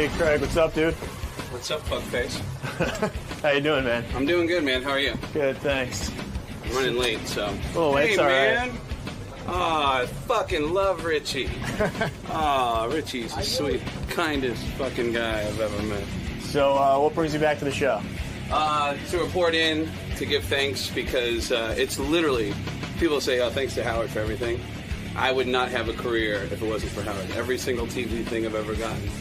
Hey, Craig, what's up, dude? What's up, fuckface? How you doing, man? I'm doing good, man. How are you? Good, thanks. I'm running late, so. Oh, hey, it's all man. right. I fucking love Richie. Richie's the sweet, kindest fucking guy I've ever met. So, what brings you back to the show? To report in, to give thanks, because it's literally, people say, thanks to Howard for everything. I would not have a career if it wasn't for Howard. Every single TV thing I've ever gotten,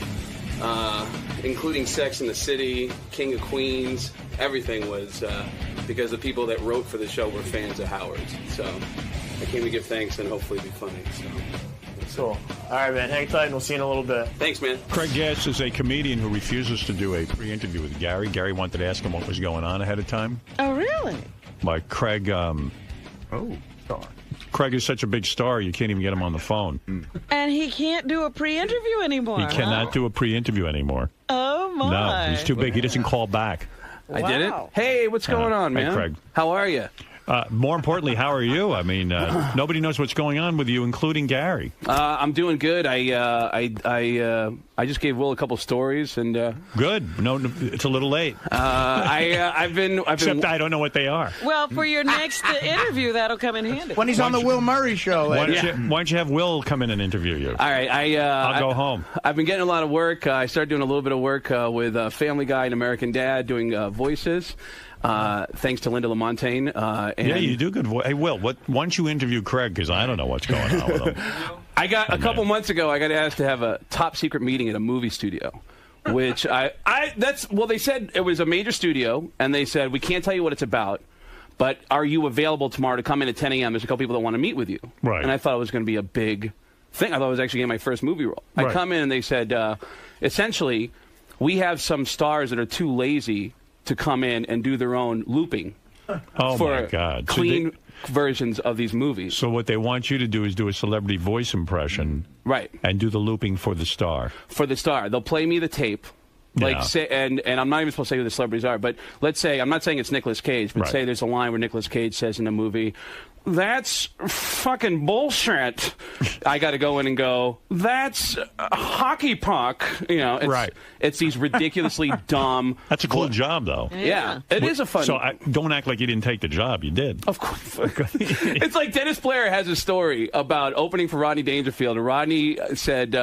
including Sex and the City, King of Queens, everything was because the people that wrote for the show were fans of Howard's. So I came to give thanks and hopefully be funny. So. Cool. All right, man. Hang tight, and we'll see you in a little bit. Thanks, man. Craig Gass is a comedian who refuses to do a pre-interview with Gary. Gary wanted to ask him what was going on ahead of time. Oh, really? But Craig, Craig is such a big star, you can't even get him on the phone. And he can't do a pre-interview anymore. He cannot do a pre-interview anymore. Oh, my. No, he's too big. He doesn't call back. I did it. Hey, what's going on, man? Hey, Craig. How are you? More importantly, how are you? I mean, nobody knows what's going on with you, including Gary. I'm doing good. I just gave Will a couple stories, and good. No, it's a little late. I've been. Except I don't know what they are. Well, for your next interview, that'll come in handy. When he's on the Will Murray show. Why don't you have Will come in and interview you? All right, I'll go home. I've been getting a lot of work. I started doing a little bit of work with Family Guy and American Dad, doing voices. Thanks to Linda LaMontagne. Yeah, you do good voice. Hey, Will, why don't you interview Craig, because I don't know what's going on with him. I got a couple months ago, I got asked to have a top secret meeting at a movie studio, which they said it was a major studio, and they said, we can't tell you what it's about, but are you available tomorrow to come in at 10 a.m.? There's a couple people that want to meet with you. Right. And I thought it was going to be a big thing. I thought I was actually getting my first movie role. Right. I come in, and they said, essentially, we have some stars that are too lazy to come in and do their own looping my God. clean versions of these movies. So what they want you to do is do a celebrity voice impression. Right. And do the looping for the star. For the star. They'll play me the tape. Like say, and I'm not even supposed to say who the celebrities are, but let's say, I'm not saying it's Nicolas Cage, but say there's a line where Nicolas Cage says in a movie, that's fucking bullshit. I got to go in and go, that's hockey puck. You know, it's these ridiculously dumb. That's a cool job, though. Yeah, it is a fun. So don't act like you didn't take the job. You did. Of course. It's like Dennis Blair has a story about opening for Rodney Dangerfield, and Rodney said,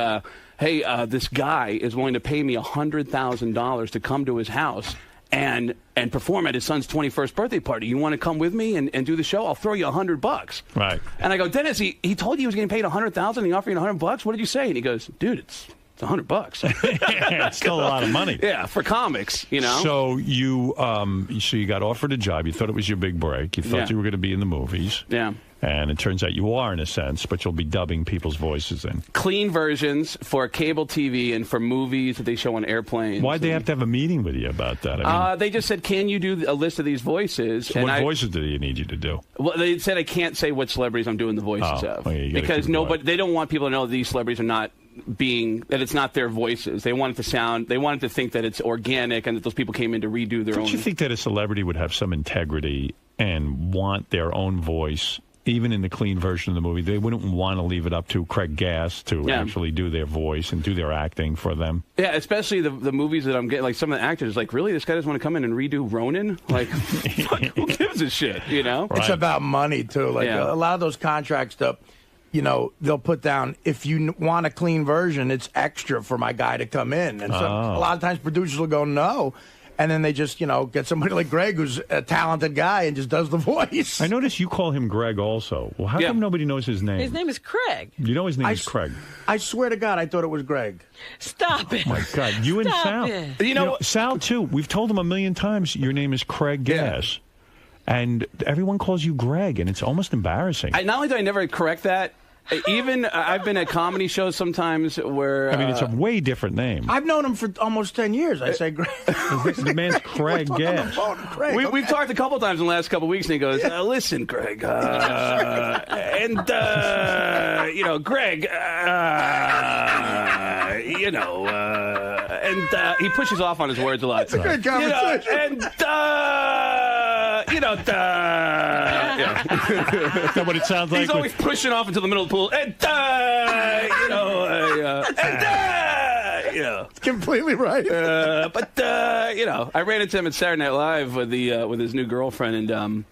hey, this guy is willing to pay me $100,000 to come to his house and perform at his son's 21st birthday party. You want to come with me and do the show? I'll throw you $100. Right. And I go, Dennis, he told you he was getting paid $100,000 and he offered you $100. What did you say? And he goes, dude, it's $100. Yeah, it's still a lot of money. Yeah, for comics, you know. So you got offered a job. You thought it was your big break. You thought you were going to be in the movies. Yeah. And it turns out you are, in a sense, but you'll be dubbing people's voices in. Clean versions for cable TV and for movies that they show on airplanes. Why'd they have to have a meeting with you about that? I mean, they just said, can you do a list of these voices? So what voices do they need you to do? Well, they said I can't say what celebrities I'm doing the voices of. Well, because they don't want people to know that these celebrities are not that it's not their voices. They want it to think that it's organic and that those people came in to redo their own. Don't you think that a celebrity would have some integrity and want their own voice? Even in the clean version of the movie, they wouldn't want to leave it up to Craig Gass to actually do their voice and do their acting for them. Yeah, especially the movies that I'm getting, like some of the actors, like, really, this guy doesn't want to come in and redo Ronin? Like, fuck, who gives a shit, you know? It's about money, too. Like, a lot of those contracts, they'll put down, if you want a clean version, it's extra for my guy to come in. And a lot of times producers will go, no. And then they just, get somebody like Greg, who's a talented guy, and just does the voice. I notice you call him Greg also. Well, how come nobody knows his name? His name is Craig. You know his name is Craig. I swear to God, I thought it was Greg. Stop it. Oh, my God. You and Sal. It. You know, Sal, too. We've told him a million times your name is Craig Gass. And everyone calls you Greg, and it's almost embarrassing. Not only do I never correct that, even I've been at comedy shows sometimes where... I mean, it's a way different name. I've known him for almost 10 years. I say, Greg. The man's Craig Gass. We've talked a couple times in the last couple of weeks, and he goes, listen, Greg, and, Greg, and he pushes off on his words a lot. That's a good conversation. Is that what it sounds like? He's always pushing off into the middle of the pool. And, It's completely right. But I ran into him at Saturday Night Live with his new girlfriend, and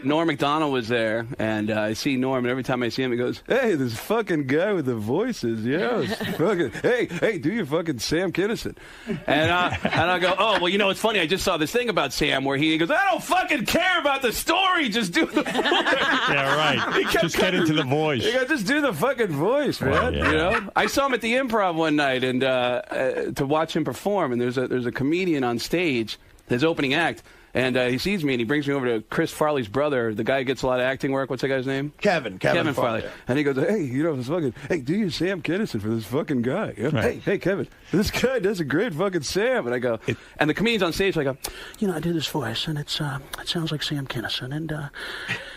Norm Macdonald was there, and I see Norm, and every time I see him, he goes, "Hey, this fucking guy with the voices, fucking, hey, do your fucking Sam Kinison," and I go, "Oh, well, it's funny. I just saw this thing about Sam where he goes, I don't fucking care about the story, just do the voice." Yeah, right. Just get into the voice. You gotta just do the fucking voice, man. Yeah. I saw him at the Improv one night, and to watch him perform, and there's a comedian on stage, his opening act. And he sees me, and he brings me over to Chris Farley's brother, the guy who gets a lot of acting work. What's that guy's name? Kevin Farley. Yeah. And he goes, "Hey, this fucking, do your Sam Kinison for this fucking guy. Right. Hey, Kevin, this guy does a great fucking Sam." And I go, and the comedian's on stage, so I go, I do this voice, and it sounds like Sam Kinison. And,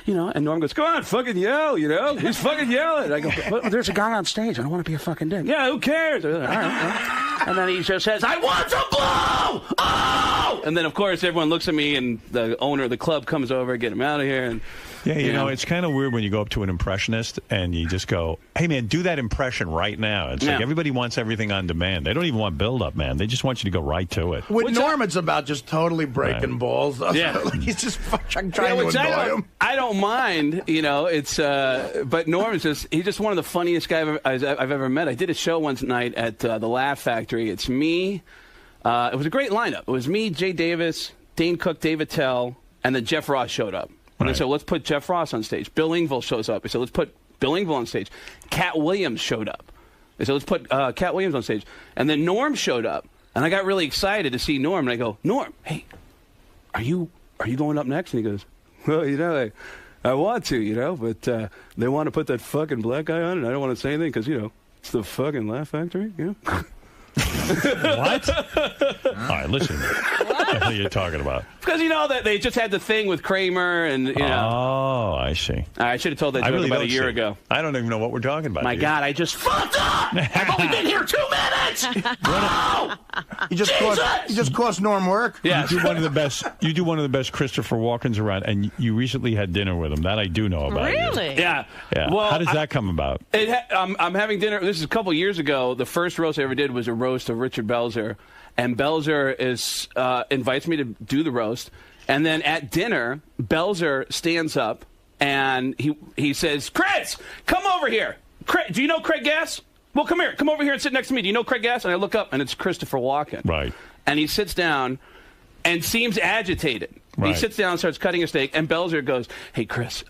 and Norm goes, "Go on, fucking yell, He's fucking yelling." I go, "But there's a guy on stage. I don't want to be a fucking dick." "Yeah, who cares?" All right. And then he just says, "I want to blow!" Oh! And then, of course, everyone looks at me, and the owner of the club comes over, get him out of here. And yeah, it's kind of weird when you go up to an impressionist and you just go, "Hey, man, do that impression right now." It's like everybody wants everything on demand. They don't even want build-up, man. They just want you to go right to it. With Norm, it's about just totally breaking balls. Yeah. Like he's just trying to annoy him. I don't mind, it's, but Norm is he's just one of the funniest guys I've ever met. I did a show one night at the Laugh Factory. It's me. It was a great lineup. It was me, Jay Davis, Dane Cook, David Tell, and then Jeff Ross showed up. And they said, "Let's put Jeff Ross on stage." Bill Engvall shows up. They said, "Let's put Bill Engvall on stage." Cat Williams showed up. They said, "Let's put Cat Williams on stage." And then Norm showed up. And I got really excited to see Norm. And I go, "Norm, hey, are you going up next?" And he goes, "Well, I want to, but they want to put that fucking black guy on, and I don't want to say anything because, it's the fucking Laugh Factory, What? All right, listen. What the hell are you talking about? Because that they just had the thing with Kramer, and Oh, I see. I should have told that joke about a year ago. I don't even know what we're talking about. My God, I just fucked up. I've only been here 2 minutes. You just cost Norm work. Yeah, you do one of the best Christopher Walkens around, and you recently had dinner with him. That I do know about. Really? You. Yeah. Well, how does that come about? I'm having dinner. This is a couple years ago. The first roast I ever did was a roast of Richard Belzer, and Belzer invites me to do the roast, and then at dinner, Belzer stands up and he says, "Chris, come over here. Do you know Craig Gass? Well, come here. Come over here and sit next to me. Do you know Craig Gass?" And I look up, and it's Christopher Walken. Right. And he sits down and seems agitated. Right. He sits down and starts cutting a steak, and Belzer goes, "Hey, Chris,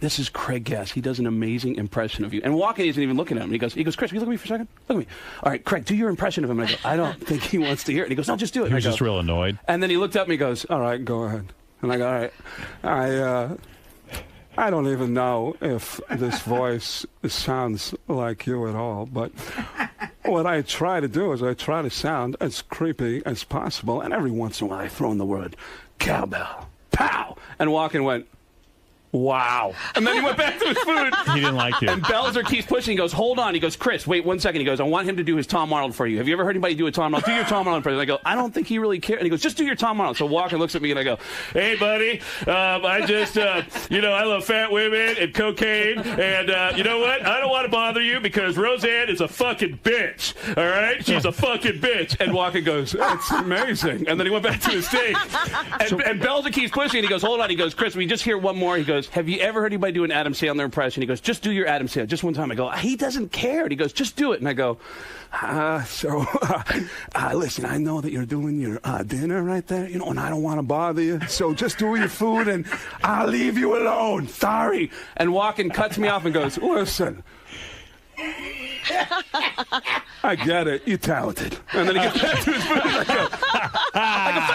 this is Craig Gass. He does an amazing impression of you." And Walken isn't even looking at him. He goes, "Chris, will you look at me for a second? Look at me. All right, Craig, do your impression of him." And I go, "I don't think he wants to hear it." And he goes, "No, just do it." He was just real annoyed. And then he looked up and he goes, "All right, go ahead." And I go, "All right, I don't even know if this voice sounds like you at all, but what I try to do is I try to sound as creepy as possible, and every once in a while I throw in the word cowbell. Pow!" And Walken went, "Wow." And then he went back to his food. He didn't like you. And Belzer keeps pushing. He goes, "Hold on." He goes, "Chris, wait 1 second." He goes, "I want him to do his Tom Arnold for you. Have you ever heard anybody do a Tom Arnold? Do your Tom Arnold for you." And I go, "I don't think he really cares." And he goes, "Just do your Tom Arnold." So Walken looks at me and I go, "Hey, buddy, I just, I love fat women and cocaine. And you know what? I don't want to bother you because Roseanne is a fucking bitch. All right? She's a fucking bitch." And Walken goes, "That's amazing." And then he went back to his steak. And Belzer keeps pushing. And he goes, "Hold on." He goes, "Chris, we just hear one more." He goes, "Have you ever heard anybody do an Adam Sandler impression?" He goes, "Just do your Adam Sandler. Just one time." I go, "He doesn't care." And he goes, "Just do it." And I go, "Listen, I know that you're doing your dinner right there, and I don't want to bother you. So just do your food and I'll leave you alone. Sorry." And Walken cuts me off and goes, "Listen, I get it. You're talented." And then he gets back to his food and I go,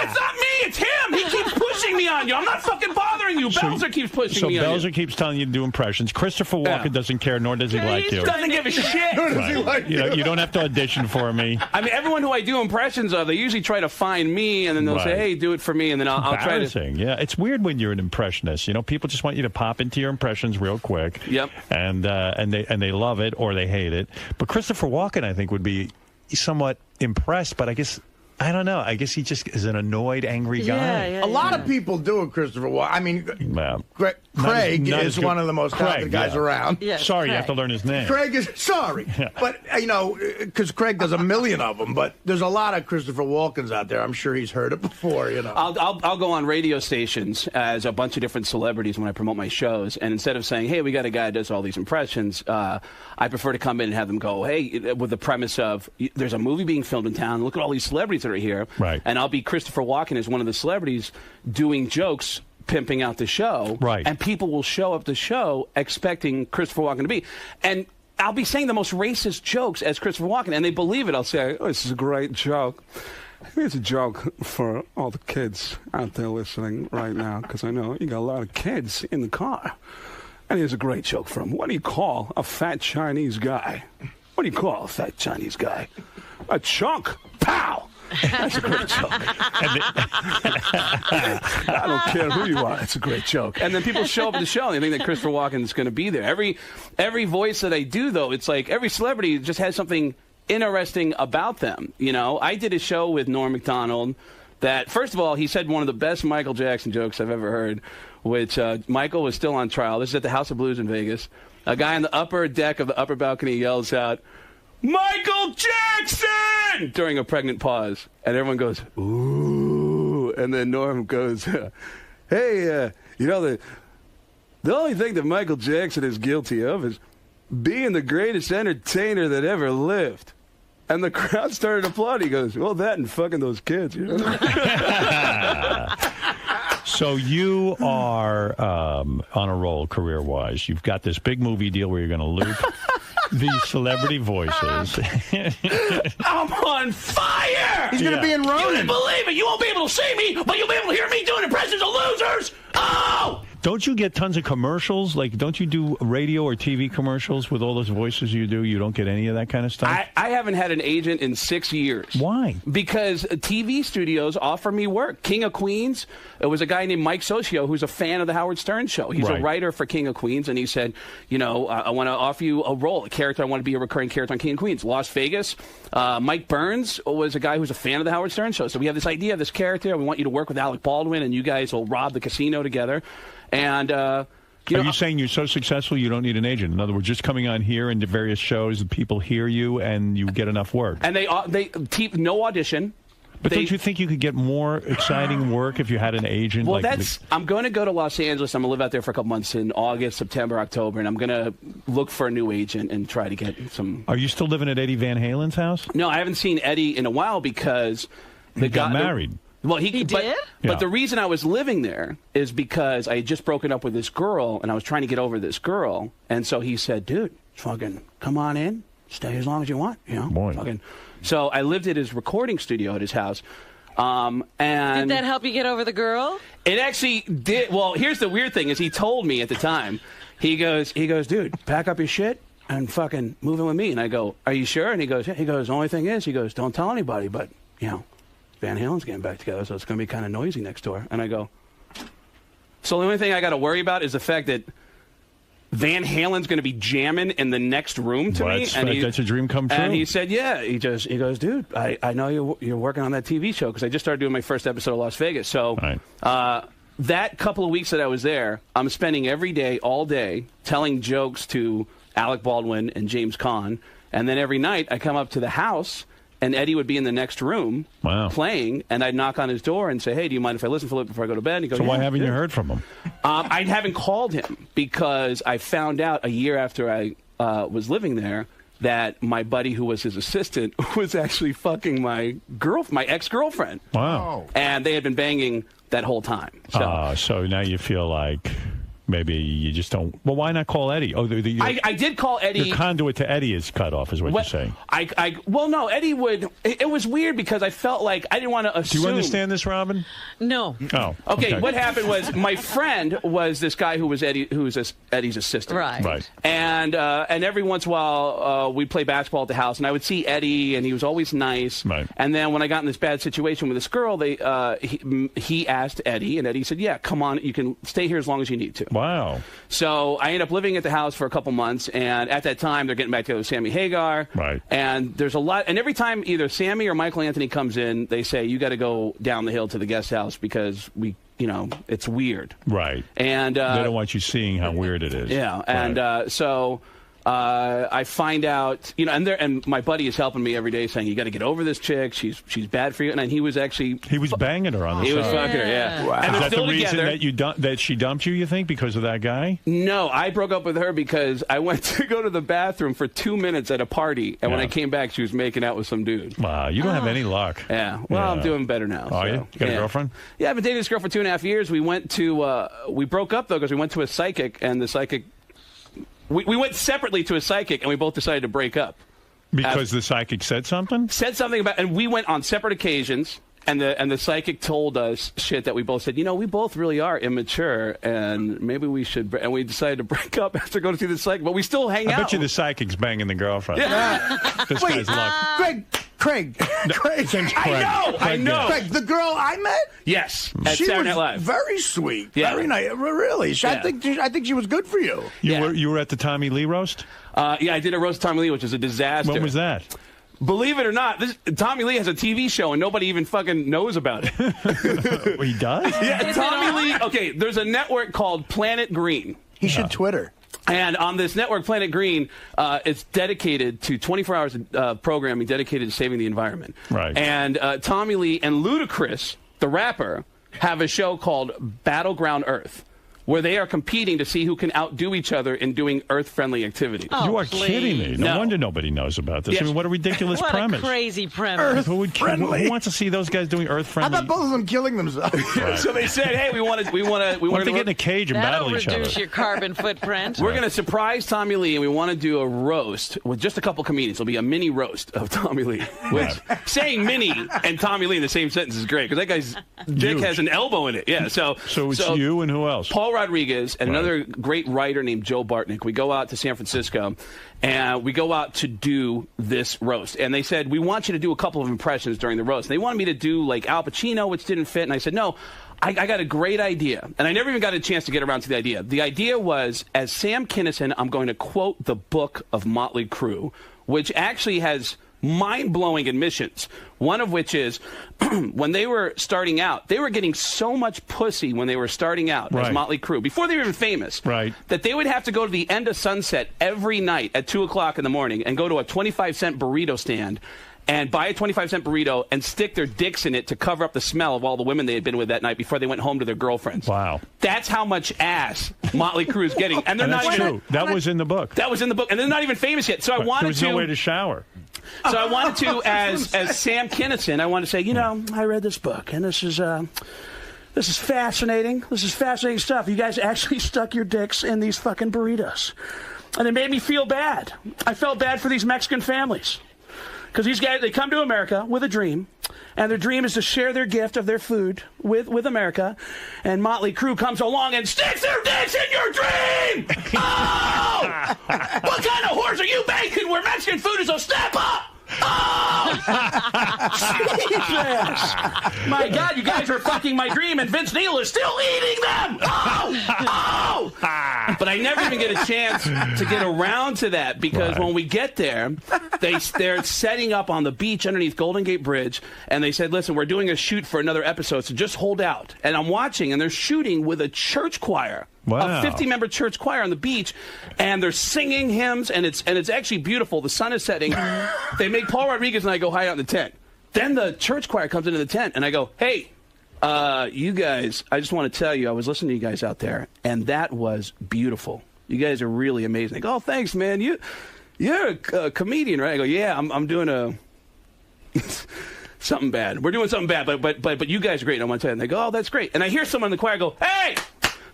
"It's not me. It's him. He keeps pushing me on you. I'm not fucking bothering you. Belzer keeps pushing me on you." So Belzer keeps telling you to do impressions. Christopher Walken doesn't care, nor does he like you. He doesn't give a shit. Nor does he like you. You don't have to audition for me. I mean, everyone who I do impressions of, they usually try to find me, and then they'll say, "Hey, do it for me," and then I'll try to. Yeah, it's weird when you're an impressionist. People just want you to pop into your impressions real quick. Yep. And they love it or they hate it. But Christopher Walken, I think, would be somewhat impressed, but I guess I don't know. I guess he just is an annoyed, angry guy. Yeah, a lot of people do it, Christopher Walken. I mean, Craig not is one of the most talented guys around. Yes, Sorry, Craig. you have to learn his name. Craig is sorry, but because Craig does a million of them. But there's a lot of Christopher Walkens out there. I'm sure he's heard it before. I'll go on radio stations as a bunch of different celebrities when I promote my shows, and instead of saying, "Hey, we got a guy that does all these impressions," I prefer to come in and have them go, "Hey," with the premise of, "There's a movie being filmed in town. Look at all these celebrities that are here." Right. And I'll be Christopher Walken as one of the celebrities doing jokes, pimping out the show. Right. And people will show up the show expecting Christopher Walken to be. And I'll be saying the most racist jokes as Christopher Walken, and they believe it. I'll say, "Oh, this is a great joke. Here's a joke for all the kids out there listening right now, because I know you got a lot of kids in the car. And here's a great joke for them. What do you call a fat Chinese guy? What do you call a fat Chinese guy? A chunk. Pow! That's a great joke. I don't care who you are. It's a great joke." And then people show up at the show and they think that Christopher Walken is going to be there. Every voice that I do, though, it's like every celebrity just has something interesting about them. I did a show with Norm Macdonald that, first of all, he said one of the best Michael Jackson jokes I've ever heard, which Michael was still on trial. This is at the House of Blues in Vegas. A guy on the upper deck of the upper balcony yells out, "Michael Jackson!" during a pregnant pause. And everyone goes, "Ooh." And then Norm goes, "Hey, the only thing that Michael Jackson is guilty of is being the greatest entertainer that ever lived." And the crowd started applauding. He goes, "Well, that and fucking those kids." So you are on a roll career-wise. You've got this big movie deal where you're going to loop these celebrity voices. I'm on fire! He's going to be in Ronin. You wouldn't believe it. You won't be able to see me, but you'll be able to hear me doing impressions of losers. Oh! Don't you get tons of commercials? Like, don't you do radio or TV commercials with all those voices you do? You don't get any of that kind of stuff? I haven't had an agent in 6 years. Why? Because TV studios offer me work. King of Queens, it was a guy named Mike Socio who's a fan of the Howard Stern show. He's a writer for King of Queens, and he said, I want to offer you a role, a character. I want to be a recurring character on King of Queens. Las Vegas, Mike Burns was a guy who's a fan of the Howard Stern show. So we have this idea of this character. We want you to work with Alec Baldwin, and you guys will rob the casino together. And are you saying you're so successful you don't need an agent? In other words, just coming on here into various shows, people hear you and you get enough work. And they no audition. But don't you think you could get more exciting work if you had an agent? Well, I'm going to go to Los Angeles. I'm going to live out there for a couple months in August, September, October, and I'm going to look for a new agent and try to get some. Are you still living at Eddie Van Halen's house? No, I haven't seen Eddie in a while because he got married. Well, he did? But the reason I was living there is because I had just broken up with this girl, and I was trying to get over this girl. And so he said, "Dude, fucking come on in. Stay as long as you want." Boy. So I lived at his recording studio at his house. And did that help you get over the girl? It actually did. Well, here's the weird thing is he told me at the time, he goes, "Dude, pack up your shit and fucking move in with me." And I go, "Are you sure?" And he goes, "The only thing is," he goes, "don't tell anybody, but, Van Halen's getting back together, so it's going to be kind of noisy next door." And I go, "So the only thing I got to worry about is the fact that Van Halen's going to be jamming in the next room to me." And that's a dream come true. And he said, "Yeah." He goes, "Dude, I know you're working on that TV show," because I just started doing my first episode of Las Vegas. So that couple of weeks that I was there, I'm spending every day, all day, telling jokes to Alec Baldwin and James Caan. And then every night I come up to the house, and Eddie would be in the next room playing, and I'd knock on his door and say, "Hey, do you mind if I listen for a little before I go to bed?" And he'd go, "So why haven't you heard from him?" I haven't called him because I found out a year after I was living there that my buddy who was his assistant was actually fucking my ex-girlfriend. Wow. And they had been banging that whole time. So now you feel like maybe you just don't. Well, why not call Eddie? Oh, I did call Eddie. Your conduit to Eddie is cut off, is what you're saying. Well, no, Eddie would. It was weird because I felt like I didn't want to assume. Do you understand this, Robin? No. Oh. Okay. What happened was my friend was this guy who was Eddie's assistant. Right. And every once in a while we'd play basketball at the house, and I would see Eddie, and he was always nice. Right. And then when I got in this bad situation with this girl, he asked Eddie, and Eddie said, "Yeah, come on, you can stay here as long as you need to." Wow. So I ended up living at the house for a couple months, and at that time, they're getting back together with Sammy Hagar. Right. And there's a lot, and every time either Sammy or Michael Anthony comes in, they say, you got to go down the hill to the guest house because it's weird. Right. And they don't want you seeing how weird it is. Yeah. And so I find out, and my buddy is helping me every day saying, you got to get over this chick. She's bad for you. And he was actually... He was banging her on the side. He was fucking her, yeah. Wow. And Is that the reason together. that she dumped you think, because of that guy? No, I broke up with her because I went to go to the bathroom for 2 minutes at a party, and when I came back, she was making out with some dude. Wow, you don't have any luck. Yeah. Well, I'm doing better now. Are you? Got a girlfriend? Yeah, I've been dating this girl for 2.5 years. We went to... we broke up, though, because we went to a psychic, and the psychic... We went separately to a psychic, and we both decided to break up. Because the psychic said something? Said something about... And we went on separate occasions, and the psychic told us shit that we both said, we both really are immature, and maybe we should... And we decided to break up after going to see the psychic, but we still hang out. I bet you the psychic's banging the girlfriend. Yeah. This guy's luck. Craig. His name's Craig. I know. Craig, the girl I met? Yes, at she Saturday was Night Live. Very sweet. Yeah. Very nice. Really. I think she was good for you. You were at the Tommy Lee roast? Yeah, I did a roast of Tommy Lee, which is a disaster. When was that? Believe it or not, Tommy Lee has a TV show, and nobody even fucking knows about it. He does? Yeah, Tommy Lee. Okay, there's a network called Planet Green. He should Twitter. And on this network, Planet Green, it's dedicated to 24 hours of programming dedicated to saving the environment. Right. And Tommy Lee and Ludacris, the rapper, have a show called Battleground Earth, where they are competing to see who can outdo each other in doing Earth-friendly activities. Oh, you are kidding me. No wonder nobody knows about this. Yes. I mean, what a ridiculous premise. What a crazy premise. Who wants to see those guys doing Earth-friendly? How about both of them killing themselves? Right. So they said, hey, we want to What if they get in a cage and battle each other? That'll reduce your carbon footprint. We're going to surprise Tommy Lee, and we want to do a roast with just a couple comedians. It'll be a mini roast of Tommy Lee. Which, saying mini and Tommy Lee in the same sentence is great, because that guy's dick has an elbow in it. Yeah. So it's you and who else? Paul Rodriguez and another great writer named Joe Bartnick. We go out to San Francisco, and we go out to do this roast. And they said, we want you to do a couple of impressions during the roast. And they wanted me to do, like, Al Pacino, which didn't fit. And I said, no, I got a great idea. And I never even got a chance to get around to the idea. The idea was, as Sam Kinison, I'm going to quote the book of Motley Crue, which actually has mind-blowing admissions. One of which is, when they were starting out, they were getting so much pussy when they were starting out as Motley Crue, before they were even famous, that they would have to go to the end of Sunset every night at 2 o'clock in the morning and go to a 25-cent burrito stand and buy a 25-cent burrito and stick their dicks in it to cover up the smell of all the women they had been with that night before they went home to their girlfriends. Wow. That's how much ass Motley Crue is getting. And they're not that's even, true. That was in the book. That was in the book. And they're not even famous yet. So I wanted there was no way to shower. So I wanted to, as Sam Kinison, I wanted to say, I read this book, and this is fascinating. This is fascinating stuff. You guys actually stuck your dicks in these fucking burritos. And it made me feel bad. I felt bad for these Mexican families. Because these guys, they come to America with a dream, and their dream is to share their gift of their food with America, and Motley Crue comes along and sticks their dicks in your dream! Oh! What kind of horse are you baking where Mexican food is? So step up! Oh! Jesus! My God, you guys are fucking my dream, and Vince Neil is still eating them! Oh! But I never even get a chance to get around to that, because when we get there, they're setting up on the beach underneath Golden Gate Bridge, and they said, listen, we're doing a shoot for another episode, so just hold out. And I'm watching, and they're shooting with a church choir. Wow. A 50-member church choir on the beach, and they're singing hymns, and it's actually beautiful. The sun is setting. They make Paul Rodriguez and I go hide out in the tent. Then the church choir comes into the tent, and I go, hey, you guys, I just want to tell you, I was listening to you guys out there, and that was beautiful. You guys are really amazing. They go, oh, thanks, man. You're a comedian, right? I go, yeah, I'm doing something bad. We're doing something bad, but you guys are great. I want to tell you. And they go, oh, that's great. And I hear someone in the choir go, hey!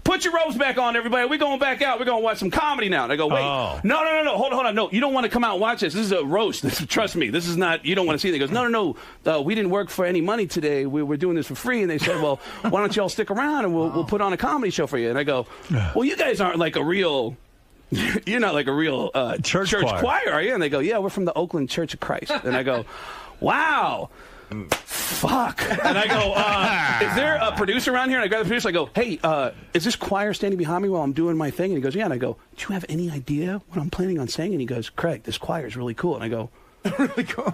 Put your robes back on, everybody. We're going back out. We're going to watch some comedy now. And I go, wait. Oh. No. Hold on. No, you don't want to come out and watch this. This is a roast. Trust me. This is not, you don't want to see it. He goes, no. We didn't work for any money today. We're doing this for free. And they said, well, why don't you all stick around and we'll put on a comedy show for you. And I go, well, you guys aren't like a real... You're not like a real church choir, are you? And they go, yeah, we're from the Oakland Church of Christ. And I go, wow. fuck. And I go, is there a producer around here? And I grab the producer. I go, hey, is this choir standing behind me while I'm doing my thing? And he goes, yeah. And I go, do you have any idea what I'm planning on saying? And he goes, Craig, this choir is really cool. And I go, really cool.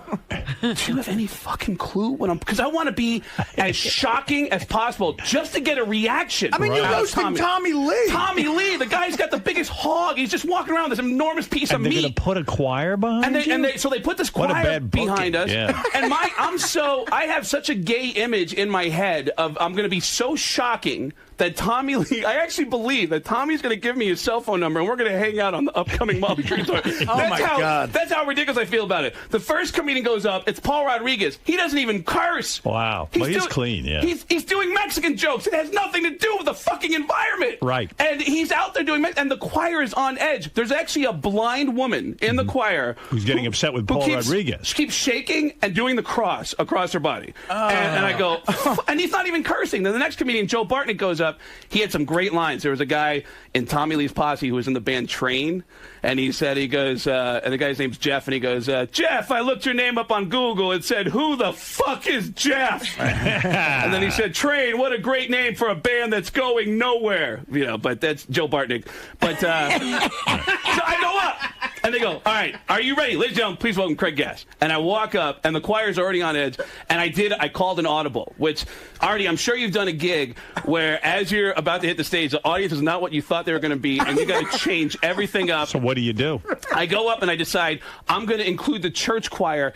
Do you have any fucking clue what I'm? Because I want to be as shocking as possible, just to get a reaction. I mean, you're roasting Tommy Lee. Tommy Lee, the guy's got the biggest hog. He's just walking around with this enormous piece of meat. And they're going to put a choir behind you? So they put this choir behind us. Yeah. And I have such a gay image in my head of I'm going to be so shocking that Tommy Lee, I actually believe that Tommy's going to give me his cell phone number and we're going to hang out on the upcoming Molly Tree Tour. God. That's how ridiculous I feel about it. The first comedian goes up, it's Paul Rodriguez. He doesn't even curse. Wow. He's clean, yeah. He's doing Mexican jokes. It has nothing to do with the fucking environment. Right. And he's out there doing and the choir is on edge. There's actually a blind woman in the choir who's getting upset with Paul Rodriguez. She keeps shaking and doing the cross across her body. And I go, and he's not even cursing. Then the next comedian, Joe Bartnick, goes up. He had some great lines. There was a guy in Tommy Lee's posse who was in the band Train, and he goes, and the guy's name's Jeff, and he goes, Jeff, I looked your name up on Google. It said, who the fuck is Jeff? And then he said, Train, what a great name for a band that's going nowhere. You know, but that's Joe Bartnick. But so I go up, and they go, all right, are you ready? Ladies and gentlemen, please welcome Craig Gass. And I walk up, and the choir's already on edge, and I called an audible, which, Artie, I'm sure you've done a gig where as you're about to hit the stage, the audience is not what you thought they were going to be, and you got to change everything up. So what do you do? I go up and I decide I'm going to include the church choir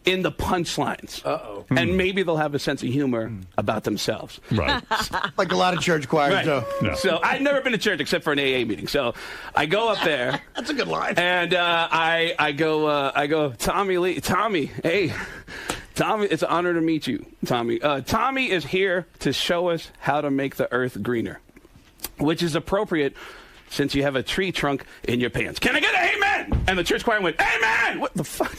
in the punchlines. Uh-oh. And maybe they'll have a sense of humor about themselves. Right. Like a lot of church choirs, right. though. No. So I've never been to church except for an AA meeting. So I go up there. That's a good line. And I go, Tommy Lee, Tommy, hey, Tommy, it's an honor to meet you, Tommy. Tommy is here to show us how to make the earth greener, which is appropriate since you have a tree trunk in your pants. Can I get an amen? And the church choir went, amen! What the fuck?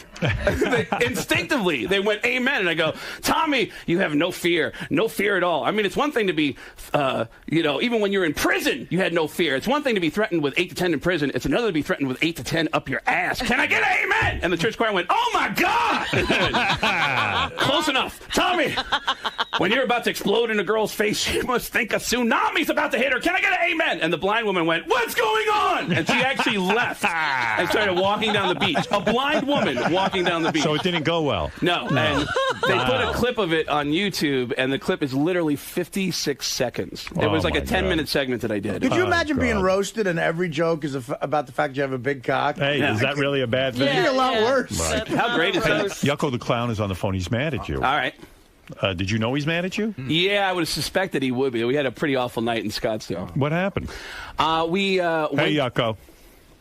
Instinctively, they went, amen. And I go, Tommy, you have no fear at all. I mean, it's one thing to be, even when you're in prison, you had no fear. It's one thing to be threatened with 8 to 10 in prison. It's another to be threatened with 8 to 10 up your ass. Can I get an amen? And the church choir went, oh my God! Close enough. Tommy, when you're about to explode in a girl's face, you must think a tsunami's about to hit her. Can I get an amen? And the blind woman went, what's going on? And she actually left and started walking down the beach. A blind woman walking down the beach. So it didn't go well. No. And they put a clip of it on YouTube, and the clip is literally 56 seconds. It was like a 10-minute segment that I did. Could you imagine being roasted and every joke is about the fact you have a big cock? Hey, is that really a bad thing? It'd be a lot worse. Right. How great is that? Yucko the Clown is on the phone. He's mad at you. All right. Did you know he's mad at you? Yeah, I would have suspected he would be. We had a pretty awful night in Scottsdale. What happened? Hey, Yucko.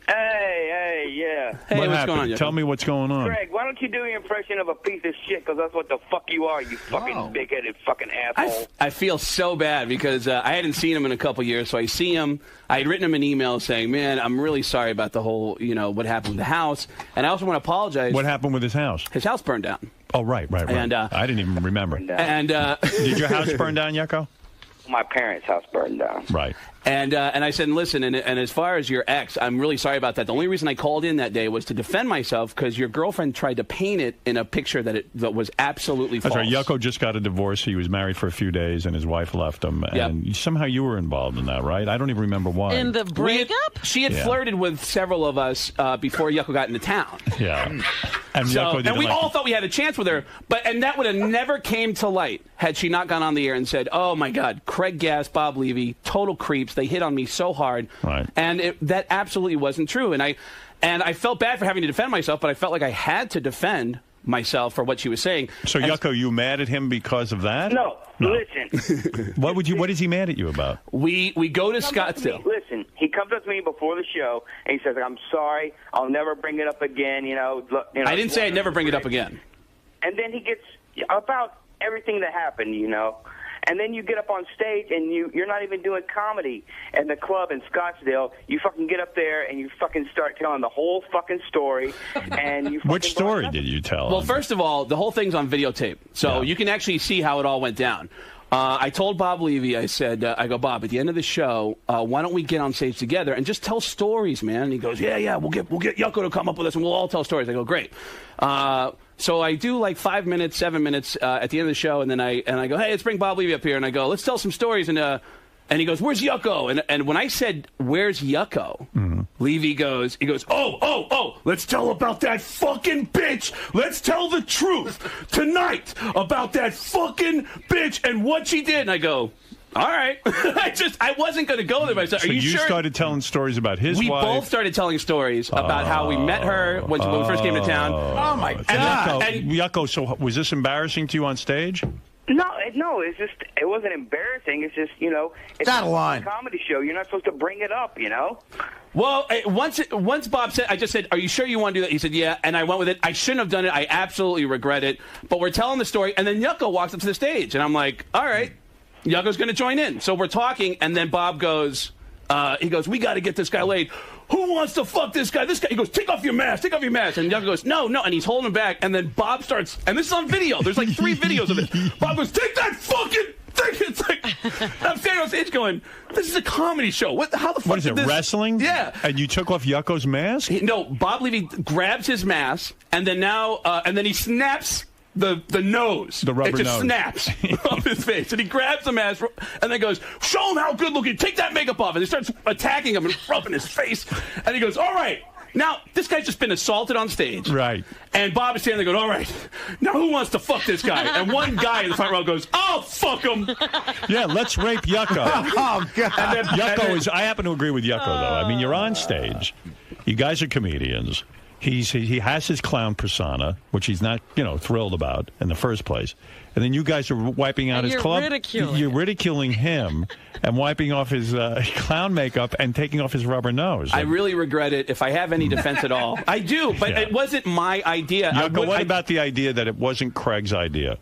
Hey, yeah. Hey, what what's happened? going on, Yucko? Tell me what's going on. Greg, why don't you do your impression of a piece of shit? Because that's what the fuck you are, you fucking big-headed fucking asshole. I feel so bad because I hadn't seen him in a couple years, so I see him. I had written him an email saying, man, I'm really sorry about the whole, what happened with the house. And I also want to apologize. What happened with his house? His house burned down. Oh, right. And, I didn't even remember. And did your house burn down, Yucko? My parents' house burned down. Right. And I said, listen, and as far as your ex, I'm really sorry about that. The only reason I called in that day was to defend myself because your girlfriend tried to paint it in a picture that was absolutely false. That's right. Yucko just got a divorce. He was married for a few days, and his wife left him. And somehow you were involved in that, right? I don't even remember why. In the breakup? She had flirted with several of us before Yucko got into town. Yeah. And we all thought we had a chance with her, and that would have never came to light had she not gone on the air and said, oh, my God, Craig Gass, Bob Levy, total creeps. They hit on me so hard. Right. And that absolutely wasn't true. And I felt bad for having to defend myself, but I felt like I had to defend myself for what she was saying. So, Yucko, you mad at him because of that? No. Listen. What is he mad at you about? We go to Scottsdale. Listen, he comes up to me before the show, and he says, I'm sorry, I'll never bring it up again, I didn't say I'd never bring it up again. And then he gets about everything that happened, And then you get up on stage, and you're not even doing comedy in the club in Scottsdale. You fucking get up there, and you fucking start telling the whole fucking story. And you Which story did you tell? Well, first of all, the whole thing's on videotape, so you can actually see how it all went down. I told Bob Levy, I said, I go, Bob, at the end of the show, why don't we get on stage together and just tell stories, man? And he goes, yeah, we'll get Yucko to come up with us and we'll all tell stories. I go, great. So I do like 5 minutes, 7 minutes at the end of the show, and then I go, hey, let's bring Bob Levy up here, and I go, let's tell some stories, and he goes, where's Yucko? And when I said, where's Yucko, Levy goes, oh, let's tell about that fucking bitch. Let's tell the truth tonight about that fucking bitch and what she did. And I go, all right. I wasn't going to go there, but I said, so are you sure? Started telling stories about his wife? We both started telling stories about how we met her when we first came to town. Oh, my God. Yucko, so was this embarrassing to you on stage? No, it's just, it wasn't embarrassing. It's just, it's out of line. A comedy show. You're not supposed to bring it up, Well, once Bob said, I just said, are you sure you want to do that? He said, yeah, and I went with it. I shouldn't have done it. I absolutely regret it. But we're telling the story, and then Yucko walks up to the stage, and I'm like, all right, Yucko's going to join in. So we're talking, and then Bob goes, he goes, we got to get this guy laid. Who wants to fuck this guy? This guy. He goes, take off your mask. Take off your mask. And Yucko goes, no. And he's holding him back. And then Bob starts, and this is on video. There's like 3 videos of it. Bob goes, take that fucking thing. It's like, I'm standing on stage going, this is a comedy show. How the fuck What is it, this? wrestling? Yeah. And you took off Yucko's mask? No, Bob Levy grabs his mask, and then and then he snaps the nose. The rubber it just nose. snaps off his face. And he grabs the mask and then goes, show him how good looking. Take that makeup off. And he starts attacking him and rubbing his face. And he goes, all right. Now, this guy's just been assaulted on stage. Right. And Bob is standing there going, all right, now who wants to fuck this guy? And one guy in the front row goes, I'll fuck him. Yeah, let's rape Yucko. Oh, God. And then, I happen to agree with Yucko, though. I mean, you're on stage. You guys are comedians. He has his clown persona, which he's not, thrilled about in the first place. And then you guys are wiping out his club. You're ridiculing him and wiping off his clown makeup and taking off his rubber nose. I really regret it if I have any defense at all. I do, but it wasn't my idea. Yucko, what about the idea that it wasn't Craig's idea?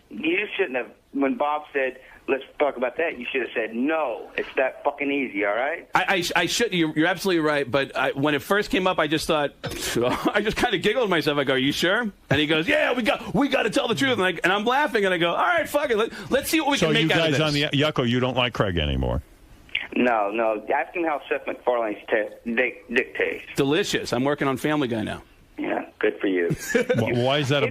You shouldn't have. When Bob said, let's talk about that, you should have said, no, it's that fucking easy, all right? I should. You're absolutely right. But when it first came up, I just thought, I just kind of giggled to myself. I go, are you sure? And he goes, yeah, we got to tell the truth. And I'm laughing, and I go, all right, fuck it. Let's see what we can make out of this. So you guys on the Yucko, you don't like Craig anymore? No. Ask him how Seth MacFarlane's dick tastes. Delicious. I'm working on Family Guy now. Yeah, good for you. Why is that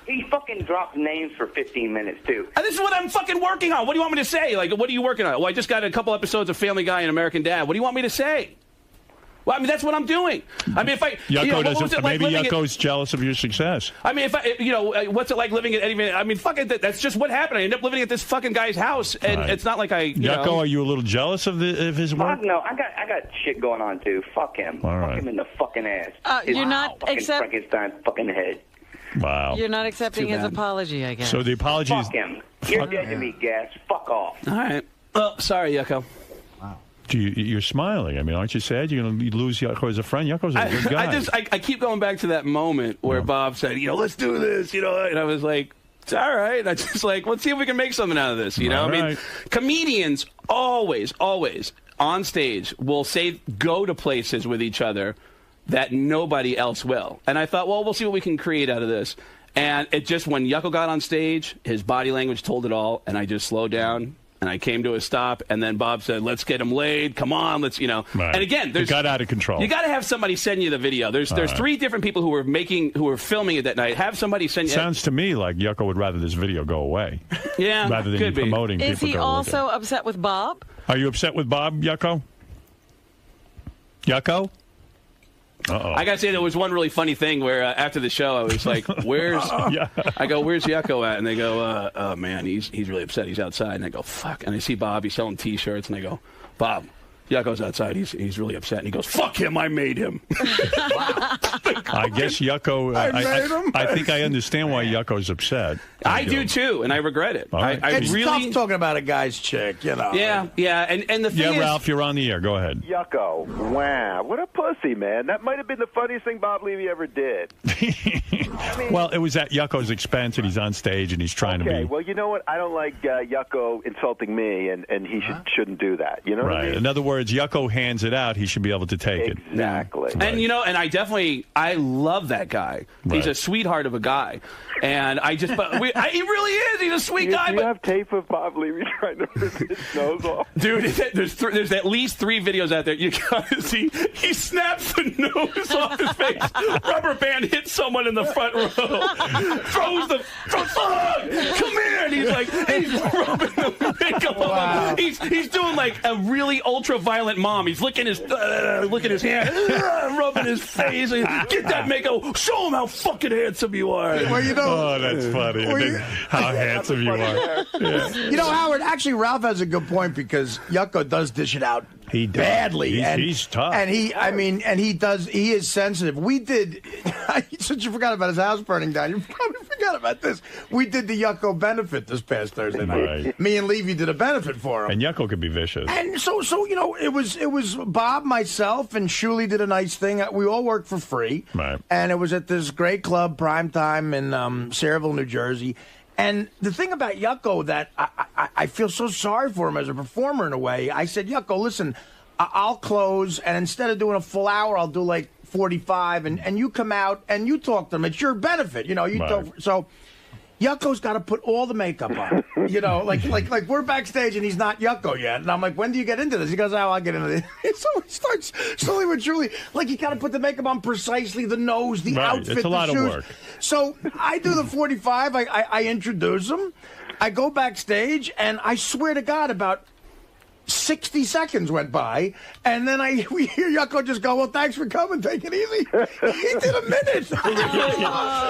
He fucking drops names for 15 minutes, too. And this is what I'm fucking working on. What do you want me to say? Like, what are you working on? Well, I just got a couple episodes of Family Guy and American Dad. What do you want me to say? Well, I mean, that's what I'm doing. I mean, if I... Yucko doesn't... Maybe Yucko's jealous of your success. I mean, what's it like living at any... I mean, fucking... That's just what happened. I ended up living at this fucking guy's house, and it's not like Yucko, are you a little jealous of his work? No, I got shit going on, too. Fuck him. Fuck him in the fucking ass. You're not fucking Frankenstein's fucking head. Wow. You're not accepting his apology, I guess. So the apology is... Fuck him. You're dead to me, Gas. Fuck off. All right. Well, sorry, Yucko. You're smiling. I mean, aren't you sad you're going to lose Yucko as a friend? Yucko's a good guy. I keep going back to that moment where Bob said, let's do this, and I was like, it's all right. I just like, let's see if we can make something out of this, I mean, comedians always on stage will go to places with each other that nobody else will. And I thought, well, we'll see what we can create out of this. And it just, when Yucko got on stage, his body language told it all, and I just slowed down. And I came to a stop, and then Bob said, let's get him laid. Come on, let's, Right. And again, it got out of control. You got to have somebody send you the video. There's 3 different people who were filming it that night. Have somebody send you. Sounds to me like Yucko would rather this video go away. Yeah, rather than could promoting be. people. Is he also upset with Bob? Are you upset with Bob, Yucko? Yucko? Uh-oh. I got to say, there was one really funny thing where after the show, I was like, where's Yucko at? And they go, oh, man, he's really upset. He's outside. And I go, fuck. And I see Bob. He's selling T-shirts. And I go, Bob, Yucko's outside. He's really upset. And he goes, fuck him. I made him. I guess Yucko... I think I understand why Yucko's upset. I do, too. And I regret it. Right. It's tough talking about a guy's chick, Yeah. And the thing is... Yeah, Ralph, you're on the air. Go ahead. Yucko. Wow. What a pussy, man. That might have been the funniest thing Bob Levy ever did. Well, it was at Yucko's expense, and he's on stage, and he's trying to be... Well, you know what? I don't like Yucko insulting me, and he shouldn't do that. You know what I mean? In other words, words, Yucko hands it out, he should be able to take it. Exactly. And I love that guy. Right. He's a sweetheart of a guy, and he really is. He's a sweet guy. Do you have tape of Bob Levy trying to rip his nose off? Dude, there's at least 3 videos out there. You gotta see. He snaps the nose off his face. Rubber band hits someone in the front row. Throws the fuck. Come here. And he's rubbing the makeup off. He's doing like a really ultra violent mom. He's licking his hand, rubbing his face. Get that makeup. Show him how fucking handsome you are. Well, Oh, that's funny. How handsome you are. Yeah. You know, Howard, actually, Ralph has a good point because Yucko does dish it out badly. He's tough. And he is sensitive. We did, since you forgot about his house burning down, you probably forgot about this. We did the Yucko benefit this past Thursday night. Right. Me and Levy did a benefit for him. And Yucko could be vicious. And so you know, it was Bob, myself, and Shuli did a nice thing. We all worked for free. Right. And it was at this great club, Primetime, in Sayreville, New Jersey. And the thing about Yucko that I feel so sorry for him as a performer in a way, I said, Yucko, listen, I'll close, and instead of doing a full hour, I'll do like 45, and you come out and you talk to them. It's your benefit, you know. So Yucko's got to put all the makeup on, you know, like we're backstage and he's not Yucko yet, and I'm like, when do you get into this? He goes, I'll get into this. So he starts slowly but surely, like you got to put the makeup on precisely, the nose, the outfit, it's a lot the shoes. of work. So I do the 45. I introduce him. I go backstage, and I swear to God, about 60 seconds went by, and then we hear Yucko just go, well, thanks for coming, take it easy. He did a minute.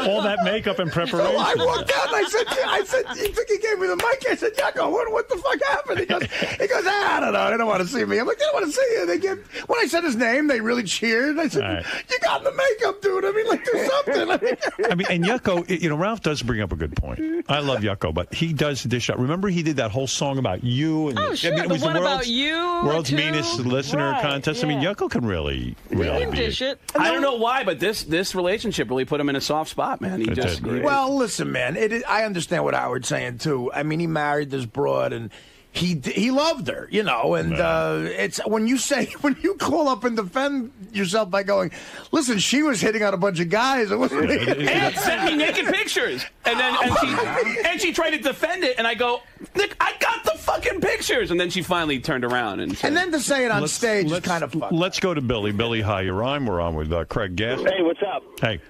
All that makeup and preparation. So I walked out, and I said, he gave me the mic. I said, Yucko, what the fuck happened? He goes, I don't know, they don't want to see me. I'm like, they don't want to see you. When I said his name, they really cheered. I said, right. You got the makeup, dude. I mean, like, do something. And Yucko, you know, Ralph does bring up a good point. I love Yucko, but he does dish out. Remember, he did that whole song about you. And sure. It was the one about you. World's meanest listener contest. Yeah. I mean, Yucko can really dish it. I don't know why, but this relationship really put him in a soft spot, man. Well, listen, man. I understand what Howard's saying too. I mean, he married this broad, and he loved her, you know. And it's when you call up and defend yourself by going, listen, she was hitting on a bunch of guys. It wasn't me. And sent me naked pictures, and then she tried to defend it, and I go, Nick, I got the fucking pictures, and then she finally turned around and said, and then to say it on stage is kind of fun. Let's go to Billy. Billy, hi, you're on. We're on with Craig Gass. Hey, what's up? Hey.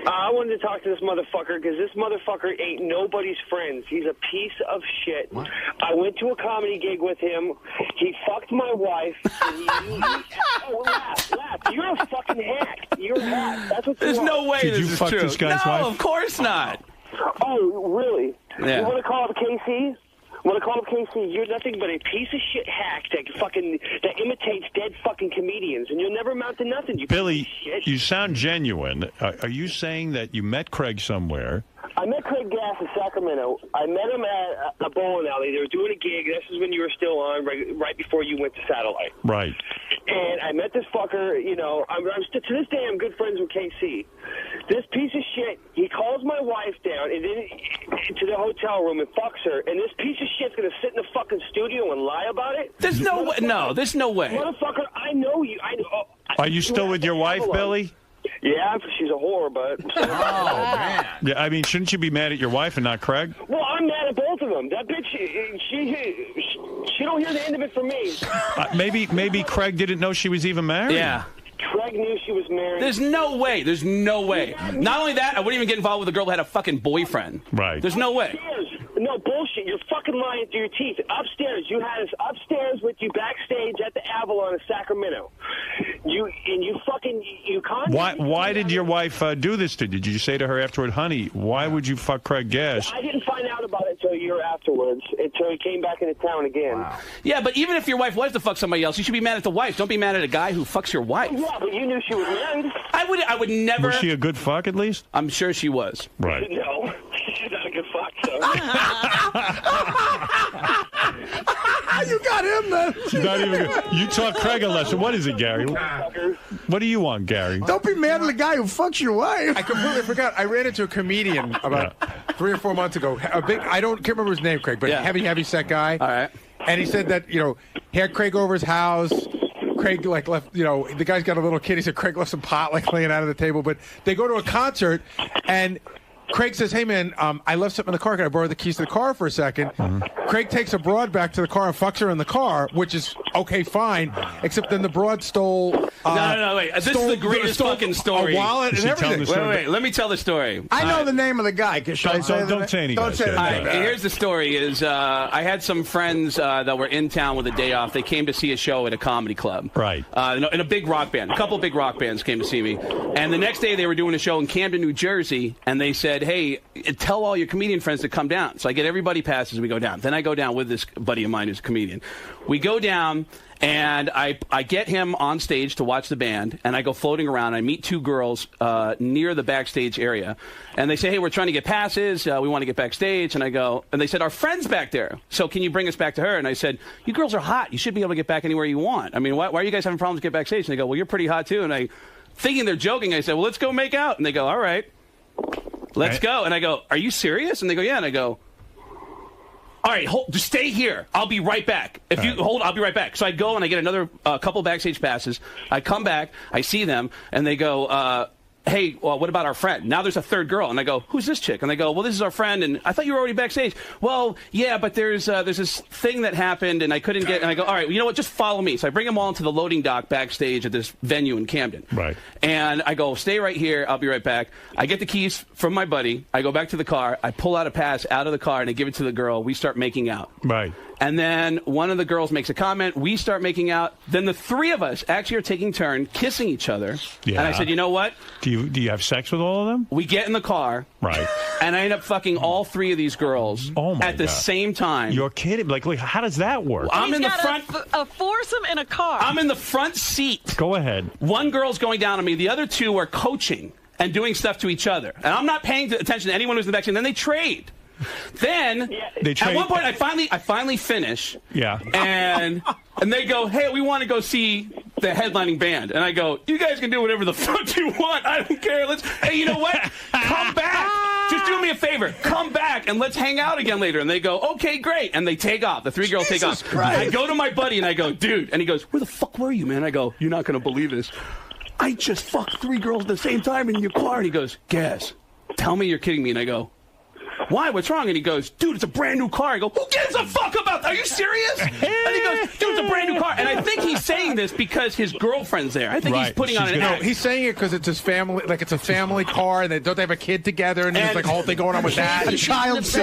I wanted to talk to this motherfucker because this motherfucker ain't nobody's friends. He's a piece of shit. What? I went to a comedy gig with him. He fucked my wife. And he laugh. You're a fucking hack. You're a hack. That's what. There's no way Did this you is fuck true. this guy's wife? No, of course not. Oh, really? Yeah. You want to call up Casey? Want to call up Casey? You're nothing but a piece of shit hack that imitates dead fucking comedians, and you'll never amount to nothing. You Billy, piece of shit. you sound genuine. Are you saying that you met Craig somewhere? I met Craig Gass in Sacramento. I met him at a bowling alley. They were doing a gig. This is when you were still on, right before you went to Satellite. Right. And I met this fucker, you know, to this day I'm good friends with KC. This piece of shit, he calls my wife down and then to the hotel room and fucks her, and this piece of shit's going to sit in the fucking studio and lie about it? There's no way. No, there's no way. Motherfucker, I know you. Are you still with your wife, Billy? Yeah, she's a whore, but... Oh, man. Yeah, I mean, shouldn't you be mad at your wife and not Craig? Well, I'm mad at both of them. That bitch, she don't hear the end of it from me. Maybe Craig didn't know she was even married? Yeah. Craig knew she was married. There's no way. There's no way. Not only that, I wouldn't even get involved with a girl that had a fucking boyfriend. Right. There's no way. No, bullshit. You're fucking lying through your teeth. Upstairs. You had us upstairs with you backstage at the Avalon in Sacramento. You Why did your wife do this to you? Did you say to her afterward, honey, why would you fuck Craig Gass? I didn't find out about it until a year afterwards, until he came back into town again. Wow. Yeah, but even if your wife was to fuck somebody else, you should be mad at the wife. Don't be mad at a guy who fucks your wife. Yeah, but you knew she was married. I would never... Was she a good fuck, at least? I'm sure she was. Right. No, she's not a good fuck, so... You got him, then. She's not even good. You taught Craig a lesson. What is it, Gary? What do you want, Gary? Don't be mad at the guy who fucks your wife. I completely forgot. I ran into a comedian about 3 or 4 months ago. I can't remember his name, Craig, but heavy set guy. All right. And he said that, he had Craig over his house. Craig left, the guy's got a little kid. He said Craig left some pot laying out of the table. But they go to a concert, and Craig says, "Hey man, I left something in the car. Can I borrow the keys to the car for a second?" Craig takes a broad back to the car and fucks her in the car, which is okay, fine. Except then the broad stole. No, wait. This is the greatest fucking story. A wallet and everything. Wait. Let me tell the story. I know the name of the guy. Don't say any Don't guys. say the name. Here's the story: is I had some friends that were in town with a day off. They came to see a show at a comedy club. Right. In a big rock band. A couple of big rock bands came to see me. And the next day they were doing a show in Camden, New Jersey, and they said, "Hey, tell all your comedian friends to come down." So I get everybody passes. We go down. Then I go down with this buddy of mine who's a comedian. We go down. And I get him on stage to watch the band, and I go floating around. I meet two girls near the backstage area, and they say, "Hey, we're trying to get passes. We want to get backstage." And I go, and they said, "Our friend's back there, so can you bring us back to her?" And I said, "You girls are hot. You should be able to get back anywhere you want. I mean, why are you guys having problems to get backstage?" And they go, "Well, you're pretty hot too." And I, thinking they're joking, I said, "Well, let's go make out." And they go, "All right, let's go." And I go, "Are you serious?" And they go, "Yeah." And I go, "All right, just stay here. I'll be right back. If you hold, I'll be right back." So I go and I get another couple backstage passes. I come back, I see them, and they go, "Hey, well, what about our friend?" Now there's a third girl, and I go, "Who's this chick?" And they go, "Well, this is our friend." And I thought you were already backstage. "Well, yeah, but there's this thing that happened, and I couldn't get." And I go, "All right, well, you know what? Just follow me." So I bring them all into the loading dock backstage at this venue in Camden. Right. And I go, "Stay right here. I'll be right back." I get the keys from my buddy. I go back to the car. I pull out a pass out of the car, and I give it to the girl. We start making out. Right. And then one of the girls makes a comment. We start making out. Then the three of us actually are taking turn kissing each other. Yeah. And I said, "You know what? Do you have sex with all of them? We get in the car. Right. And I end up fucking all three of these girls at the same time. You're kidding. Like, how does that work? I'm in the front. A foursome in a car. I'm in the front seat. Go ahead. One girl's going down on me. The other two are coaching and doing stuff to each other. And I'm not paying attention to anyone who's in the back. And then they trade. Then at one point I finally finish. Yeah. And they go, "Hey, we want to go see the headlining band." And I go, "You guys can do whatever the fuck you want. I don't care. Hey, you know what? Come back. Just do me a favor. Come back and let's hang out again later." And they go, "Okay, great." And they take off. The three girls take off. Christ. I go to my buddy and I go, "Dude." And he goes, "Where the fuck were you, man?" I go, "You're not going to believe this. I just fucked three girls at the same time in your car." And he goes, "Gas, tell me you're kidding me." And I go, "Why? What's wrong?" And he goes, "Dude, it's a brand new car." I go, "Who gives a fuck about that? Are you serious?" And he goes, "Dude, it's a brand new car." And I think he's saying this because his girlfriend's there. I think he's putting on an act. He's saying it because it's his family, like it's a family car, and don't they have a kid together, and there's like a whole thing going on with that. A child seat.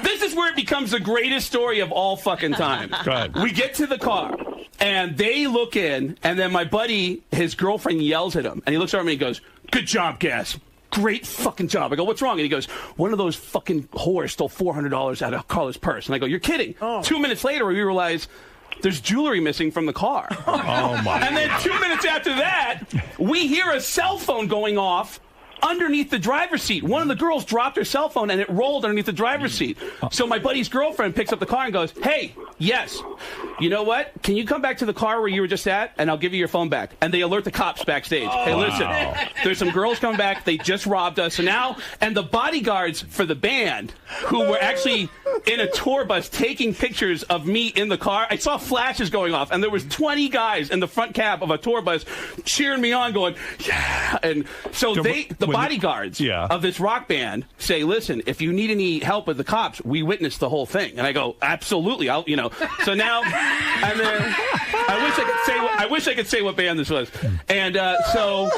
This is where it becomes the greatest story of all fucking time. Go ahead. We get to the car, and they look in, and then my buddy, his girlfriend yells at him, and he looks over me and he goes, "Good job, Gas. Great fucking job." I go, "What's wrong?" And he goes, "One of those fucking whores stole $400 out of Carla's purse." And I go, "You're kidding." 2 minutes later, we realize there's jewelry missing from the car. Oh, my. And then 2 minutes after that, we hear a cell phone going off underneath the driver's seat. One of the girls dropped her cell phone and it rolled underneath the driver's seat. So my buddy's girlfriend picks up the car and goes, "Hey, yes, you know what? Can you come back to the car where you were just at and I'll give you your phone back?" And they alert the cops backstage. "Hey, listen, there's some girls coming back. They just robbed us." So now, and the bodyguards for the band who were actually in a tour bus taking pictures of me in the car. I saw flashes going off, and there was 20 guys in the front cab of a tour bus cheering me on, going, "Yeah!" And so the bodyguards of this rock band say, "Listen, if you need any help with the cops, we witnessed the whole thing." And I go, "Absolutely, I'll." So now, and then I wish I could say what band this was, and so.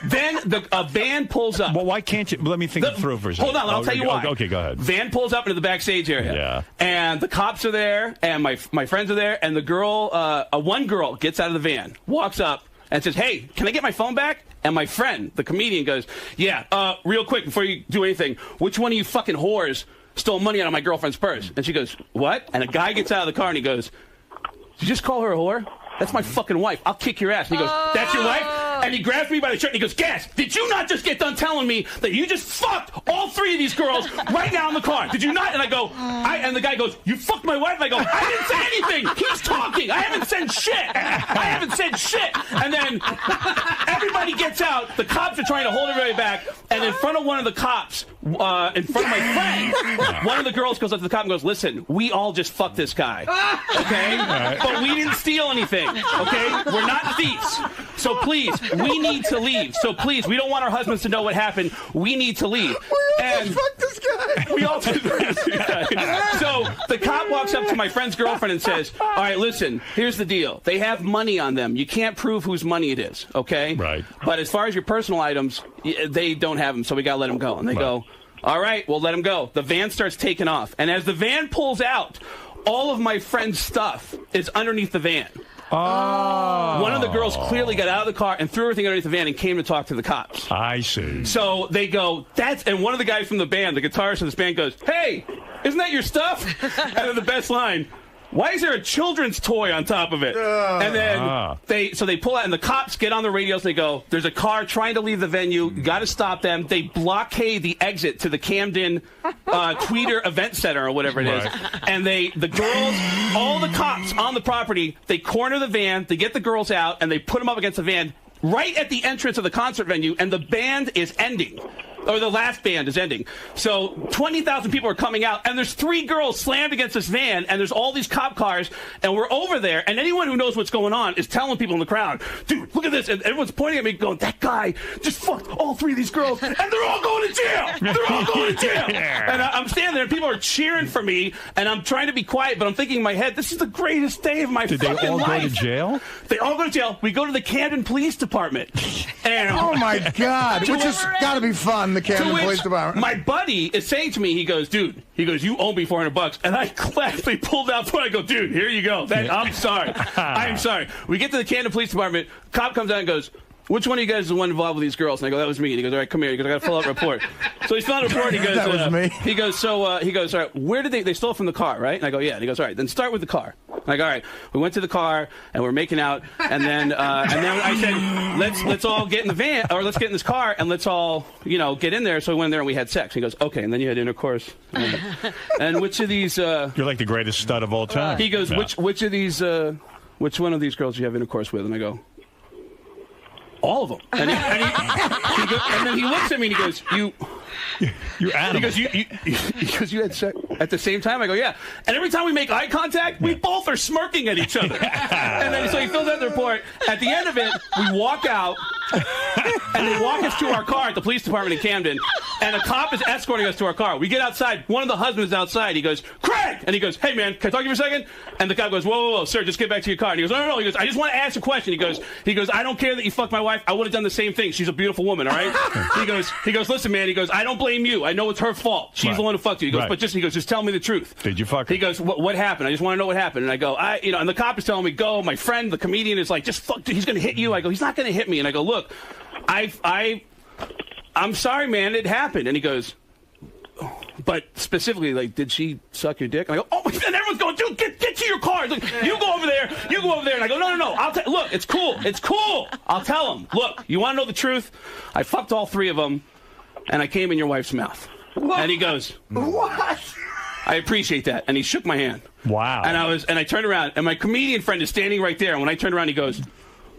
Then a van pulls up. Well, why can't you? Let me think it through for a second. Hold on, I'll tell you why. Okay, go ahead. Van pulls up into the backstage area. Yeah. And the cops are there, and my friends are there, and the girl, one girl gets out of the van, walks up, and says, "Hey, can I get my phone back?" And my friend, the comedian, goes, "Yeah, real quick, before you do anything, which one of you fucking whores stole money out of my girlfriend's purse?" And she goes, "What?" And a guy gets out of the car, and he goes, "Did you just call her a whore? That's my fucking wife. I'll kick your ass." And he goes, "That's your wife?" And he grabs me by the shirt and he goes, Gas, did you not just get done telling me that you just fucked all 3 of these girls right now in the car? Did you not? And I go, and the guy goes, you fucked my wife? And I go, I didn't say anything. He's talking. I haven't said shit. And then everybody gets out. The cops are trying to hold everybody back. And in front of one of the cops, in front of my friend, one of the girls goes up to the cop and goes, listen, we all just fucked this guy. Okay? Right. But we didn't steal anything. Okay? We're not thieves. So please, we need to leave. So please, we don't want our husbands to know what happened. We need to leave. Just fuck this guy. We all just fuck this guy. So the cop walks up to my friend's girlfriend and says, all right, listen, here's the deal. They have money on them. You can't prove whose money it is, okay? Right. But as far as your personal items, they don't have them, so we got to let them go. And they go, all right, we'll let them go. The van starts taking off. And as the van pulls out, all of my friend's stuff is underneath the van. Oh. One of the girls clearly got out of the car and threw everything underneath the van and came to talk to the cops. I see. So they go, and one of the guys from the band, the guitarist of this band goes, hey, isn't that your stuff? And then the best line, why is there a children's toy on top of it? And then they pull out, and the cops get on the radios, and they go, there's a car trying to leave the venue. You got to stop them. They blockade the exit to the Camden Tweeter Event Center or whatever it is. And the girls, all the cops on the property, they corner the van, they get the girls out, and they put them up against the van right at the entrance of the concert venue, and the band is ending. Or the last band is ending. So 20,000 people are coming out, and there's 3 girls slammed against this van, and there's all these cop cars, and we're over there, and anyone who knows what's going on is telling people in the crowd, dude, look at this, and everyone's pointing at me going, that guy just fucked all 3 of these girls, and they're all going to jail! They're all going to jail! And I'm standing there, and people are cheering for me, and I'm trying to be quiet, but I'm thinking in my head, this is the greatest day of my fucking life. Did they all go to jail? They all go to jail. We go to the Camden Police Department. And oh, my God. Which has got to be fun. The Camden Police Department. My buddy is saying to me, he goes, dude, you owe me $400. And I gladly pulled out $400. I go, dude, here you go. I'm sorry. I'm sorry. We get to the Camden Police Department. Cop comes out and goes, which one of you guys is the one involved with these girls? And I go, that was me. And he goes, all right, come here. He goes, I got to fill out a report. So he's filling out a report. He goes, that was me. He goes, all right, where did they stole from the car, right? And I go, yeah. And he goes, all right, then start with the car. And I go, all right, we went to the car and we're making out. And then I said, let's all get in the van, or let's get in this car and let's all, get in there. So we went in there and we had sex. He goes, okay. And then you had intercourse. And which of these? You're like the greatest stud of all time. He goes, which of these? Which one of these girls do you have intercourse with? And I go, all of them. And then he looks at me and he goes, you animal. He goes, you had sex at the same time? I go, yeah. And every time we make eye contact, we both are smirking at each other. And then so he fills out the report. At the end of it, we walk out, and they walk us to our car at the police department in Camden, and a cop is escorting us to our car. We get outside. One of the husbands is outside. He goes, Craig! And he goes, hey, man, can I talk to you for a second? And the cop goes, whoa, sir, just get back to your car. And he goes, no. He goes, I just want to ask a question. He goes, I don't care that you fucked my wife. I would have done the same thing. She's a beautiful woman, all right? He goes, listen, man. He goes, I don't blame you. I know it's her fault. She's the one who fucked you. He goes, but just tell me the truth. Did you fuck her? He goes, what happened? I just want to know what happened. And I go, and the cop is telling me, go. My friend, the comedian, is like, just fuck. He's going to hit you. I go, he's not going to hit me. And I go, look, I'm sorry, man. It happened. And he goes, but specifically, like, did she suck your dick? And I go, oh, and everyone's going, dude, get to your car. Like, you go over there. And I go, no. Look, it's cool. I'll tell him. Look, you want to know the truth? I fucked all 3 of them, and I came in your wife's mouth. What? And he goes, what? I appreciate that. And he shook my hand. Wow. And I turned around, and my comedian friend is standing right there. And when I turned around, he goes,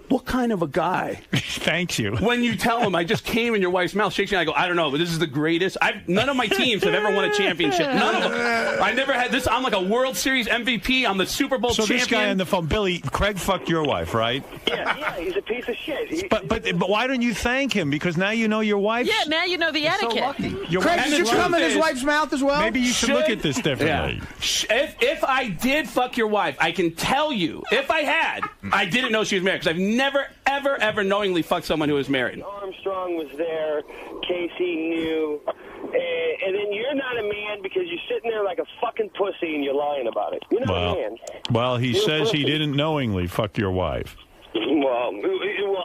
what kind of a guy? Thank you. When you tell him, I just came in your wife's mouth, shakes me, I go, I don't know, but this is the greatest. None of my teams have ever won a championship. None of them. I never had this. I'm like a World Series MVP. I'm the Super Bowl champion. So this guy on the phone, Billy, Craig fucked your wife, right? Yeah, he's a piece of shit. But why don't you thank him? Because now you know your wife. Yeah, now you know the etiquette. So Craig, did you come in his wife's mouth as well? Maybe you should look at this differently. Yeah. If I did fuck your wife, I can tell you, if I had, I didn't know she was married, because I've never, ever knowingly fucked someone who was married. Armstrong was there. Casey knew. And then you're not a man because you're sitting there like a fucking pussy and you're lying about it. You're not a man. Well, he says he didn't knowingly fuck your wife. Well,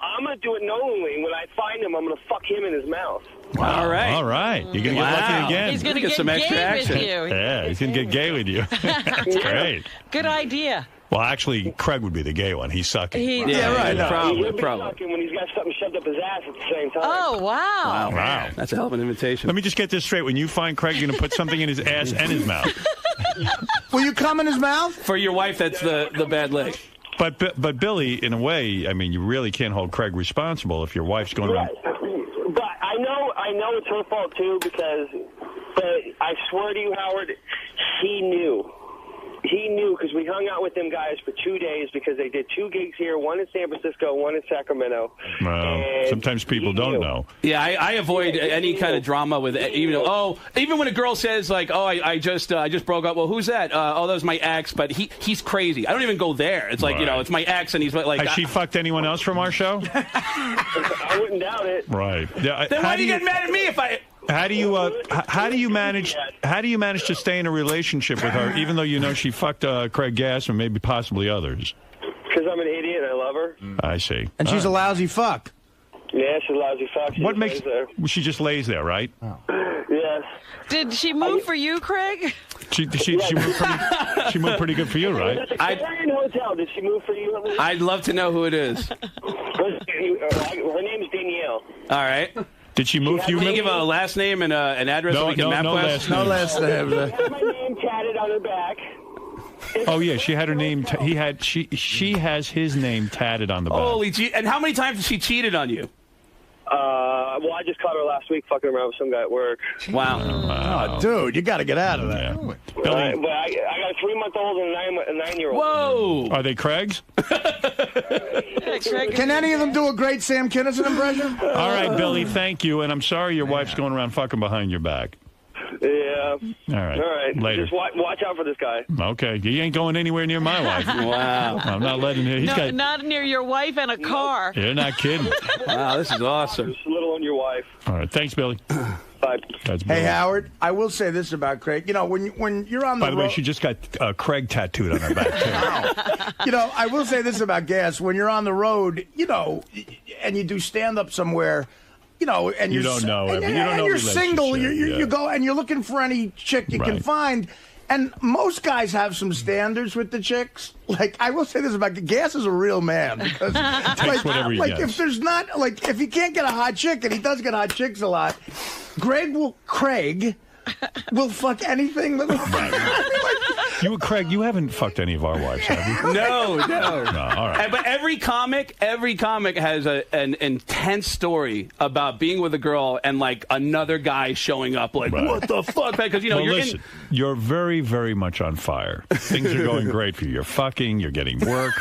I'm going to do it knowingly. When I find him, I'm going to fuck him in his mouth. All right. You're going to get lucky again. He's going to get some extra gay action. with you. Yeah, he's going to get gay with you. That's great. Good idea. Well, actually, Craig would be the gay one. He's sucking. Right. He'll be Probably. sucking when he's got something shoved up his ass at the same time. Oh, wow. Wow. That's a hell of an invitation. Let me just get this straight. When you find Craig, you're going to put something in his ass and his mouth. Will you come in his mouth? For your wife, that's the bad leg. But Billy, in a way, I mean, you really can't hold Craig responsible if your wife's going around. But I know it's her fault too but I swear to you, Howard, he knew. He knew because we hung out with them guys for 2 days because they did 2 gigs here, one in San Francisco, one in Sacramento. Well, sometimes people don't know. Yeah, I avoid any kind of drama with even when a girl says like, oh, I just broke up. Well, who's that? Oh, that was my ex, but he's crazy. I don't even go there. It's like it's my ex, and he's like. Has she fucked anyone else from our show? I wouldn't doubt it. Right. Yeah, then why do you get mad at me if I? How do you manage to stay in a relationship with her, even though you know she fucked Craig Gass and maybe possibly others? Because I'm an idiot and I love her. I see. And she's a lousy fuck. Yeah, she's a lousy fuck. What makes she just lays there, right? Oh. Yes. Did she move for you, Craig? She moved pretty good for you, right? In hotel. Did she move for you? I'd love to know who it is. Her name is Danielle. All right. Did she move for you? Can you give a last name and an address so we can map quest? No last name. She has my name tatted on her back. Oh yeah, she had her name. She has his name tatted on the back. Holy gee! And how many times has she cheated on you? Well, I just caught her last week fucking around with some guy at work. Wow. Oh, dude, you got to get out of there. But I got a 3-month-old and a 9-year-old. Whoa! Are they Craig's? Can any of them do a great Sam Kinison impression? All right, Billy, thank you. And I'm sorry your wife's going around fucking behind your back. Yeah. All right. Later. Just watch out for this guy. Okay. He ain't going anywhere near my wife. Wow. I'm not letting him. Not near your wife and a car. You're not kidding. Wow, this is awesome. Just a little on your wife. All right. Thanks, Billy. Bye. That's Billy. Hey, Howard, I will say this about Craig. You know, when you're on the By the way, she just got Craig tattooed on her back, too. You know, I will say this about Gas. When you're on the road, you know, and you do stand-up somewhere, you know, and you don't know. You're single. You go and you're looking for any chick you can find. And most guys have some standards with the chicks. Like, I will say this about Gas is a real man because takes whatever he gets. If there's not if he can't get a hot chick, and he does get hot chicks a lot, Craig will fuck anything. Craig, you haven't fucked any of our wives, have you? No. All right. But every comic has an intense story about being with a girl and like another guy showing up. Like, what the fuck? Because listen, you're very, very much on fire. Things are going great for you. You're fucking. You're getting work.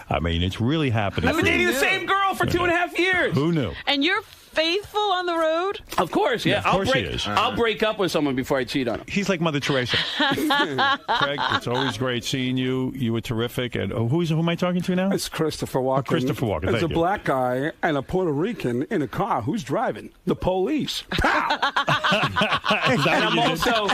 I mean, it's really happening. I've been dating the same girl for 2.5 years. Who knew? And you're faithful on the road? Of course, yeah. Of course he is. I'll break up with someone before I cheat on him. He's like Mother Teresa. Craig, it's always great seeing you. You were terrific. And who am I talking to now? It's Christopher Walken. Christopher Walken. There's a black guy and a Puerto Rican in a car. Who's driving? The police. And I'm also,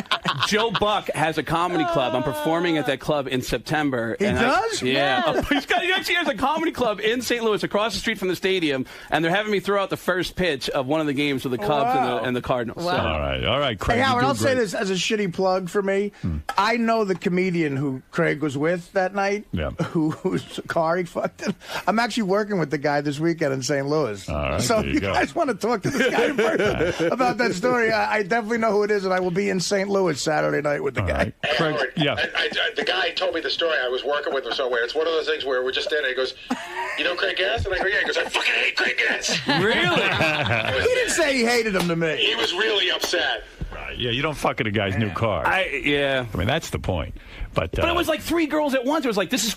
Joe Buck has a comedy club. I'm performing at that club in September. He does? Yeah. He actually has a comedy club in St. Louis across the street from the stadium, and they're having me throw out the first pitch of one of the games with the Cubs and the Cardinals. Wow. So. All right, Craig. Hey, Howard, I'll say this as a shitty plug for me. I know the comedian who Craig was with that night, whose car he fucked in. I'm actually working with the guy this weekend in St. Louis. All right, so if you guys want to talk to this guy in person about that story, I definitely know who it is, and I will be in St. Louis Saturday night with the guy. Right. Craig, the guy told me the story. I was working with him somewhere. It's one of those things where we're just standing there. He goes, "You know Craig Gass?" And I go, "Yeah." He goes, "I fucking hate Craig Gass." Really? He didn't say he hated him to me. He was really upset. Right. Yeah, you don't fuck in a guy's new car. I mean, that's the point. But it was like 3 girls at once. It was like, this is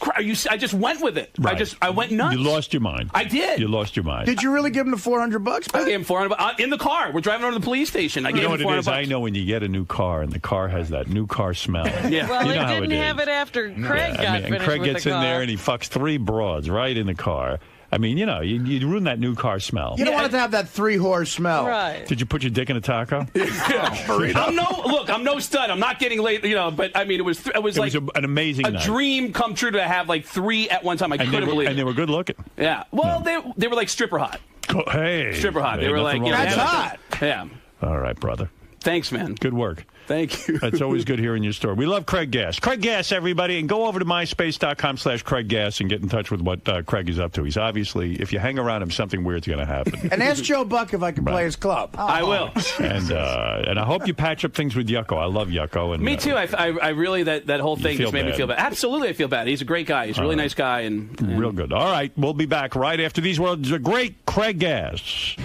I just went with it. Right. I went nuts. You lost your mind. I did. You lost your mind. Did you really give him the $400? I gave him $400 in the car. We're driving over to the police station. I gave him $400. I know when you get a new car and the car has that new car smell. Yeah. Well, you know he didn't have it after Craig got finished and Craig with gets the in car. there and he fucks 3 broads right in the car. I mean, you ruin that new car smell. You don't want it to have that 3-horse smell. Right. Did you put your dick in a taco? I'm no stud. I'm not getting late, but I mean, it was like an amazing night. Dream come true to have like 3 at one time. I couldn't believe it. And they were good looking. Yeah. Well, they were like stripper hot. Hey. Stripper hot. They were like, that's hot. Yeah. All right, brother. Thanks, man. Good work. Thank you. It's always good hearing your story. We love Craig Gass. Craig Gass, everybody, and go over to myspace.com/Craig Gass and get in touch with what Craig is up to. He's obviously, if you hang around him, something weird's going to happen. And ask Joe Buck if I can play his club. I will. And I hope you patch up things with Yucko. I love Yucko. And me too. I really that whole thing just made me feel bad. Absolutely, I feel bad. He's a great guy. He's a really nice guy and real good. All right, we'll be back right after these words. The great Craig Gass.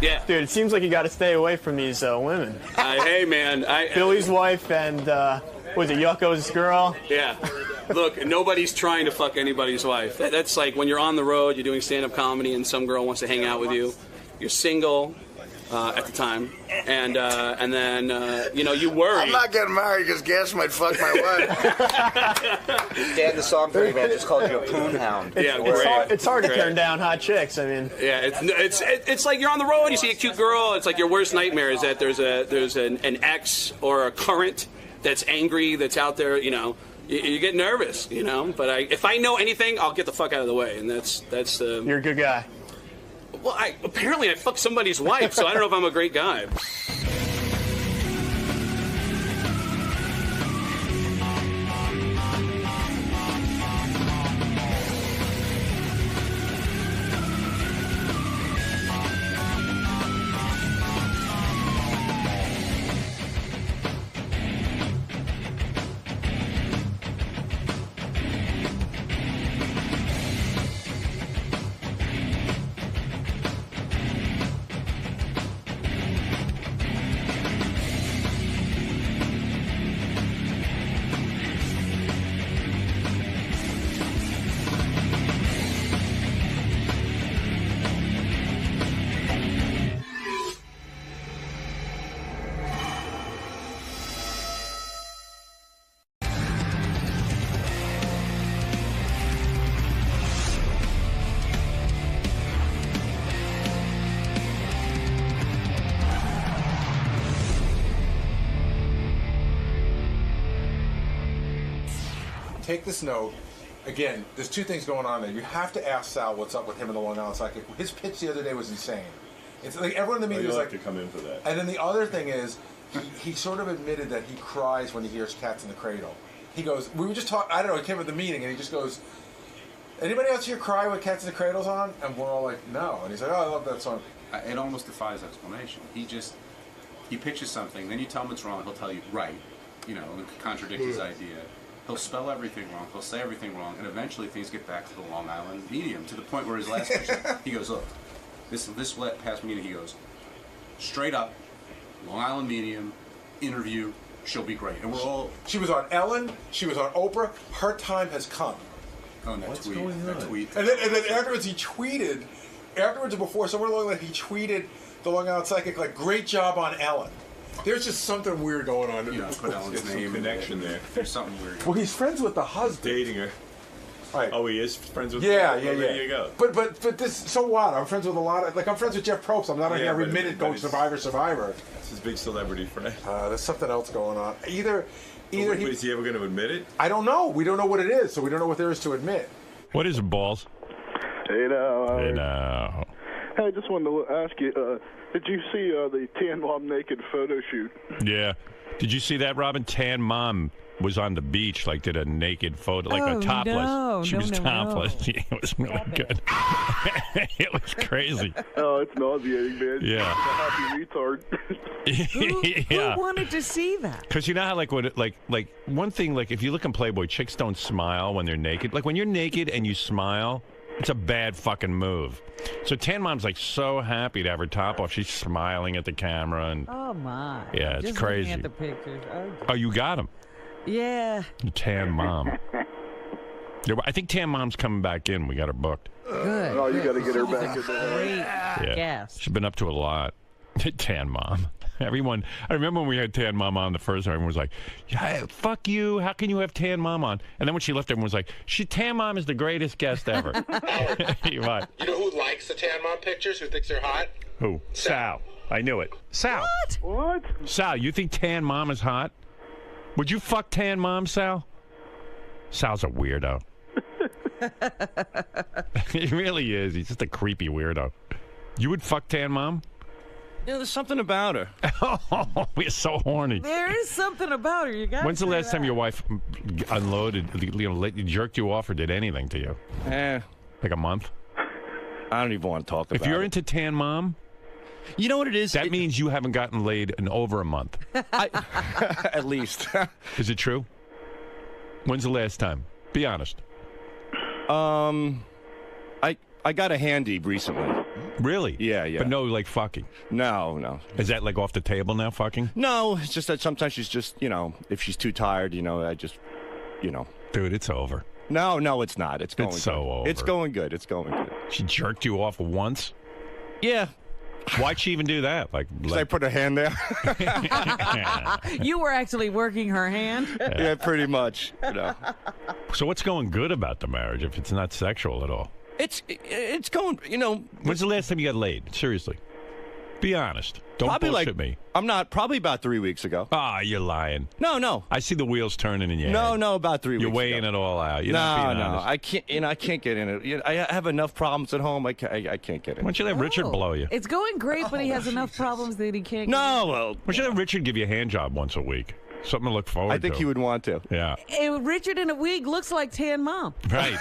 Yeah, dude, it seems like you got to stay away from these women. Hey, man, Billy's wife and was it Yucko's girl? Yeah. Look, nobody's trying to fuck anybody's wife. That's like when you're on the road, you're doing stand-up comedy, and some girl wants to hang out with you. You're single at the time, and then you worry. I'm not getting married because Gas might fuck my wife. Dan, the song for you, man, just called you a poon hound. Yeah, it's hard to turn down hot chicks. I mean, yeah, it's like you're on the road, you see a cute girl. It's like your worst nightmare is that there's an ex or a current that's angry that's out there. You get nervous. But if I know anything, I'll get the fuck out of the way, and that's you're a good guy. Well, apparently I fucked somebody's wife, so I don't know if I'm a great guy. Take this note. Again, there's two things going on there. You have to ask Sal what's up with him in the Long Island Psychic. His pitch the other day was insane. It's like everyone in the media was like to come in for that. And then the other thing is, he sort of admitted that he cries when he hears Cats in the Cradle. He goes, we were just talking, I don't know, he came at the meeting and he just goes, anybody else here cry when Cats in the Cradle's on? And we're all like, no. And he's like, oh, I love that song. It almost defies explanation. He pitches something, then you tell him it's wrong, he'll tell you right, and contradict his idea. He'll spell everything wrong, he'll say everything wrong, and eventually things get back to the Long Island medium, to the point where his last pitch, he goes, look, this past meeting, he goes, straight up, Long Island medium, interview, she'll be great. And we're all... She was on Ellen, she was on Oprah, her time has come. Oh, and that tweet. And then afterwards he tweeted, afterwards or before, somewhere along the line, he tweeted the Long Island Psychic, like, great job on Ellen. There's just something weird going on. Put Ellen's name connection there. There's something weird. Well, he's friends with the husband. Dating her. Right. Oh, he is friends with her? Yeah. There you go. But this, so what? I'm friends with a lot of, I'm friends with Jeff Probst. I'm not on here every minute going Survivor. That's his big celebrity friend. There's something else going on. Either is he ever going to admit it? I don't know. We don't know what it is, so we don't know what there is to admit. What is it, Balls? Hey now. Hey now. Hey, I just wanted to ask you, did you see the Tan Mom naked photo shoot? Yeah. Did you see that, Robin? Tan Mom was on the beach, did a naked photo, a topless. No, she was topless. No. It was really good. It was crazy. Oh, it's nauseating, man. Yeah. I'm a happy retard. Who wanted to see that? Because you know how, one thing, if you look in Playboy, chicks don't smile when they're naked. When you're naked and you smile, it's a bad fucking move. So Tan Mom's so happy to have her top off. She's smiling at the camera and Oh my! Yeah, it's Just crazy. Looking at the pictures. Oh, you got him. Yeah. Tan Mom. I think Tan Mom's coming back in. We got her booked. Good. Oh, you got to get her back in there. Great guest. She's been up to a lot. Tan Mom. Everyone, I remember when we had Tan Mom on the first time, everyone was like, yeah, fuck you, how can you have Tan Mom on? And then when she left, everyone was like, Tan Mom is the greatest guest ever. What? You know who likes the Tan Mom pictures, who thinks they're hot? Who? Sal. I knew it. Sal. What? Sal, you think Tan Mom is hot? Would you fuck Tan Mom, Sal? Sal's a weirdo. He really is. He's just a creepy weirdo. You would fuck Tan Mom? there's something about her. Oh, we're so horny. There is something about her. You got. When's the last time your wife unloaded, jerked you off or did anything to you? Like a month? I don't even want to talk about it. If you're into Tan Mom, you know what it is? That means you haven't gotten laid in over a month. At least. Is it true? When's the last time? Be honest. I got a handy recently. Really? Yeah. But no, like, fucking? No. Is that, like, off the table now, fucking? No, it's just that sometimes she's just, if she's too tired, I just, Dude, it's over. No, it's not. It's going It's good. so over. It's going good. It's going good. She jerked you off once? Yeah. Why'd she even do that? Like I put a hand there? You were actually working her hand? Yeah, pretty much. So what's going good about the marriage if it's not sexual at all? It's going, When's the last time you got laid? Seriously. Be honest. Don't probably bullshit me. I'm not. Probably about 3 weeks ago. Ah, you're lying. No. I see the wheels turning in your head. No, about 3 weeks ago. You're weighing it all out. You're not being honest. I can't. I can't get in it. I have enough problems at home. I can't get in. Why don't you let Richard blow you? It's going great, but he has enough problems that he can't. Well, why don't you let Richard give you a hand job once a week? Something to look forward to. I think he would want to. Yeah. Richard in a wig looks like Tan Mom. Right.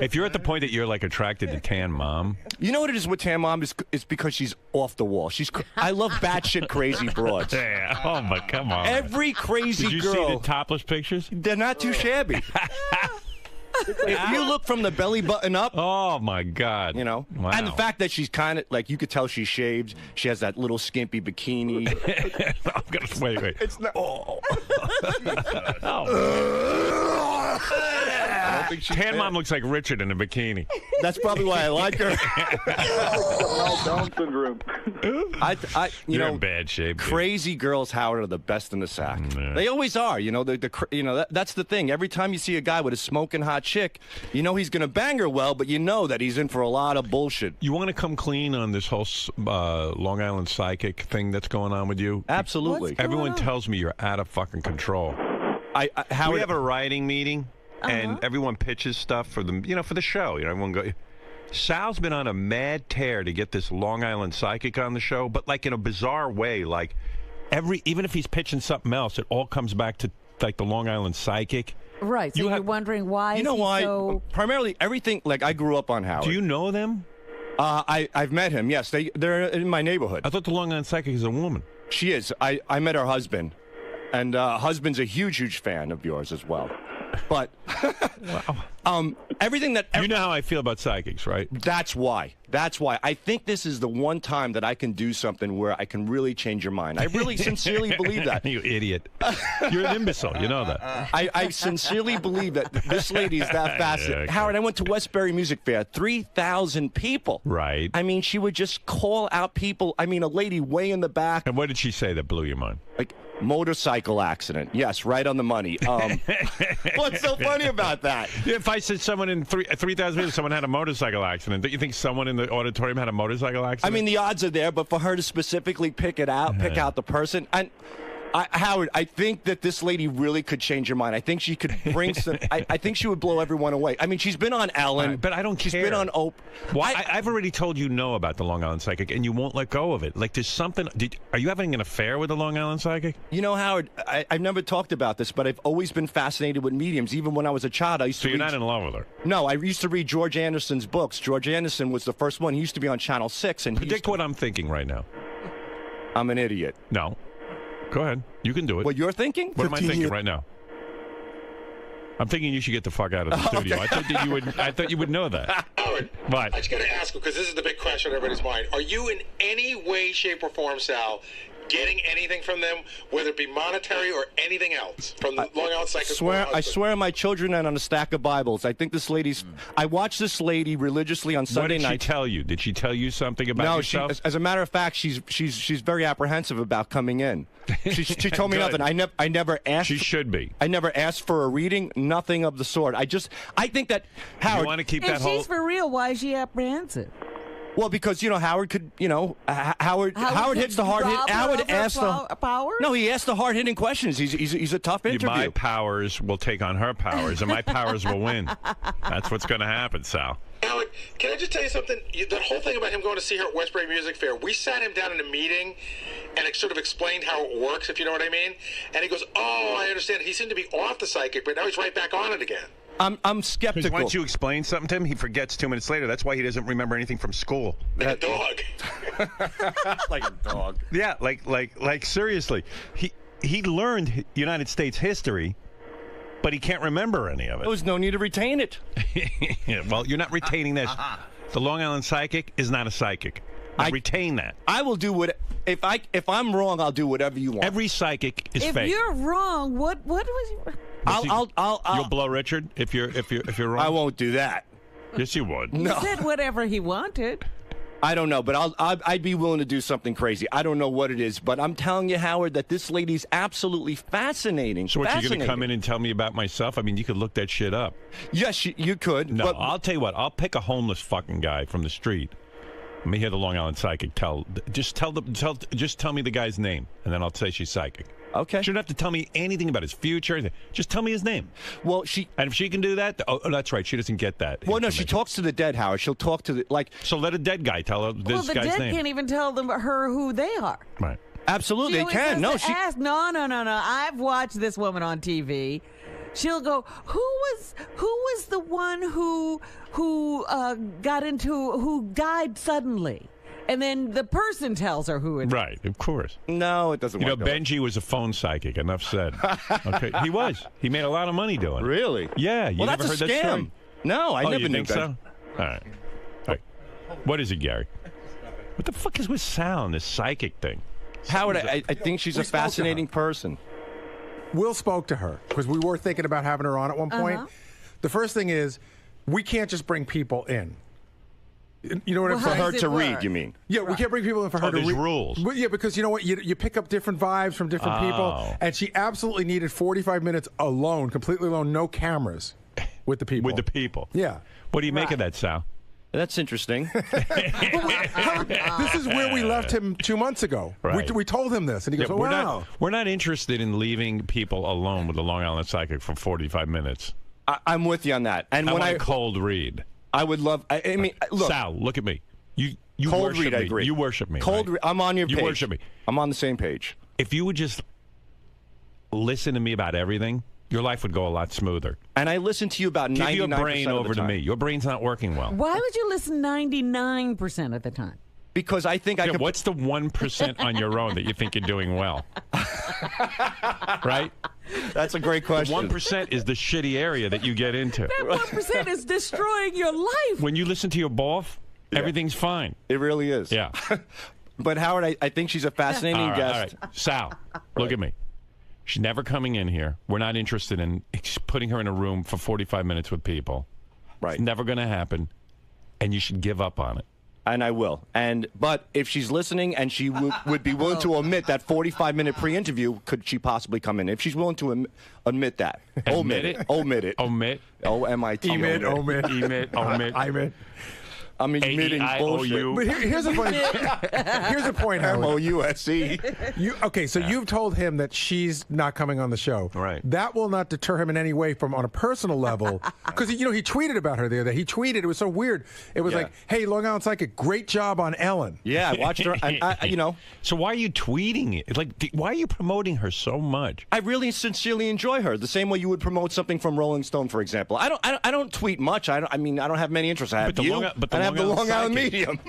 If you're at the point that you're like attracted to Tan Mom, you know what it is with Tan Mom is because she's off the wall. I love batshit crazy broads. Yeah. Oh my, come on. Every crazy girl. Did you see the topless pictures? They're not too shabby. If you look from the belly button up, oh my God, wow. Wow. And the fact that she's kind of like, you could tell she's shaved. She has that little skimpy bikini. I'm gonna wait. It's not. I don't think Tan Mom looks like Richard in a bikini. That's probably why I like her. Down syndrome. You're in bad shape. Crazy girls, Howard, are the best in the sack. Yeah. They always are. That's the thing. Every time you see a guy with a smoking hot chick, he's going to bang her well, but that he's in for a lot of bullshit. You want to come clean on this whole Long Island psychic thing that's going on with you? Absolutely. Everyone tells me you're out of fucking control. Howard, we have a writing meeting, and everyone pitches stuff for the, for the show. Everyone go. Sal's been on a mad tear to get this Long Island psychic on the show, but like in a bizarre way. Like even if he's pitching something else, it all comes back to like the Long Island psychic. Right. So you're wondering why? You know why? So... Primarily, everything. Like I grew up on Howard. Do you know them? I've met him. Yes, they're in my neighborhood. I thought the Long Island psychic is a woman. She is. I met her husband, and husband's a huge fan of yours as well. But everything that you know how I feel about psychics, right? That's why. I think this is the one time that I can do something where I can really change your mind. I really sincerely believe that. You idiot. You're an imbecile. You know that. I sincerely believe that this lady is that fascinating. Okay. Howard, I went to Westbury Music Fair. 3,000 people. Right. I mean, she would just call out people. I mean, a lady way in the back. And what did she say that blew your mind? Like, motorcycle accident. Yes, right on the money. What's so funny about that? If I said someone in 3,000 people, someone had a motorcycle accident, don't you think someone in the auditorium had a motorcycle accident? I mean, the odds are there, but for her to specifically pick out the person, and Howard, I think that this lady really could change your mind. I think she could bring some. I think she would blow everyone away. I mean, she's been on Ellen, but I don't care. She's been on Oprah. Why? I've already told you no about the Long Island psychic, and you won't let go of it. Like, there's something. Are you having an affair with the Long Island psychic? You know, Howard, I've never talked about this, but I've always been fascinated with mediums. Even when I was a child, I used to. So you're not in love with her? No, I used to read George Anderson's books. George Anderson was the first one. He used to be on Channel 6, and predict what I'm thinking right now. I'm an idiot. No. Go ahead. You can do it. What you're thinking? What am I thinking right now? I'm thinking you should get the fuck out of the studio. Okay. I thought you would know that. Howard, But I just got to ask because this is the big question on everybody's mind. Are you in any way, shape, or form, Sal, getting anything from them, whether it be monetary or anything else, from the Long Island Psychic? I swear on my children and on a stack of Bibles. I think this lady's. I watch this lady religiously on Sunday night. What did she tell you? Did she tell you something about yourself? No, as a matter of fact, she's very apprehensive about coming in. She told me nothing. I never asked. She should be. I never asked for a reading. Nothing of the sort. I think that Howard. You want to keep if that whole. If she's for real, why is she apprehensive? Well, because Howard could, Howard hits the hard hit. Howard asked the power. No, he asked the hard hitting questions. He's a tough interview. My powers will take on her powers, and my powers will win. That's what's going to happen, Sal. Howard, can I just tell you something? That whole thing about him going to see her at Westbury Music Fair, we sat him down in a meeting and it sort of explained how it works, if you know what I mean. And he goes, "Oh, I understand." He seemed to be off the psychic, but now he's right back on it again. I'm skeptical. Because once you explain something to him, he forgets 2 minutes later. That's why he doesn't remember anything from school. Like a dog. Like a dog. Yeah, like seriously. He learned United States history, but he can't remember any of it. There was no need to retain it. Yeah, well, you're not retaining this. The Long Island psychic is not a psychic. I retain that. I will do what if I'm wrong, I'll do whatever you want. Every psychic is if fake. If you're wrong, what was your... You'll blow Richard if you're wrong. I won't do that. Yes, you would. He said whatever he wanted. I don't know, but I'd be willing to do something crazy. I don't know what it is, but I'm telling you, Howard, that this lady's absolutely fascinating. So what, you're going to come in and tell me about myself? I mean, you could look that shit up. Yes, you could. No, but I'll tell you what. I'll pick a homeless fucking guy from the street. Let me hear the Long Island psychic just tell me the guy's name, and then I'll say she's psychic. Okay. She don't have to tell me anything about his future. Just tell me his name. Well, and if she can do that, that's right. She doesn't get that. Well, no, she talks to the dead, Howard. She'll talk to So let a dead guy tell her this guy's name. Well, the dead can't even tell her who they are. Right. Absolutely, they can. No, ask. No. I've watched this woman on TV. She'll go, who was the one who died suddenly? And then the person tells her who it is. Right, of course. No, it doesn't work. Benji was a phone psychic. Enough said. Okay, he was. He made a lot of money doing it. Really? Yeah. You never heard that's a that scam. story? No, I never you knew think that. so? All right. What is it, Gary? What the fuck is with Sal and this psychic thing? Howard, I think she's a fascinating person. Will spoke to her because we were thinking about having her on at one point. The first thing is, we can't just bring people in. You know what I'm saying? For her to read, you mean? Yeah, we can't bring people in for her to read. There's rules. But yeah, because you know what? You pick up different vibes from different people. And she absolutely needed 45 minutes alone, completely alone, no cameras with the people. With the people. Yeah. What do you make of that, Sal? That's interesting. This is where we left him 2 months ago. Right. We told him this, and he goes, wow. We're not interested in leaving people alone with the Long Island psychic for 45 minutes. I'm with you on that. And I when want a cold read. I would love. I mean, look, Sal, look at me. You cold worship read. me. I agree. You worship me. Cold right? read. I'm on your page. You worship me. I'm on the same page. If you would just listen to me about everything, your life would go a lot smoother. And I listen to you about 99% Give your brain of the over to time. me. Your brain's not working well. Why would you listen 99% of the time? Because I think I could. What's the 1% on your own that you think you're doing well? Right? That's a great question. The 1% is the shitty area that you get into. That 1% is destroying your life. When you listen to your boss, everything's fine. It really is. Yeah. But Howard, I think she's a fascinating guest. All right. Sal, look at me. She's never coming in here. We're not interested in putting her in a room for 45 minutes with people. Right. It's never going to happen, and you should give up on it. And I will. But if she's listening and she would be willing to omit that 45-minute pre-interview, could she possibly come in? If she's willing to omit that. Omit it? Omit it. Omit. O-M-I-T. Omit. Omit. I'm admitting bullshit. But here's a point. Here's a point, Howard. M-O-U-S-E. Okay, so you've told him that she's not coming on the show. Right. That will not deter him in any way from on a personal level. Because, he tweeted about her the other day. He tweeted. It was so weird. It was like, hey, Long Island Psychic, great job on Ellen. Yeah, I watched her. And So why are you tweeting it? Like, why are you promoting her so much? I really sincerely enjoy her. The same way you would promote something from Rolling Stone, for example. I don't tweet much. I don't have many interests. I have But the Long Island Medium.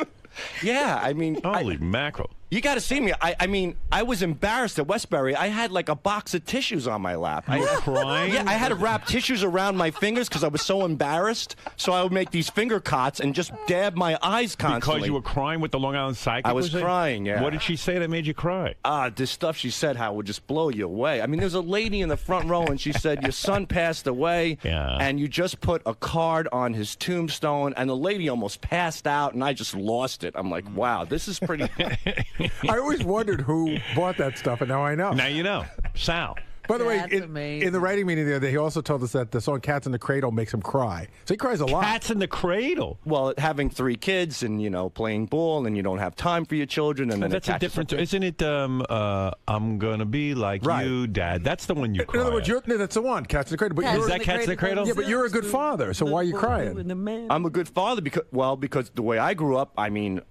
Yeah, I mean, holy mackerel! You got to see me. I mean, I was embarrassed at Westbury. I had like a box of tissues on my lap. You were crying? Yeah, I had to wrap tissues around my fingers because I was so embarrassed. So I would make these finger cots and just dab my eyes constantly. Because you were crying with the Long Island Psychic? I was crying, yeah. What did she say that made you cry? This stuff she said, how would just blow you away. I mean, there's a lady in the front row, and she said, your son passed away, and you just put a card on his tombstone, and the lady almost passed out, and I just lost it. I'm like, wow, this is pretty... I always wondered who bought that stuff, and now I know. Now you know. Sal, By the way, That's amazing. in the writing meeting the other day, he also told us that the song "Cats in the Cradle" makes him cry. So he cries a lot. Cats in the Cradle. Well, having 3 kids and playing ball, and you don't have time for your children, and then that's a different. Isn't it? I'm gonna be like you, Dad. That's the one you cry. In other words, that's the one. Cats in the Cradle. But Is that Cats in the Cradle? Yeah, but you're a good father, so why are you crying? I'm a good father because the way I grew up, I mean,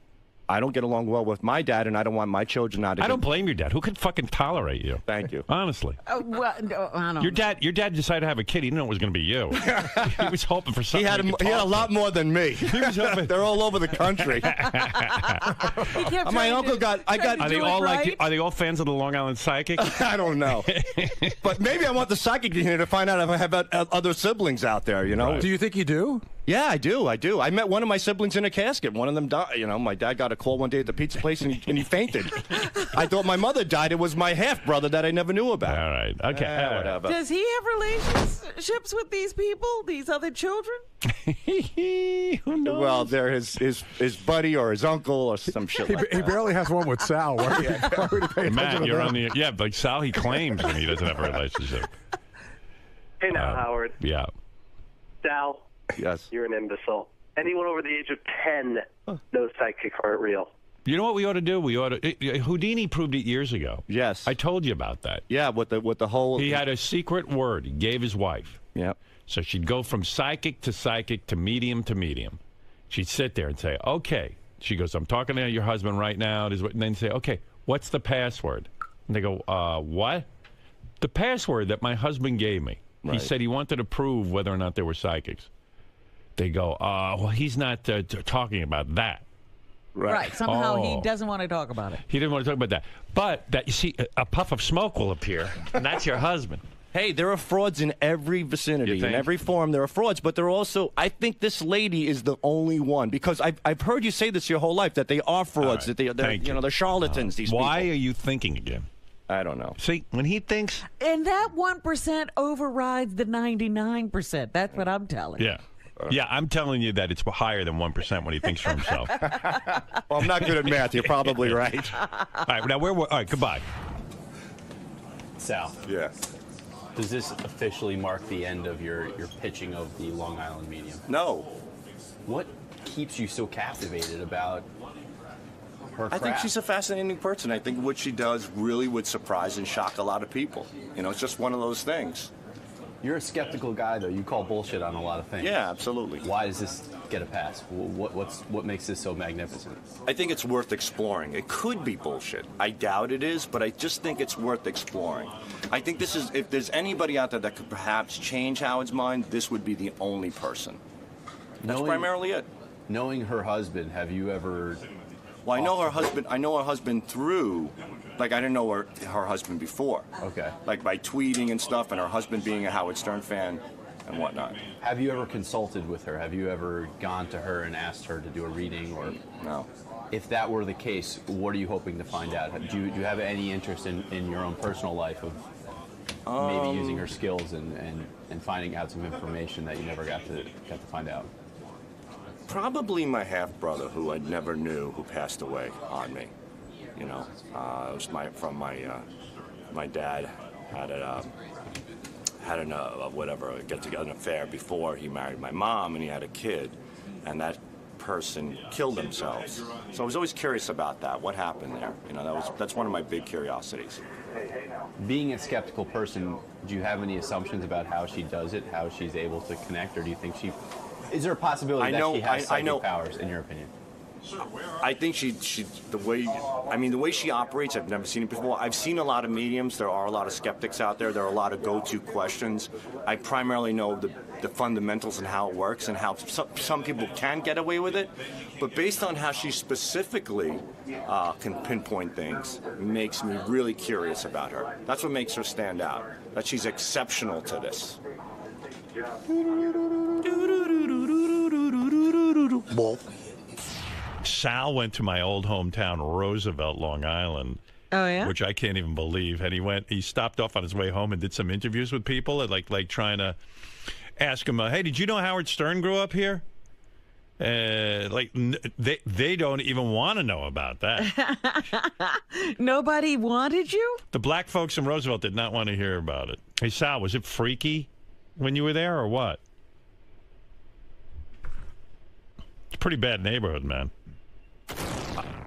I don't get along well with my dad, and I don't want my children not to. I don't blame your dad. Who could fucking tolerate you? Thank you. Honestly. Well, no, I don't Your dad decided to have a kid. He didn't know it was going to be you. He was hoping for something. He had a lot more than me. He was hoping. They're all over the country. My uncle got. Are they all Are they all fans of the Long Island Psychic? I don't know. But maybe I want the psychic in here to find out if I have other siblings out there. Do you think you do? Yeah, I do. I met one of my siblings in a casket. One of them died. My dad got a call one day at the pizza place, and he fainted. I thought my mother died. It was my half-brother that I never knew about. All right. Okay. Whatever. Does he have relationships with these people, these other children? Who knows? Well, they're his buddy or his uncle or some shit like that. He barely has one with Sal. Why would he pay attention Matt, to you're that? on the... Yeah, like Sal, he claims when he doesn't have a relationship. Hey now, Howard. Yeah. Sal. Yes. You're an imbecile. Anyone over the age of 10 knows psychics aren't real. You know what we ought to do? We ought to... Houdini proved it years ago. Yes. I told you about that. Yeah, with the whole... He had a secret word he gave his wife. Yep. So she'd go from psychic to medium to medium. She'd sit there and say, okay. She goes, I'm talking to your husband right now. And then say, okay, what's the password? And they go, what? The password that my husband gave me. Right. He said he wanted to prove whether or not they were psychics. They go, well, he's not talking about that. Right. Somehow he doesn't want to talk about it. He didn't want to talk about that. But that you see, a puff of smoke will appear, and that's your husband. Hey, there are frauds in every vicinity, in every form. There are frauds, but there are also. I think this lady is the only one because I've heard you say this your whole life that they are frauds, that they're charlatans. These why people. are you thinking again? I don't know. See, when he thinks, and that 1% overrides the 99%. That's what I'm telling. Yeah. Yeah, I'm telling you that it's higher than 1% when he thinks for himself. Well, I'm not good at math. You're probably right. All right, now all right, goodbye. Sal. Yeah. Does this officially mark the end of your pitching of the Long Island medium? No. What keeps you so captivated about her craft? I think she's a fascinating person. I think what she does really would surprise and shock a lot of people. It's just one of those things. You're a skeptical guy, though. You call bullshit on a lot of things. Yeah, absolutely. Why does this get a pass? What makes this so magnificent? I think it's worth exploring. It could be bullshit. I doubt it is, but I just think it's worth exploring. I think this is, if there's anybody out there that could perhaps change Howard's mind, this would be the only person. That's primarily it. Knowing her husband, have you ever... Well, I know her husband through... Like, I didn't know her husband before. Okay. Like, by tweeting and stuff, and her husband being a Howard Stern fan and whatnot. Have you ever consulted with her? Have you ever gone to her and asked her to do a reading? Or no. If that were the case, what are you hoping to find out? Do you have any interest in your own personal life of maybe using her skills and finding out some information that you never got to find out? Probably my half-brother, who I never knew, who passed away on me. It was my dad had an affair before he married my mom, and he had a kid, and that person killed themselves. So I was always curious about that. What happened there? That's one of my big curiosities. Being a skeptical person, do you have any assumptions about how she does it, how she's able to connect, or do you think is there a possibility that she has psychic powers, in your opinion? I think the way she operates, I've never seen it before. I've seen a lot of mediums. There are a lot of skeptics out there. There are a lot of go-to questions. I primarily know the fundamentals and how it works and how some people can get away with it. But based on how she specifically can pinpoint things, makes me really curious about her. That's what makes her stand out, that she's exceptional to this. Sal went to my old hometown, Roosevelt, Long Island. Oh, yeah? Which I can't even believe. And he stopped off on his way home and did some interviews with people, like trying to ask him, hey, did you know Howard Stern grew up here? They don't even want to know about that. Nobody wanted you? The black folks in Roosevelt did not want to hear about it. Hey, Sal, was it freaky when you were there or what? It's a pretty bad neighborhood, man.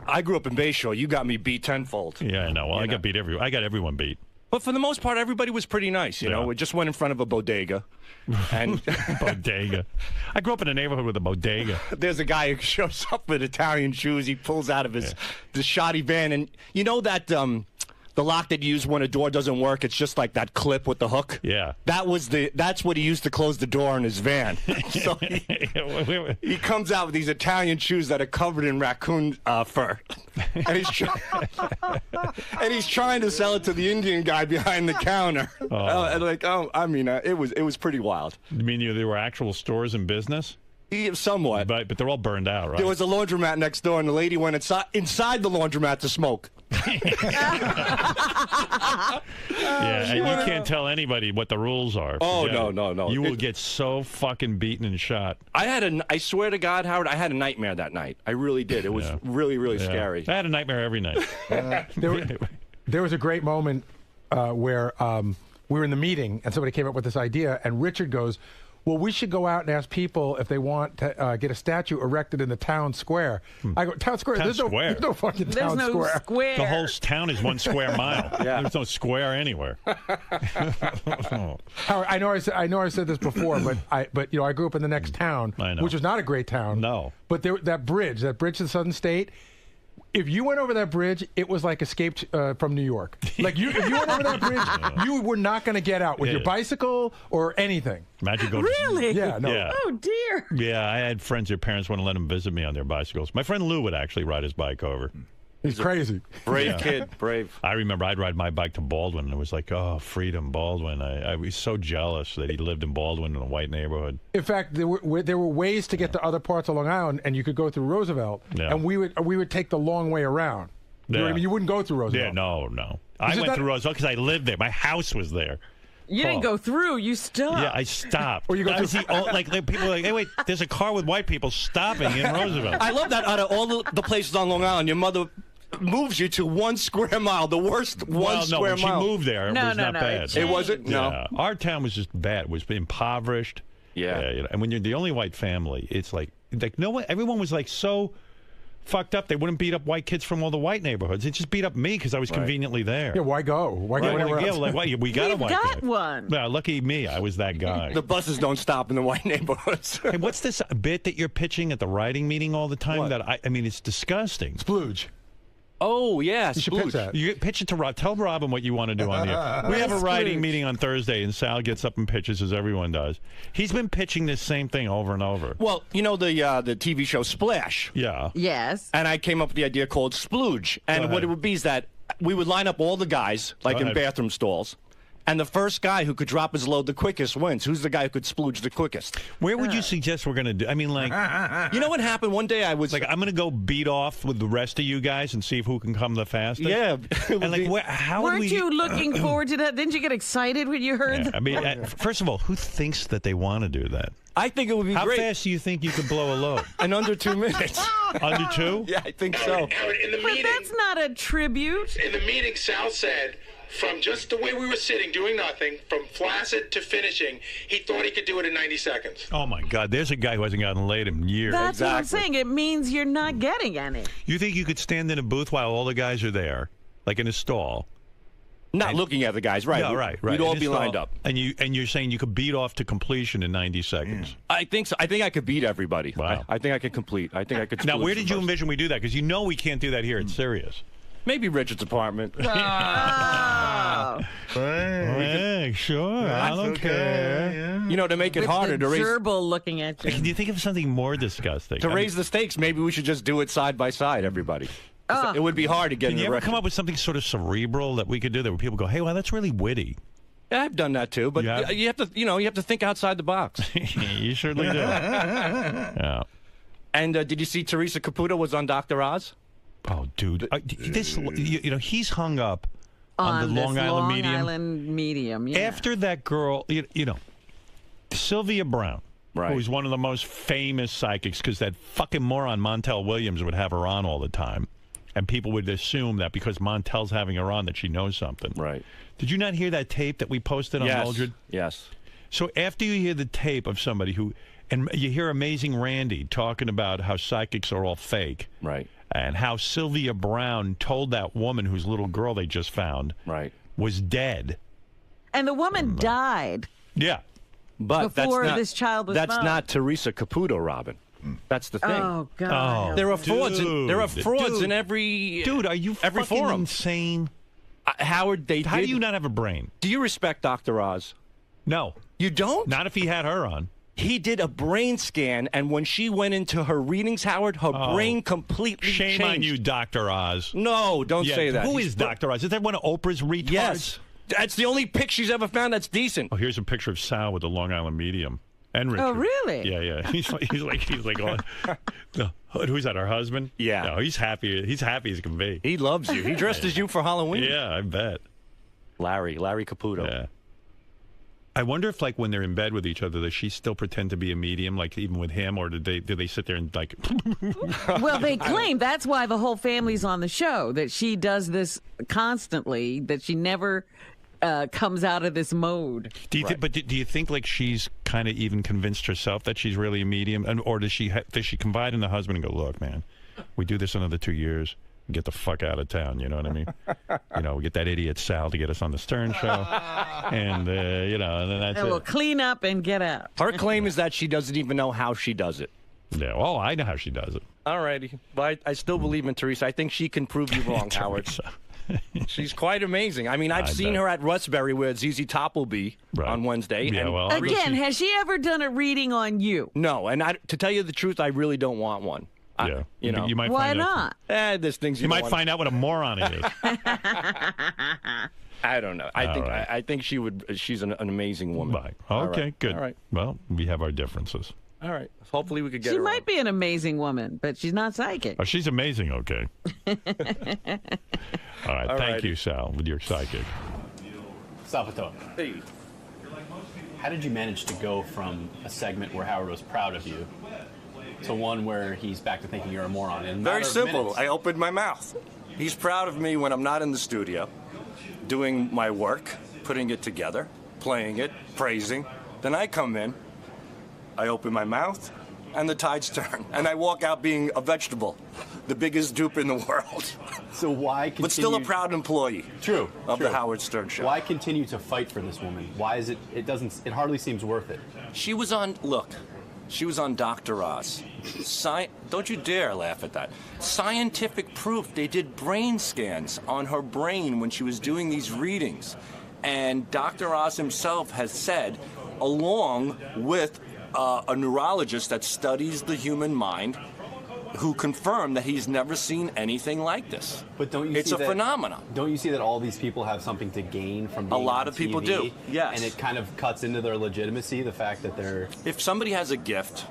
I grew up in Bayshore. You got me beat tenfold. Yeah, I know. Well, I got beat I got everyone beat. But for the most part, everybody was pretty nice. You know, we just went in front of a bodega. And bodega. I grew up in a neighborhood with a bodega. There's a guy who shows up with Italian shoes. He pulls out of his the shoddy van, and you know that the lock that you use when a door doesn't work. It's just like that clip with the hook. Yeah. That's what he used to close the door in his van. So he comes out with these Italian shoes that are covered in raccoon fur, and he's trying to sell it to the Indian guy behind the counter. It was pretty wild. You mean there were actual stores in business? Somewhat. But they're all burned out, right? There was a laundromat next door, and the lady went inside the laundromat to smoke. And you can't tell anybody what the rules are. Oh, no. You will get so fucking beaten and shot. I swear to God, Howard, I had a nightmare that night. I really did. It was really, really scary. I had a nightmare every night. There was a great moment where we were in the meeting, and somebody came up with this idea, and Richard goes, well, we should go out and ask people if they want to get a statue erected in the town square. I go, town square? There's no fucking town square. The whole town is 1 square mile. There's no square anywhere. Howard, I know I said this before, but I grew up in the next town, which was not a great town. No. But that bridge to the Southern State. If you went over that bridge, it was like Escaped from New York. Like if you went over that bridge, you were not going to get out with your bicycle or anything. Imagine going. Really? Yeah. No. Yeah. Oh dear. Yeah, I had friends. Their parents wouldn't let them visit me on their bicycles. My friend Lou would actually ride his bike over. He's crazy. Brave kid. Brave. I remember I'd ride my bike to Baldwin, and it was like, oh, freedom, Baldwin. I was so jealous that he lived in Baldwin in a white neighborhood. In fact, there were ways to get to other parts of Long Island, and you could go through Roosevelt, and we would take the long way around. You know what I mean? You wouldn't go through Roosevelt. Yeah, no. I went through Roosevelt because I lived there. My house was there. You didn't go through. You stopped. Yeah, I stopped. Or you go through. People are like, hey, wait, there's a car with white people stopping in Roosevelt. I love that out of all the places on Long Island, your mother moves you to 1 square mile, the worst square mile. No, when she moved there, it was not bad. It wasn't? No. Yeah. Our town was just bad. It was impoverished. Yeah. And when you're the only white family, it's like no one. Everyone was like so fucked up. They wouldn't beat up white kids from all the white neighborhoods. They just beat up me because I was conveniently there. Yeah, why go? Why go anywhere else? We got a white got kid. one. Yeah, lucky me. I was that guy. The buses don't stop in the white neighborhoods. Hey, what's this bit that you're pitching at the writing meeting all the time? What? That I mean, it's disgusting. Splooge. Oh, yeah. You should pitch that. You pitch it to Rob. Tell Robin what you want to do on the air. We have a writing meeting on Thursday, and Sal gets up and pitches as everyone does. He's been pitching this same thing over and over. Well, you know the TV show Splash? Yeah. Yes. And I came up with the idea called Splooge. And what it would be is that we would line up all the guys, like in bathroom stalls. And the first guy who could drop his load the quickest wins. Who's the guy who could splooge the quickest? Where would you suggest we're going to do? I mean, like... You know what happened? One day I was... Like, I'm going to go beat off with the rest of you guys and see who can come the fastest? Yeah. And like, how Weren't you looking forward to that? Didn't you get excited when you heard that? I mean, first of all, who thinks that they want to do that? I think it would be great. How great. fast do you think you could blow a load? In under 2 minutes. Under 2? Yeah, I think so. Howard, in the But meeting, that's not a tribute. in the meeting, Sal said, from just the way we were sitting, doing nothing, from flaccid to finishing, he thought he could do it in 90 seconds. Oh, my God. There's a guy who hasn't gotten laid in years. That's what I'm saying. It means you're not getting any. You think you could stand in a booth while all the guys are there, like in a stall? Not looking at the guys, right? Yeah, right. We'd all be lined up. And you're saying you could beat off to completion in 90 seconds. I think so. I think I could beat everybody. Wow. I think I could complete. I think I could. Now, where did you envision we do that? Because you know we can't do that here. It's serious. Maybe Richard's apartment. Hey, sure. I don't care. You know, to make it harder to raise. Gerbil looking at you. Can you think of something more disgusting? To raise the stakes, maybe we should just do it side by side, everybody. It would be hard to get Can in you the ever record. come up with something sort of cerebral that we could do that where people go, hey, wow, that's really witty? Yeah, I've done that too, but you have to, you have to think outside the box. You certainly do. Yeah. And did you see Teresa Caputo was on Dr. Oz? Oh, dude, this he's hung up on the Long Island Medium. Yeah. After that girl, Sylvia Brown, who's one of the most famous psychics, because that fucking moron Montel Williams would have her on all the time. And people would assume that because Montel's having her on that she knows something. Right. Did you not hear that tape that we posted on Mildred? Yes. So after you hear the tape of somebody who, and you hear Amazing Randy talking about how psychics are all fake. Right. And how Sylvia Brown told that woman whose little girl they just found was dead. And the woman died. Yeah. But before that's not, this child was That's found. not Teresa Caputo, Robin. That's the thing. Oh, God. There are frauds. There are frauds in every Dude, are you every fucking forum. insane? Howard, How do you not have a brain? Do you respect Dr. Oz? No. You don't? Not if he had her on. He did a brain scan, and when she went into her readings, Howard, her brain completely Shame changed. on you, Dr. Oz. No, don't say that. Who is Dr. Oz? Is that one of Oprah's retards? Yes. That's the only pic she's ever found that's decent. Oh, here's a picture of Sal with the Long Island Medium. And Richard. Oh, really? Yeah. He's like, no, who's that? Her husband? Yeah. No, he's happy. He's happy as can be. He loves you. He dressed as you for Halloween. Yeah, I bet. Larry Caputo. Yeah. I wonder if, like, when they're in bed with each other, does she still pretend to be a medium, like, even with him, or do they sit there and, like... Well, they claim that's why the whole family's on the show, that she does this constantly, that she never comes out of this mode. Do you think, like, she's kind of even convinced herself that she's really a medium, or does she confide in the husband and go, look, man, we do this another 2 years, get the fuck out of town, you know what I mean? We get that idiot Sal to get us on the Stern Show, and, and then that's And it. we'll clean up and get out. Her claim is that she doesn't even know how she does it. Yeah, well, I know how she does it. All righty. But I still believe in Teresa. I think she can prove you wrong, Howard. She's quite amazing. I mean, I've seen her at Rustberry where ZZ Top will be on Wednesday. Yeah, and well, Again, has she ever done a reading on you? No, and to tell you the truth, I really don't want one. Yeah. You might Why find not? There's things You might find out what a moron it is. I don't know. I think she would. She's an amazing woman. Right. All Okay, right. good. All right. Well, we have our differences. All right. Hopefully we could get She her might be an amazing woman, but she's not psychic. Oh, she's amazing, okay. All right, All thank righty. you, Sal, with your psychic. Salvatore. Hey. How did you manage to go from a segment where Howard was proud of you to one where he's back to thinking you're a moron? In a Very matter of simple. minutes? I opened my mouth. He's proud of me when I'm not in the studio, doing my work, putting it together, playing it, praising. Then I come in, I open my mouth, and the tides turn. And I walk out being a vegetable, the biggest dupe in the world. So why continue... But still a proud employee. True. Of the Howard Stern Show. Why continue to fight for this woman? Why is it it hardly seems worth it? She was on Dr. Oz. Don't you dare laugh at that. Scientific proof. They did brain scans on her brain when she was doing these readings. And Dr. Oz himself has said, along with a neurologist that studies the human mind, who confirmed that he's never seen anything like this. But don't you It's see a that, phenomenon. Don't you see that all these people have something to gain from being A lot on of people TV? do, yes. And it kind of cuts into their legitimacy, the fact that they're... If somebody has a gift,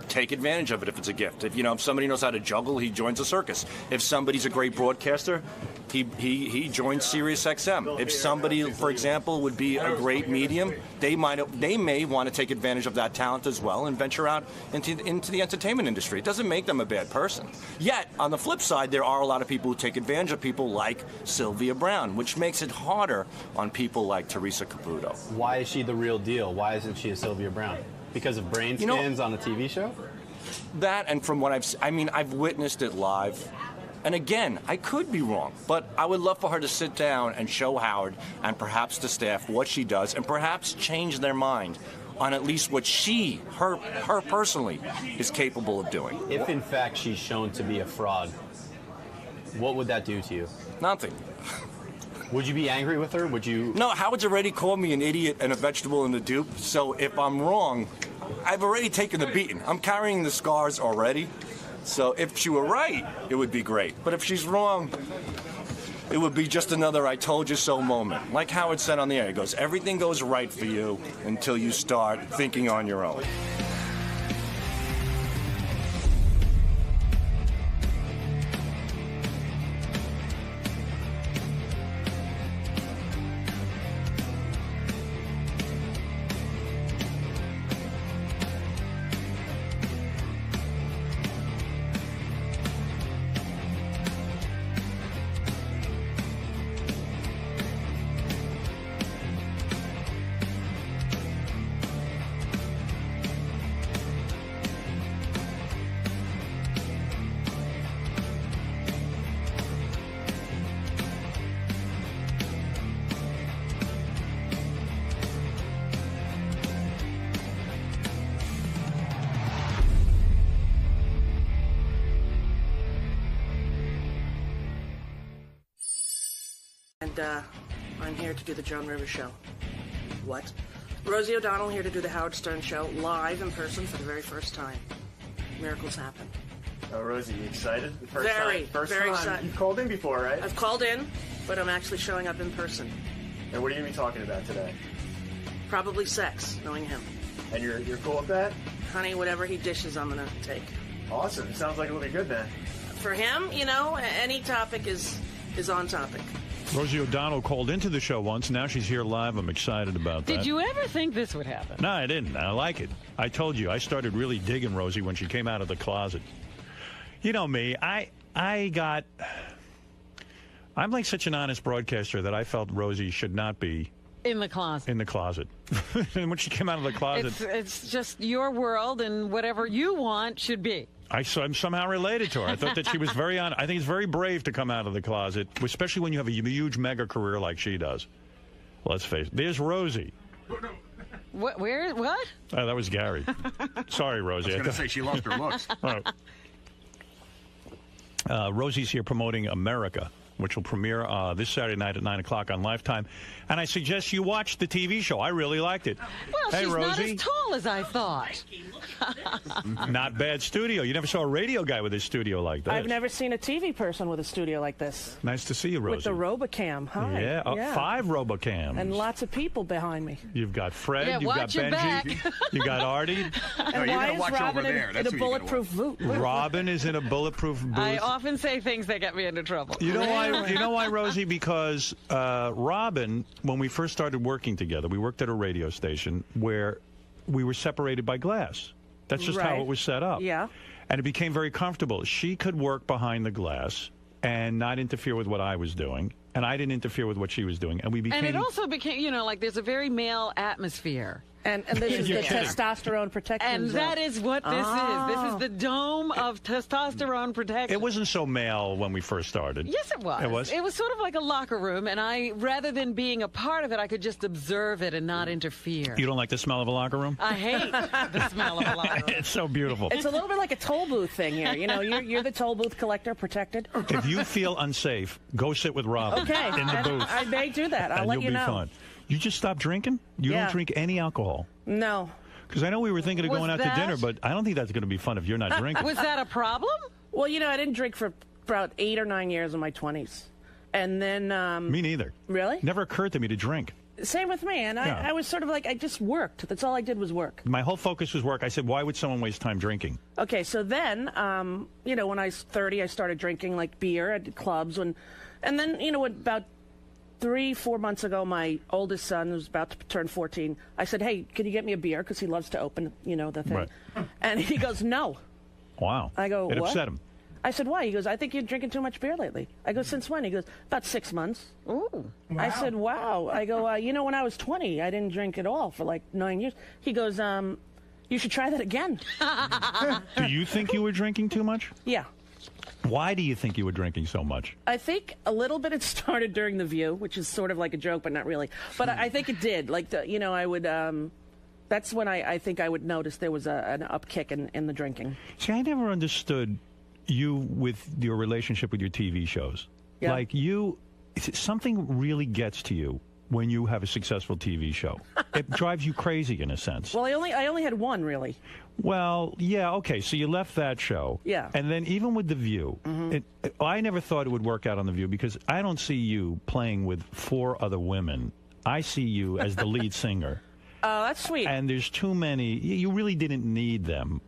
take advantage of it if it's a gift. If somebody knows how to juggle, he joins a circus. If somebody's a great broadcaster, he joins Sirius XM. If somebody, for example, would be a great medium, they may want to take advantage of that talent as well and venture out into the entertainment industry. It doesn't make them a bad person. Yet, on the flip side, there are a lot of people who take advantage of people like Sylvia Brown, which makes it harder on people like Teresa Caputo. Why is she the real deal? Why isn't she a Sylvia Brown? Because of brain scans on a TV show? That, and from what I've witnessed it live. And again, I could be wrong, but I would love for her to sit down and show Howard and perhaps the staff what she does and perhaps change their mind on at least what her personally, is capable of doing. If in fact she's shown to be a fraud, what would that do to you? Nothing. Would you be angry with her? Would you? No, Howard's already called me an idiot and a vegetable and a dupe, so if I'm wrong, I've already taken the beating. I'm carrying the scars already. So if she were right, it would be great. But if she's wrong, it would be just another I told you so moment. Like Howard said on the air, he goes, everything goes right for you until you start thinking on your own. said, I'm here to do the Joan Rivers show. What? Rosie O'Donnell here to do the Howard Stern show live in person for the very first time. Miracles happen. Oh, Rosie, you excited? Very time. excited. You've called in before, right? I've called in, but I'm actually showing up in person. And what are you going to be talking about today? Probably sex, knowing him. And you're cool with that? Honey, whatever he dishes, I'm going to take. Awesome. It sounds like it'll be good, then. For him, any topic is on topic. Rosie O'Donnell called into the show once. Now she's here live. I'm excited about that. Did you ever think this would happen? No, I didn't. I like it. I told you. I started really digging Rosie when she came out of the closet. You know me. I'm like such an honest broadcaster that I felt Rosie should not be in the closet. And when she came out of the closet, it's just your world, and whatever you want should be. I'm somehow related to her. I thought that she was very honest. I think it's very brave to come out of the closet, especially when you have a huge mega career like she does. Let's face it. There's Rosie. What? Oh, that was Gary. Sorry, Rosie. I was going to say she lost her looks. Rosie's here promoting America, which will premiere this Saturday night at 9 o'clock on Lifetime. And I suggest you watch the TV show. I really liked it. Well, hey, she's Rosie. not as tall as I thought. Not bad studio. You never saw a radio guy with a studio like that. I've never seen a TV person with a studio like this. Nice to see you, Rosie. With the Robocam. Hi. Yeah, 5 Robocams. And lots of people behind me. You've got Fred, Yeah, you've got watch your Benji, back. you got Artie. And why is Robin in a bulletproof boot? Robin is in a bulletproof booth. I often say things that get me into trouble. You know why, Rosie? Because Robin, when we first started working together, we worked at a radio station where we were separated by glass. That's just how it was set up. Yeah. And it became very comfortable. She could work behind the glass and not interfere with what I was doing, and I didn't interfere with what she was doing. And we became... And it also became, like there's a very male atmosphere. And this is the testosterone protection And zone. that is what this is. This is the dome of testosterone protection. It wasn't so male when we first started. Yes, it was. It was? It was sort of like a locker room, and rather than being a part of it, I could just observe it and not interfere. You don't like the smell of a locker room? I hate the smell of a locker room. It's so beautiful. It's a little bit like a toll booth thing here. You're the toll booth collector, protected. If you feel unsafe, go sit with Robin in the booth. I may do that. I'll and let you'll you be know. fine. You just stopped drinking? You don't drink any alcohol? No. Because I know we were thinking of going out to dinner, but I don't think that's going to be fun if you're not drinking. Was that a problem? Well, I didn't drink for about 8 or 9 years in my 20s. And then... Me neither. Really? Never occurred to me to drink. Same with me. And I was sort of like, I just worked. That's all I did was work. My whole focus was work. I said, why would someone waste time drinking? Okay, so then, when I was 30, I started drinking, like, beer at clubs. And then, about 3-4 months ago, my oldest son, who's about to turn 14, I said, hey, can you get me a beer? Because he loves to open, the thing. Right. And he goes, no. Wow. I go, it what? upset him. I said, why? He goes, I think you're drinking too much beer lately. I go, since when? He goes, about 6 months. Ooh. Wow. I said, wow. I go, when I was 20, I didn't drink at all for like 9 years. He goes, you should try that again. Do you think you were drinking too much? Yeah. Why do you think you were drinking so much? I think a little bit it started during The View, which is sort of like a joke, but not really. But I think it did. Like, I would... that's when I think I would notice there was an upkick in the drinking. See, I never understood you with your relationship with your TV shows. Yeah. Like, something really gets to you when you have a successful TV show. It drives you crazy, in a sense. Well, I only had one, really. Well, yeah, okay, so you left that show. Yeah. And then even with The View, I never thought it would work out on The View because I don't see you playing with 4 other women. I see you as the lead singer. Oh, that's sweet. And there's too many. You really didn't need them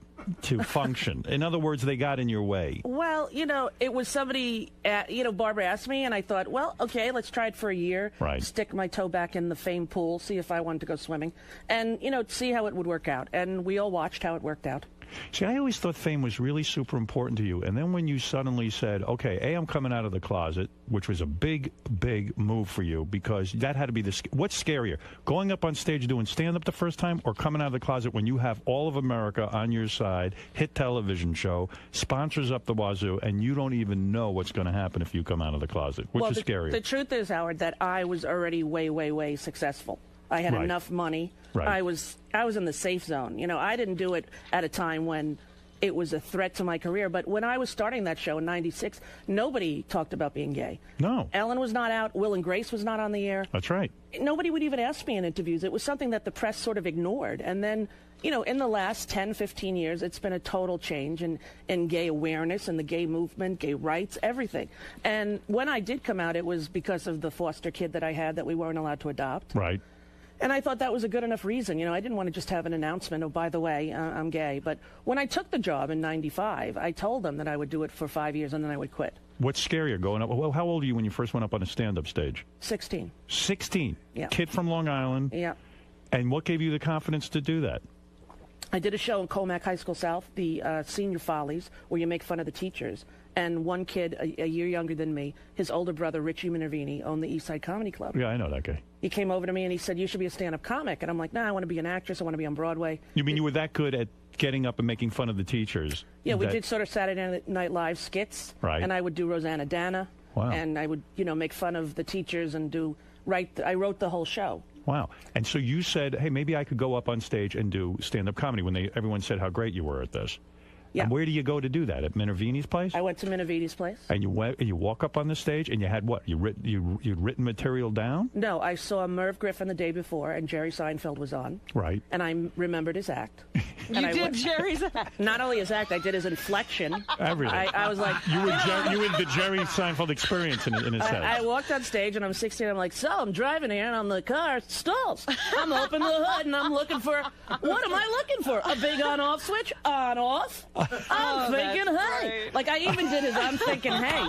to function. In other words, they got in your way. Well, it was somebody, Barbara asked me, and I thought, well, okay, let's try it for a year. Right. Stick my toe back in the Fame pool, see if I wanted to go swimming, and, see how it would work out. And we all watched how it worked out. See, I always thought Fame was really super important to you. And then when you suddenly said, okay, I'm coming out of the closet, which was a big, big move for you because that had to be what's scarier? Going up on stage doing stand-up the first time or coming out of the closet when you have all of America on your side, hit television show, sponsors up the wazoo, and you don't even know what's going to happen if you come out of the closet? Which is scarier? The truth is, Howard, that I was already way, way, way successful. I had enough money. Right. I was in the safe zone. I didn't do it at a time when, it was a threat to my career. But when I was starting that show in '96, nobody talked about being gay. No. Ellen was not out. Will and Grace was not on the air. That's right. Nobody would even ask me in interviews. It was something that the press sort of ignored. And then, in the last 10, 15 years, it's been a total change in gay awareness and the gay movement, gay rights, everything. And when I did come out, it was because of the foster kid that I had that we weren't allowed to adopt. Right. And I thought that was a good enough reason. I didn't want to just have an announcement, oh, by the way, I'm gay. But when I took the job in '95, I told them that I would do it for 5 years and then I would quit. What's scarier, going up? Well, how old are you when you first went up on a stand-up stage? 16. 16? Yeah. Kid from Long Island? Yeah. And what gave you the confidence to do that? I did a show in Colmac High School South, the Senior Follies, where you make fun of the teachers. And one kid, a year younger than me, his older brother, Richie Minervini, owned the East Side Comedy Club. Yeah, I know that guy. He came over to me and he said, you should be a stand-up comic. And I'm like, nah, I want to be an actress. I want to be on Broadway. You mean you were that good at getting up and making fun of the teachers? Yeah, we did sort of Saturday Night Live skits. Right. And I would do Rosanna Dana. Wow. And I would, make fun of the teachers and I wrote the whole show. Wow. And so you said, hey, maybe I could go up on stage and do stand-up comedy when everyone said how great you were at this. Yeah. And where do you go to do that? At Minervini's place? I went to Minervini's place. And you walk up on the stage and you had what? You'd written material down? No, I saw Merv Griffin the day before and Jerry Seinfeld was on. Right. And I remembered his act. You did Jerry's act. Not only his act, I did his inflection. Everything. I was like... You were the Jerry Seinfeld experience in his head. I walked on stage and I'm 16. I'm like, so I'm driving here and on the car stalls. I'm opening the hood and I'm looking for... What am I looking for? A big on-off switch? On-off? I'm thinking, hey. Like, I even did his I'm thinking, hey,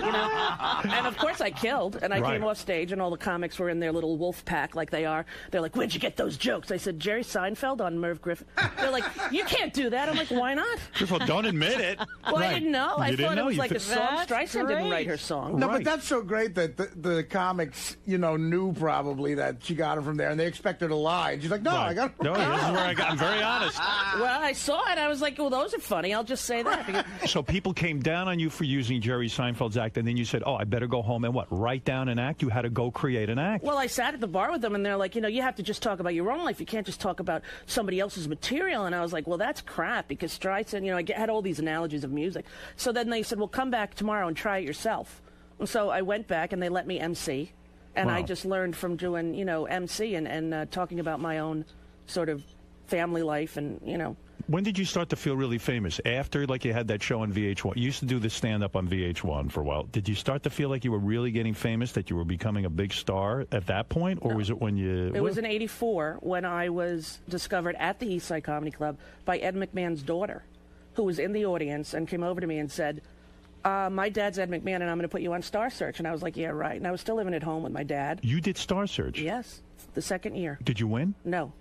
And, of course, I killed. And I came off stage, and all the comics were in their little wolf pack like they are. They're like, where'd you get those jokes? I said, Jerry Seinfeld on Merv Griffin. They're like, you can't do that. I'm like, why not? Well, don't admit it. Well, I didn't know. I thought it was like a That's song. Streisand didn't write her song. No, but that's so great that the comics, knew probably that she got it from there, and they expect her to lie. And she's like, no, I got it from No, this is where I'm very honest. Well, I saw it. I was like, well, those are funny. I'll just say that. So people came down on you for using Jerry Seinfeld's act, and then you said, oh, I better go home and what, write down an act? You had to go create an act. Well, I sat at the bar with them, and they're like, you have to just talk about your own life. You can't just talk about somebody else's material. And I was like, well, that's crap, because Streisand, I had all these analogies of music. So then they said, well, come back tomorrow and try it yourself. And so I went back, and they let me MC. And I just learned from doing, MC and talking about my own sort of family life and, When did you start to feel really famous? After, like, you had that show on VH1? You used to do the stand-up on VH1 for a while. Did you start to feel like you were really getting famous, that you were becoming a big star at that point? Or was it when you... It was in '84 when I was discovered at the East Side Comedy Club by Ed McMahon's daughter, who was in the audience and came over to me and said, my dad's Ed McMahon, and I'm going to put you on Star Search. And I was like, yeah, right. And I was still living at home with my dad. You did Star Search? Yes, the second year. Did you win? No.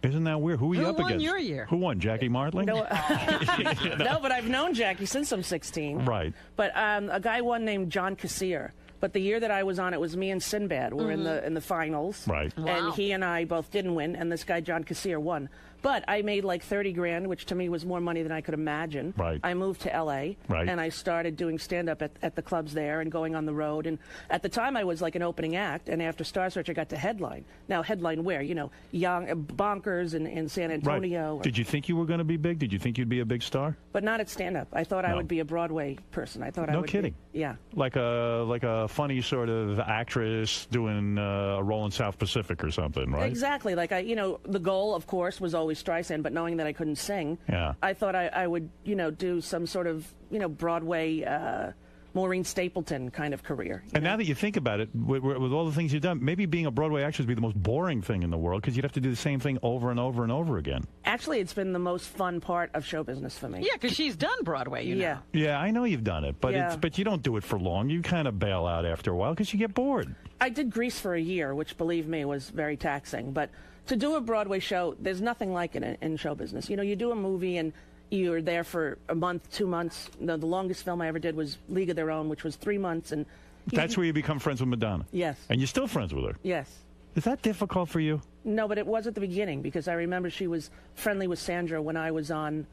Isn't that weird? Who were you up against? Who won your year? Who won? Jackie Martling? No, no, but I've known Jackie since I'm 16. Right. But a guy won named John Kassir. But the year that I was on, it was me and Sinbad were in the finals. Right. And Wow. he and I both didn't win, and this guy John Kassir won. But I made like 30 grand, which to me was more money than I could imagine. Right. I moved to L.A. Right. And I started doing stand-up at the clubs there and going on the road. And at the time, I was like an opening act. And after Star Search, I got to headline. Now, headline where? Young Bonkers in San Antonio. Right. Did you think you were going to be big? Did you think you'd be a big star? But not at stand-up. I thought I would be a Broadway person. I thought I would. No kidding. Yeah. Like a funny sort of actress doing a role in South Pacific or something, right? Exactly. Like the goal, of course, was always Streisand, but knowing that I couldn't sing, yeah. I thought I would, do some sort of, Broadway, Maureen Stapleton kind of career. And now that you think about it, with all the things you've done, maybe being a Broadway actress would be the most boring thing in the world because you'd have to do the same thing over and over and over again. Actually, it's been the most fun part of show business for me. Yeah, because she's done Broadway, you know. Yeah, I know you've done it, but but you don't do it for long. You kind of bail out after a while because you get bored. I did Grease for a year, which, believe me, was very taxing. But to do a Broadway show, there's nothing like it in show business. You do a movie and you're there for a month, 2 months. The longest film I ever did was League of Their Own, which was 3 months. And that's where you become friends with Madonna? Yes. And you're still friends with her? Yes. Is that difficult for you? No, but it was at the beginning because I remember she was friendly with Sandra when I was on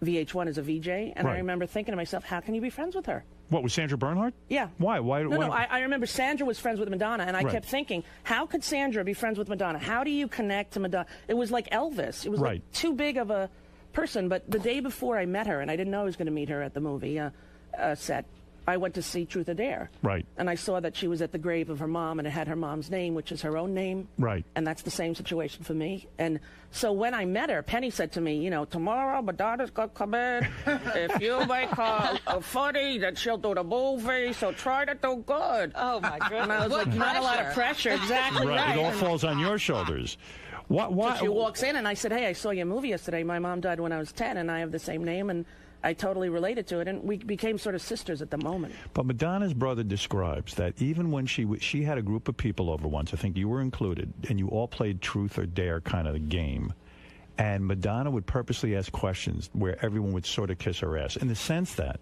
VH1 as a VJ. And I remember thinking to myself, how can you be friends with her? What, with Sandra Bernhard? Yeah. Why? No, I remember Sandra was friends with Madonna, and I kept thinking, how could Sandra be friends with Madonna? How do you connect to Madonna? It was like Elvis. It was like too big of a person. But the day before I met her, and I didn't know I was going to meet her at the movie set, I went to see Truth or Dare. Right. And I saw that she was at the grave of her mom, and it had her mom's name, which is her own name. Right. And that's the same situation for me. And so when I met her, Penny said to me, tomorrow Madonna's going to come in. If you make her funny, then she'll do the movie, so try to do good. Oh, my goodness. And I was like, not a lot of pressure. Exactly right. It all falls on your shoulders. So she walks in, and I said, hey, I saw your movie yesterday. My mom died when I was 10, and I have the same name, and I totally related to it, and we became sort of sisters at the moment. But Madonna's brother describes that even when she had a group of people over once, I think you were included, and you all played Truth or Dare kind of a game, and Madonna would purposely ask questions where everyone would sort of kiss her ass, in the sense that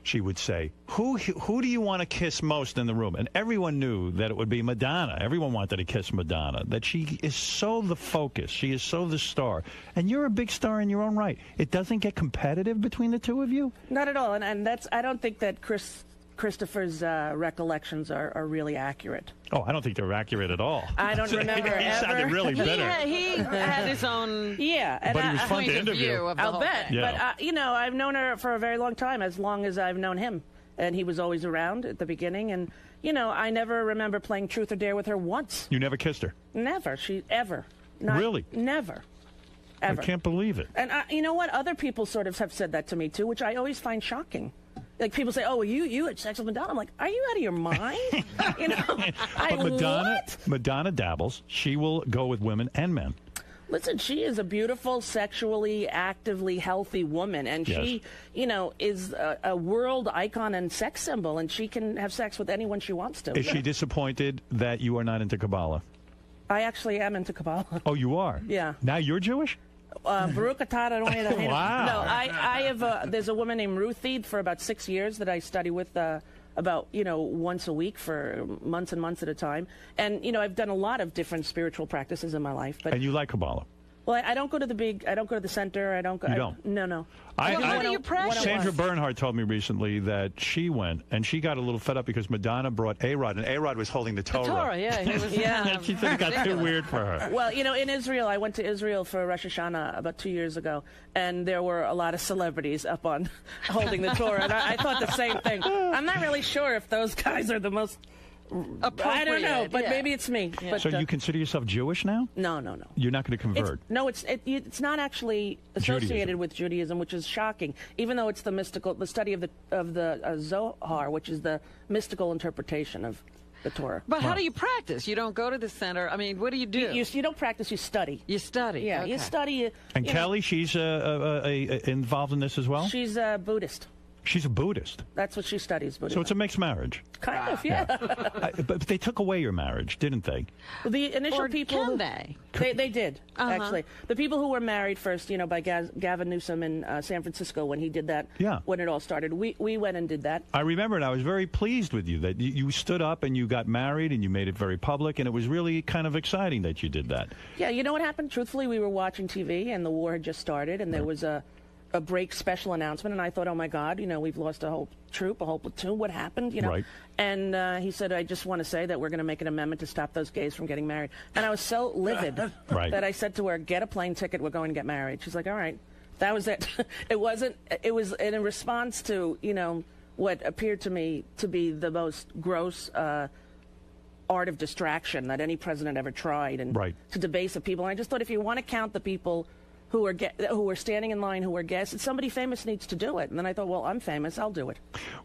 she would say, who do you want to kiss most in the room? And everyone knew that it would be Madonna. Everyone wanted to kiss Madonna, that she is so the focus. She is so the star. And you're a big star in your own right. It doesn't get competitive between the two of you? Not at all. And that's, I don't think that Christopher's recollections are really accurate. Oh, I don't think they're accurate at all. I don't remember He ever. sounded really bitter. He had his own But he was fun to interview. I'll bet. Yeah. But, I've known her for a very long time, as long as I've known him. And he was always around at the beginning. And, I never remember playing Truth or Dare with her once. You never kissed her? Never. Ever. Really? Never. Ever. I can't believe it. And you know what? Other people sort of have said that to me, too, which I always find shocking. Like, people say, oh, well, you had sex with Madonna. I'm like, are you out of your mind? But Madonna dabbles. She will go with women and men. Listen, she is a beautiful, sexually, actively healthy woman, and she, is a world icon and sex symbol, and she can have sex with anyone she wants to. Is she disappointed that you are not into Kabbalah? I actually am into Kabbalah. Oh, you are? Yeah. Now you're Jewish? Baruch atah Adonai Eloheinu. Wow. No, I have. There's a woman named Ruthie for about 6 years that I study with about once a week for months and months at a time. And I've done a lot of different spiritual practices in my life. But and you like Kabbalah? Well, I don't go to I don't go to the center. I don't go. You don't? No. How do you practice? Sandra Bernhardt told me recently that she went, and she got a little fed up because Madonna brought A-Rod, and A-Rod was holding the Torah. The Torah, yeah. He was, yeah. She said it got too weird for her. Well, in Israel, I went to Israel for Rosh Hashanah about 2 years ago, and there were a lot of celebrities up on holding the Torah, and I thought the same thing. I'm not really sure if those guys are the most... I don't know, but maybe it's me. Yeah. But, So you consider yourself Jewish now? No. You're not going to convert? It's not actually associated with Judaism, which is shocking. Even though it's the study of the Zohar, which is the mystical interpretation of the Torah. But how do you practice? You don't go to the center. I mean, what do you do? You don't practice. You study. You study. Yeah, okay. you study. And Kelly, she's involved in this as well? She's a Buddhist. She's a Buddhist. That's what she studies, Buddhism. So it's a mixed marriage. Kind of, yeah. But they took away your marriage, didn't they? Well, the initial Or people... can they? They did, actually. The people who were married first, by Gavin Newsom in San Francisco when he did that, when it all started, we went and did that. I remember, and I was very pleased with you that you stood up and you got married and you made it very public, and it was really kind of exciting that you did that. Yeah, you know what happened? Truthfully, we were watching TV, and the war had just started, and there was a break special announcement, and I thought, oh my God, we've lost a whole troop, a whole platoon. What happened? Right. And he said, I just want to say that we're going to make an amendment to stop those gays from getting married. And I was so livid that I said to her, get a plane ticket, we're going to get married. She's like, all right. That was it. It was in response to, what appeared to me to be the most gross art of distraction that any president ever tried, and to debase the people. And I just thought, if you want to count the people who are standing in line, who are guests, somebody famous needs to do it. And then I thought, well, I'm famous, I'll do it.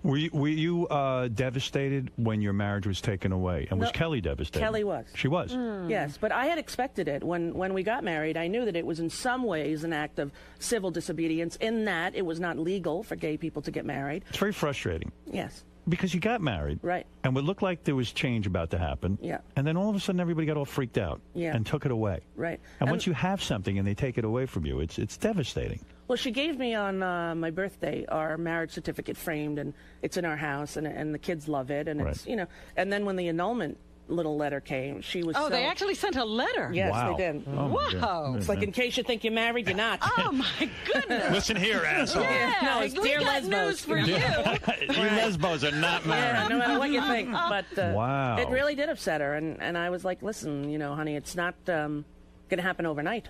Were you devastated when your marriage was taken away? And was Kelly devastated? Kelly was. She was? Yes, but I had expected it. When we got married, I knew that it was in some ways an act of civil disobedience, in that it was not legal for gay people to get married. It's very frustrating. Yes. Because you got married. Right. And it looked like there was change about to happen. Yeah. And then all of a sudden everybody got all freaked out. Yeah. And took it away. Right. And once you have something and they take it away from you, it's devastating. Well, she gave me on my birthday our marriage certificate framed, and it's in our house, and the kids love it, and it's, and then when the annulment little letter came, she was they actually sent a letter? Yes, they did. Oh, wow. It's like, in case you think you're married, you're not. Oh, my goodness. Listen here, asshole. Yeah, no, it's dear we got lesbos. news for you. You lesbos are not married. Yeah, no matter what you think. But wow. It really did upset her, and I was like, listen, honey, it's not going to happen overnight.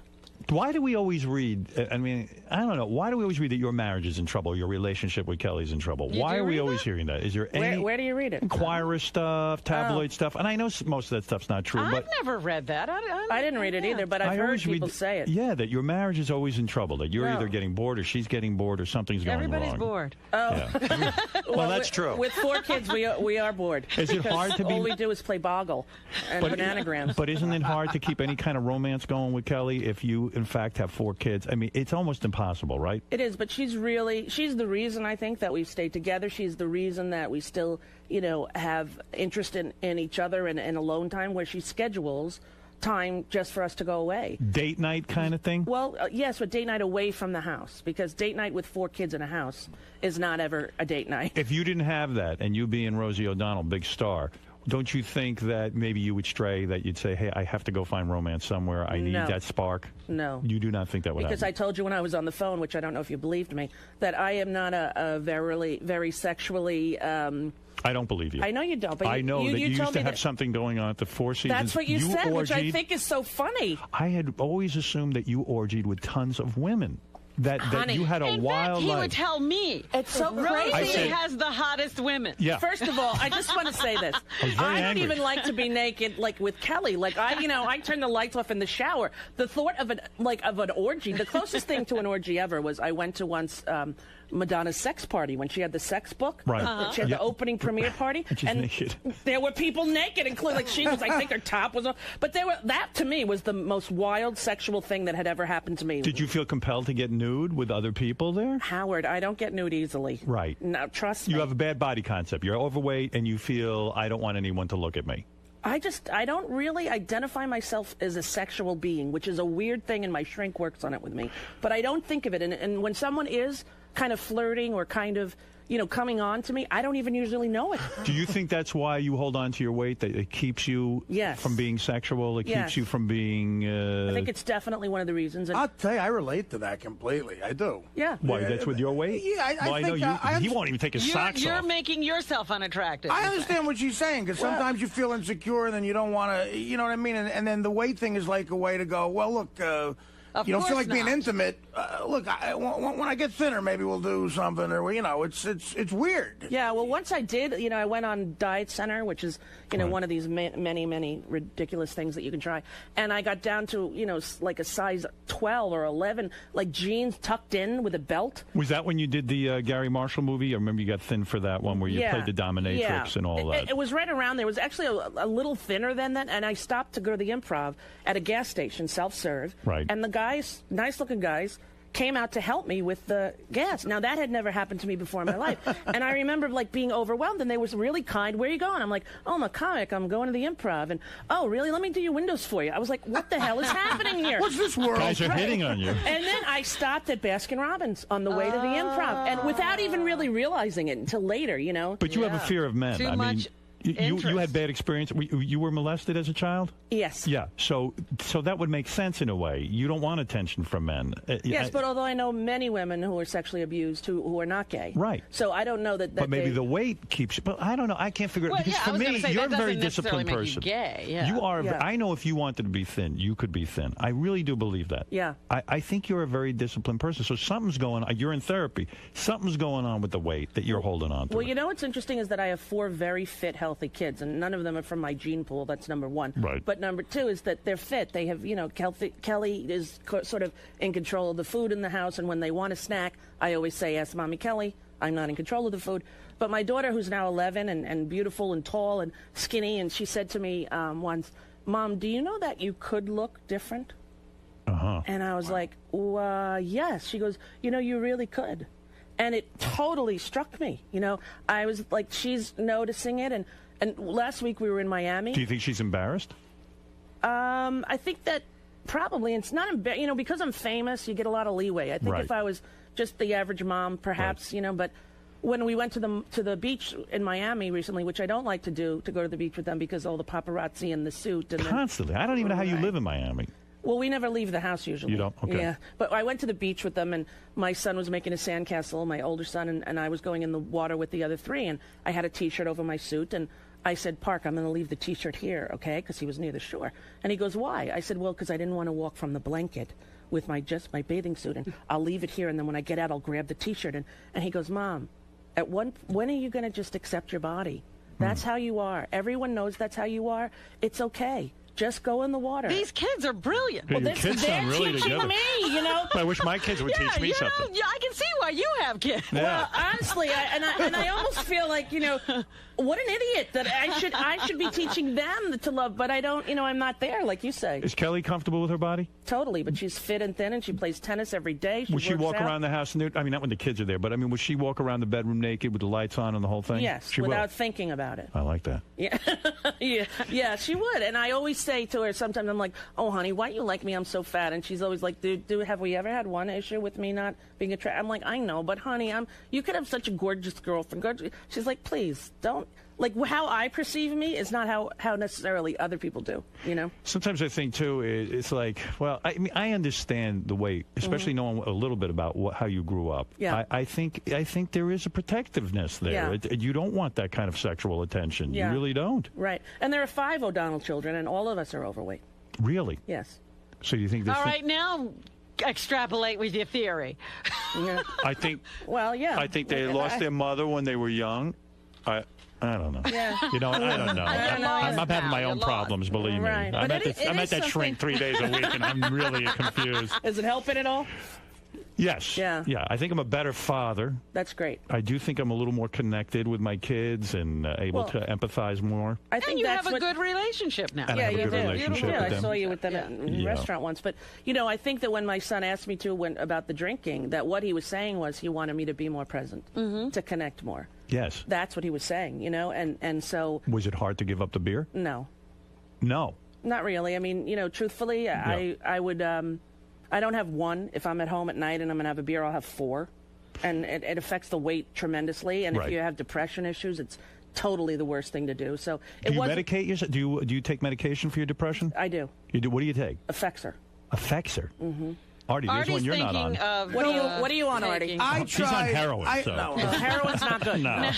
Why do we always read? I mean, I don't know. Why do we always read that your marriage is in trouble, your relationship with Kelly's in trouble? Why are we always hearing that? Is there any Where do you read it? Inquirer stuff, tabloid stuff? And I know most of that stuff's not true. I've but never read that. I didn't read it either, but I've heard people say it. Yeah, that your marriage is always in trouble. That you're either getting bored or she's getting bored or something's going wrong. Everybody's bored. Oh. Yeah. well, that's true. With 4 kids, we are bored. Is it hard to be? All we do is play Boggle and bananagrams. But isn't it hard to keep any kind of romance going with Kelly if you, in fact, have 4 kids? I mean, it's almost impossible, right? It is, but she's the reason, I think, that we've stayed together. She's the reason that we still, have interest in each other and alone time, where she schedules time just for us to go away. Date night kind of thing? Well, yes, but date night away from the house, because date night with 4 kids in a house is not ever a date night. If you didn't have that, and you being Rosie O'Donnell, big star, don't you think that maybe you would stray, that you'd say, hey, I have to go find romance somewhere. I need that spark? No. You do not think that would happen? Because I told you when I was on the phone, which I don't know if you believed me, that I am not a very sexually... I don't believe you. I know you don't, but I know that you used to have that something going on at the Four Seasons. That's what you said, orgied. which I think is so funny. I had always assumed that you orgied with tons of women. That you had a wild life. He life. would tell me. It's so crazy. Rosie has the hottest women. Yeah. First of all, I just want to say this. I don't even like to be naked like with Kelly. Like I turn the lights off in the shower. The thought of an orgy. The closest thing to an orgy ever was I went to once Madonna's sex party when she had the sex book. Right. She had the opening premiere party. And naked. There were people naked, including like she was. I think her top was off. But that to me was the most wild sexual thing that had ever happened to me. Did you feel compelled to get nude with other people there? Howard, I don't get nude easily. Right. No, trust me. You have a bad body concept. You're overweight and you feel, I don't want anyone to look at me. I don't really identify myself as a sexual being, which is a weird thing, and my shrink works on it with me. But I don't think of it. And when someone is kind of flirting or kind of, coming on to me, I don't even usually know it. Do you think that's why you hold on to your weight, that it keeps you from being sexual? It keeps you from being... I think it's definitely one of the reasons. I'll tell you, I relate to that completely. I do. Yeah. Why, that's with your weight? Yeah, I think... know he won't even take his socks off. You're making yourself unattractive. I understand what she's saying, because sometimes you feel insecure and then you don't want to... You know what I mean? And then the weight thing is like a way to go, well, look... you don't feel like being intimate. Look, when I get thinner, maybe we'll do something, or it's weird. Yeah, well, once I did, I went on Diet Center, which is one of these many ridiculous things that you can try, and I got down to like a size 12 or 11, like jeans tucked in with a belt. Was that when you did the Gary Marshall movie? I remember you got thin for that one where you played the dominatrix and all that. It was right around there. It was actually a little thinner than that, and I stopped to go to the Improv at a gas station, self-serve, right? And the guys, nice-looking guys, came out to help me with the gas. Now, that had never happened to me before in my life. And I remember, being overwhelmed, and they was really kind. Where are you going? I'm like, oh, I'm a comic. I'm going to the Improv. And, oh, really? Let me do your windows for you. I was like, what the hell is happening here? What's this world? Guys are hitting on you. And then I stopped at Baskin-Robbins on the way to the Improv, and without even really realizing it until later, But you have a fear of men. Too much you had bad experience. You were molested as a child? Yes. Yeah. So that would make sense in a way. You don't want attention from men. Yes, but although I know many women who are sexually abused who are not gay. Right. So I don't know that but maybe the weight keeps you. But I don't know. I can't figure it out. Because for me, you're a very disciplined person. Gay. Yeah. You are. Yeah. I know if you wanted to be thin, you could be thin. I really do believe that. Yeah. I think you're a very disciplined person. So something's going on. You're in therapy. Something's going on with the weight that you're holding on to. Well, what's interesting is that I have 4 very fit, healthy kids, and none of them are from my gene pool. That's number one. Right. But number 2 is that they're fit. They have, Kelly is sort of in control of the food in the house, and when they want a snack, I always say, ask Mommy Kelly. I'm not in control of the food. But my daughter, who's now 11 and beautiful and tall and skinny, and she said to me once, Mom, do you know that you could look different? Uh-huh. And I was like, yes. She goes, you really could. And it totally struck me. I was like, she's noticing it, and last week we were in Miami. Do you think she's embarrassed? I think that probably. It's not because I'm famous, you get a lot of leeway. I think if I was just the average mom, perhaps, but when we went to the beach in Miami recently, which I don't like to do, to go to the beach with them because all the paparazzi and the suit. And constantly. I don't even know how you live in Miami. Well, we never leave the house usually. You don't? Okay. Yeah. But I went to the beach with them, and my son was making a sandcastle, my older son, and I was going in the water with the other 3, and I had a T-shirt over my suit, and I said, Park, I'm going to leave the T-shirt here, okay? Because he was near the shore. And he goes, why? I said, well, because I didn't want to walk from the blanket with my bathing suit, and I'll leave it here, and then when I get out, I'll grab the T-shirt, and he goes, Mom, when are you going to just accept your body? That's how you are. Everyone knows that's how you are. It's okay. Just go in the water. These kids are brilliant. Well, your kids sound really teaching together. me, you know. I wish my kids would teach me something. Yeah, I can see why you have kids. Yeah. Well, honestly, I almost feel like, you know, what an idiot that I should be teaching them to love, but I don't, you know, I'm not there, like you say. Is Kelly comfortable with her body? Totally, but she's fit and thin, and she plays tennis every day. Would she works walk out. around the house nude? I mean, not when the kids are there, but I mean, would she walk around the bedroom naked with the lights on and the whole thing? Yes, she without will. thinking about it. I like that. Yeah, yeah, she would. And I always say to her, sometimes I'm like, oh, honey, why do you like me? I'm so fat. And she's always like, have we ever had one issue with me not being attractive? I'm like, I know, but honey, you could have such a gorgeous girlfriend. She's like, please, don't. Like, how I perceive me is not how necessarily other people do, you know? Sometimes I think, too, it's like, well, I mean, I understand the way, especially knowing a little bit about how you grew up. Yeah. I think there is a protectiveness there. Yeah. You don't want that kind of sexual attention. Yeah. You really don't. Right. And there are 5 O'Donnell children, and all of us are overweight. Really? Yes. So you think this All right, now extrapolate with your theory. Yeah. I think. Well, yeah. I think they lost their mother when they were young. I don't know. Yeah. You know, I don't know. I'm having my own problems, believe me. Right. I'm But at that something- shrink 3 days a week, and I'm really confused. Is it helping at all? Yes. Yeah. Yeah. I think I'm a better father. That's great. I do think I'm a little more connected with my kids and able to empathize more. I think you that's have a good relationship now. And I have a you good do. relationship Yeah, with them. I saw you with them in a Yeah. restaurant once. But, you know, I think that when my son asked me about the drinking, that what he was saying was he wanted me to be more present, to connect more. Yes. That's what he was saying, you know, and so... Was it hard to give up the beer? No. No. Not really. I mean, you know, truthfully, I would... I don't have one. If I'm at home at night and I'm going to have a beer, I'll have 4. And it affects the weight tremendously. And if you have depression issues, it's totally the worst thing to do. So Do you medicate yourself? Do you take medication for your depression? I do. You do? What do you take? Effexor. Effexor? Mm-hmm. Artie, there's one you're not on. What are you on, Artie? She's on heroin. No, heroin's not good. No.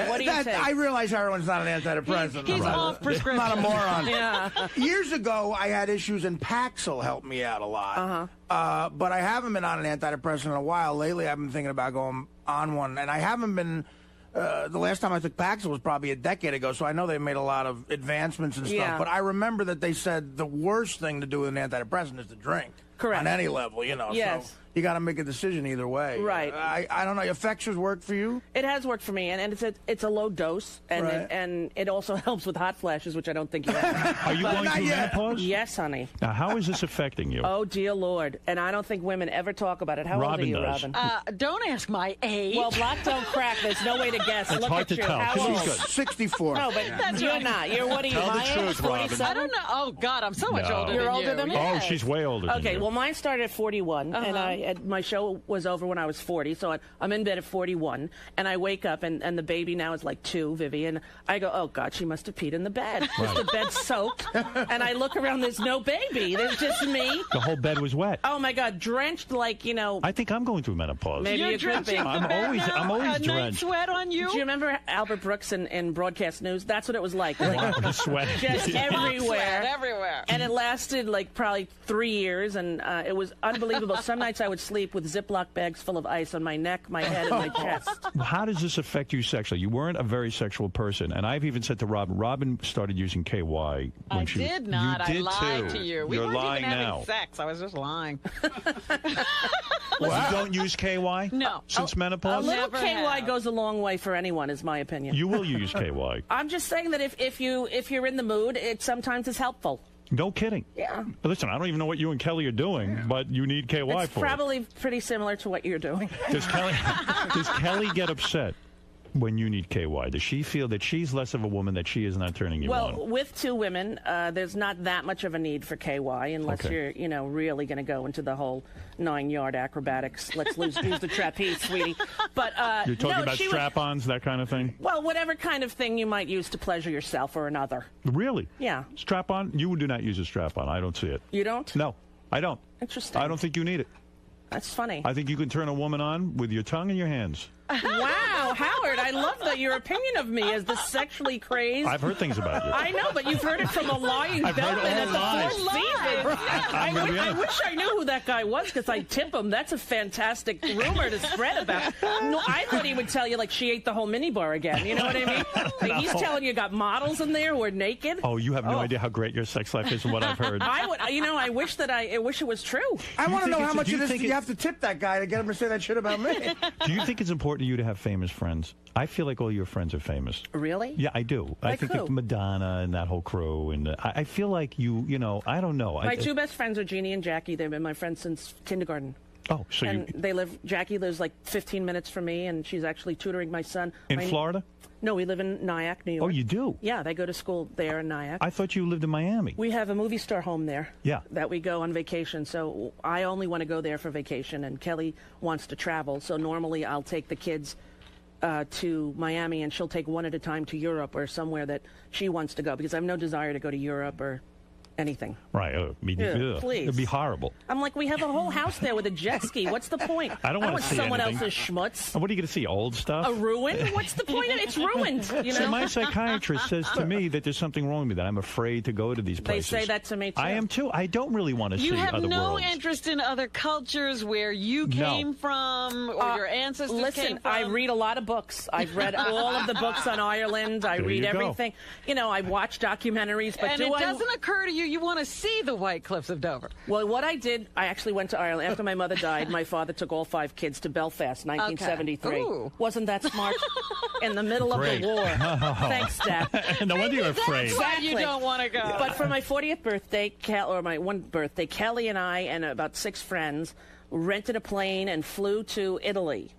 What do you take? I realize heroin's not an antidepressant. He's off prescription. I'm not a moron. Yeah. Years ago, I had issues, and Paxil helped me out a lot. But I haven't been on an antidepressant in a while. Lately, I've been thinking about going on one, and I haven't been... the last time I took Paxil was probably a decade ago, so I know they've made a lot of advancements and stuff. Yeah. But I remember that they said the worst thing to do with an antidepressant is to drink. Correct. On any level, you know. Yes. So you got to make a decision either way. Right. I don't know. Effexors work for you? It has worked for me, and it's a low dose, and Right. it also helps with hot flashes, which I don't think you have. Are you going through menopause? Yes, honey. Now, how is this affecting you? Oh, dear Lord. And I don't think women ever talk about it. How old are Robin you, does. Robin? Don't ask my age. Well, black don't crack. There's no way to guess. It's Look hard at to you. tell. How She's old? good. 64. No, but That's you're right. not. You're what are you? Tell the my truth, age? Robin. 47? I don't know. Oh, God, I'm so much No. older You're than older you. than me? Oh, Yes. she's way older than Okay, you. well, mine started at 41, and my show was over when I was 40, so I'm in bed at 41, and I wake up, and the baby now is like 2, Vivian. I go, oh, God, she must have peed in the bed. Because the bed's soaked, and I look around, there's no baby. There's just me. The whole bed was wet. Oh, my God, drenched like, you know. I think I'm going through menopause. Maybe You're you could be. drenching the I'm bed always- now? I'm always a night drenched. sweat on you? Do you remember Albert Brooks in broadcast news? That's what it was like. Like, The sweat. just Sweat everywhere. everywhere. And it lasted like probably 3 years, and it was unbelievable. Some nights I would sleep with Ziploc bags full of ice on my neck, my head, and my chest. How does this affect you sexually? You weren't a very sexual person, and I've even said to Robin started using KY when I she... did not. You did I lied too. to you. We You're weren't lying even now. having sex. I was just lying. You don't use KY? No. Since A menopause? little Never KY have. goes a long way for anyone, is my opinion. You will use KY. I'm just saying that if you're in the mood, it sometimes is helpful. No kidding. Yeah. Listen, I don't even know what you and Kelly are doing, but you need KY It's for probably pretty similar to what you're doing. it. Does Kelly get upset when you need KY? Does she feel that she's less of a woman, that she is not turning you Well, on? with 2 women, there's not that much of a need for KY unless Okay. you're, really going to go into the whole 9-yard acrobatics. Let's use the trapeze, sweetie. But You're talking no, about she would- strap-ons, that kind of thing? Well, whatever kind of thing you might use to pleasure yourself or another. Really? Yeah. Strap-on? You do not use a strap-on. I don't see it. You don't? No, I don't. Interesting. I don't think you need it. That's funny. I think you can turn a woman on with your tongue and your hands. Wow, know, Howard, I love that your opinion of me is the sexually crazed. I've heard things about you. I know, but you've heard it from a lying I've heard bellman at all the lies. Four Seasons. I wish I knew who that guy was because I'd tip him. That's a fantastic rumor to spread about. No, I thought he would tell you like she ate the whole minibar again. You know what I mean? Like, he's telling you got models in there who are naked. Oh, you have no idea how great your sex life is and what I've heard. I would, you know, I wish it was true. I want to know how much do it you is think you have to tip that guy to get him to say that shit about me. Do you think it's important to you to have famous friends? I feel like all your friends are famous. Really? Yeah, I do. I Like think who? of Madonna and that whole crew, and I feel like you know, I don't know. My two best friends are Jeannie and Jackie. They've been my friends since kindergarten. Oh, so and they live. Jackie lives like 15 minutes from me, and she's actually tutoring my son. in Florida? No, we live in Nyack, New York. Oh, you do? Yeah, they go to school there in Nyack. I thought you lived in Miami. We have a movie star home there. Yeah. That we go on vacation. So I only want to go there for vacation, and Kelly wants to travel. So normally I'll take the kids to Miami, and she'll take one at a time to Europe or somewhere that she wants to go because I have no desire to go to Europe or anything. Right. Please. It'd be horrible. I'm like, we have a whole house there with a jet ski. What's the point? I don't want to see someone anything. else's schmutz. And what are you going to see? Old stuff? A ruin? What's the point of it? It's ruined. You know? So my psychiatrist says to me that there's something wrong with me, that I'm afraid to go to these They places. say that to me too. I am too. I don't really want to see You have other no worlds. interest in other cultures where you came from or your ancestors Listen, came from? I read a lot of books. I've read all of the books on Ireland. I There read you go. everything. You know, I watch documentaries. But and do it I... doesn't occur to you want to see the White Cliffs of Dover. Well, what I did, I actually went to Ireland. After my mother died, my father took all 5 kids to Belfast, 1973. Okay. Ooh. Wasn't that smart? In the middle Great. of the war. Oh. Thanks, Dad. No wonder you're afraid. That's why you don't want to go. But for my 40th birthday, my one birthday, Kelly and I and about 6 friends rented a plane and flew to Italy.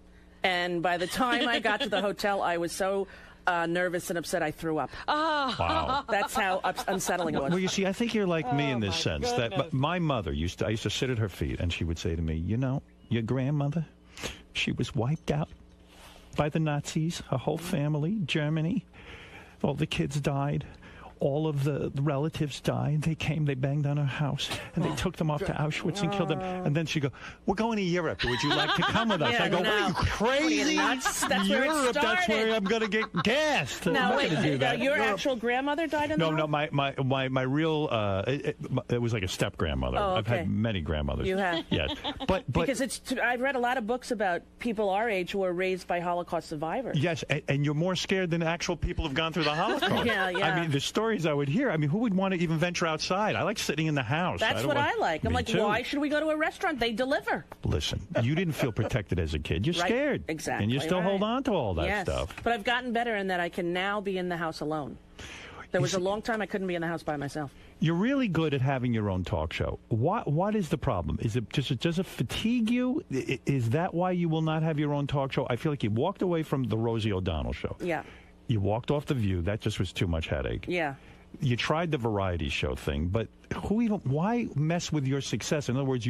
And by the time I got to the hotel, I was so nervous and upset I threw up. Oh. Wow. That's how unsettling it was. Well, you see, I think you're like me in this sense. goodness. That my mother I used to sit at her feet, and she would say to me, you know, your grandmother, she was wiped out by the Nazis, her whole family, Germany. All the kids died. All of the relatives died. They came, they banged on her house, and they took them off to Auschwitz and killed them. And then she'd go, we're going to Europe. Would you like to come with us? Yeah, I go, no. what are you, crazy? What are you, nuts? That's where it Europe, that's started. where I'm going to get gassed. I'm Now, not wait, going to do that. your actual grandmother died in the No, war? my real, it was like a step-grandmother. Oh, I've okay. had many grandmothers. You have? Yes. But Because I've read a lot of books about people our age who were raised by Holocaust survivors. yes, and you're more scared than actual people who've gone through the Holocaust. Yeah, yeah. I mean, the stories I would hear, I mean, who would want to even venture outside? I like sitting in the house. That's don't what want- I like. I'm Me like, too. why should we go to a restaurant? They deliver. Listen, you didn't feel protected as a kid. You're Right, scared. exactly, And you still right. hold on to all that Yes. stuff. But I've gotten better in that I can now be in the house alone. There was a long time I couldn't be in the house by myself. You're really good at having your own talk show. What is the problem? Is it just does it fatigue you? Is that why you will not have your own talk show? I feel like you walked away from the Rosie O'Donnell show. Yeah. You walked off The View. That just was too much headache. Yeah. You tried the variety show thing, but why mess with your success? In other words,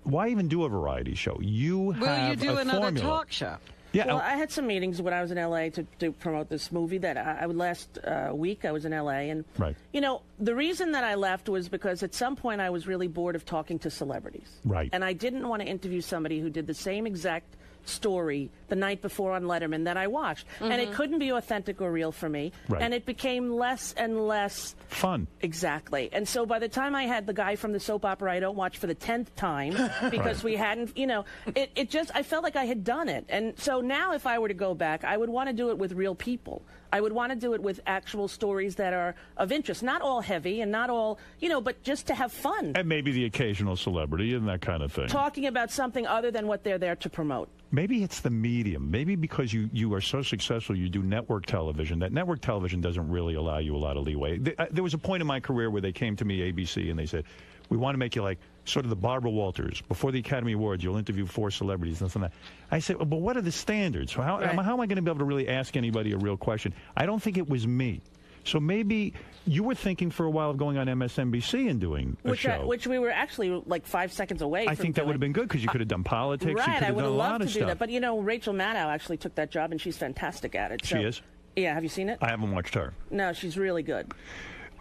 why even do a variety show? You have Will you do a another formula. talk show? Yeah. Well, I had some meetings when I was in L.A. to promote this movie that I last week I was in L.A. and Right. you know, the reason that I left was because at some point I was really bored of talking to celebrities. Right. And I didn't want to interview somebody who did the same exact story the night before on Letterman that I watched. And it couldn't be authentic or real for me. Right. And it became less and less fun. Exactly. And so by the time I had the guy from the soap opera I don't watch for the 10th time because Right. we hadn't, you know, it just, I felt like I had done it. And so now if I were to go back, I would want to do it with real people. I would want to do it with actual stories that are of interest, not all heavy and not all, you know, but just to have fun. And maybe the occasional celebrity and that kind of thing. Talking about something other than what they're there to promote. Maybe it's the medium. Maybe because you are so successful, you do network television. That network television doesn't really allow you a lot of leeway. There was a point in my career where they came to me, ABC, and they said, we want to make you like sort of the Barbara Walters. Before the Academy Awards, you'll interview 4 celebrities and this and that. I said, well, but what are the standards? How am I going to be able to really ask anybody a real question? I don't think it was me. So maybe you were thinking for a while of going on MSNBC and doing a show. Which we were actually like 5 seconds away I from think that doing. would have been good because you could have done politics. You could Right, have I would done have a lot loved to of do stuff. that. But, you know, Rachel Maddow actually took that job, and she's fantastic at it. She So, is? Yeah, have you seen it? I haven't watched her. No, she's really good.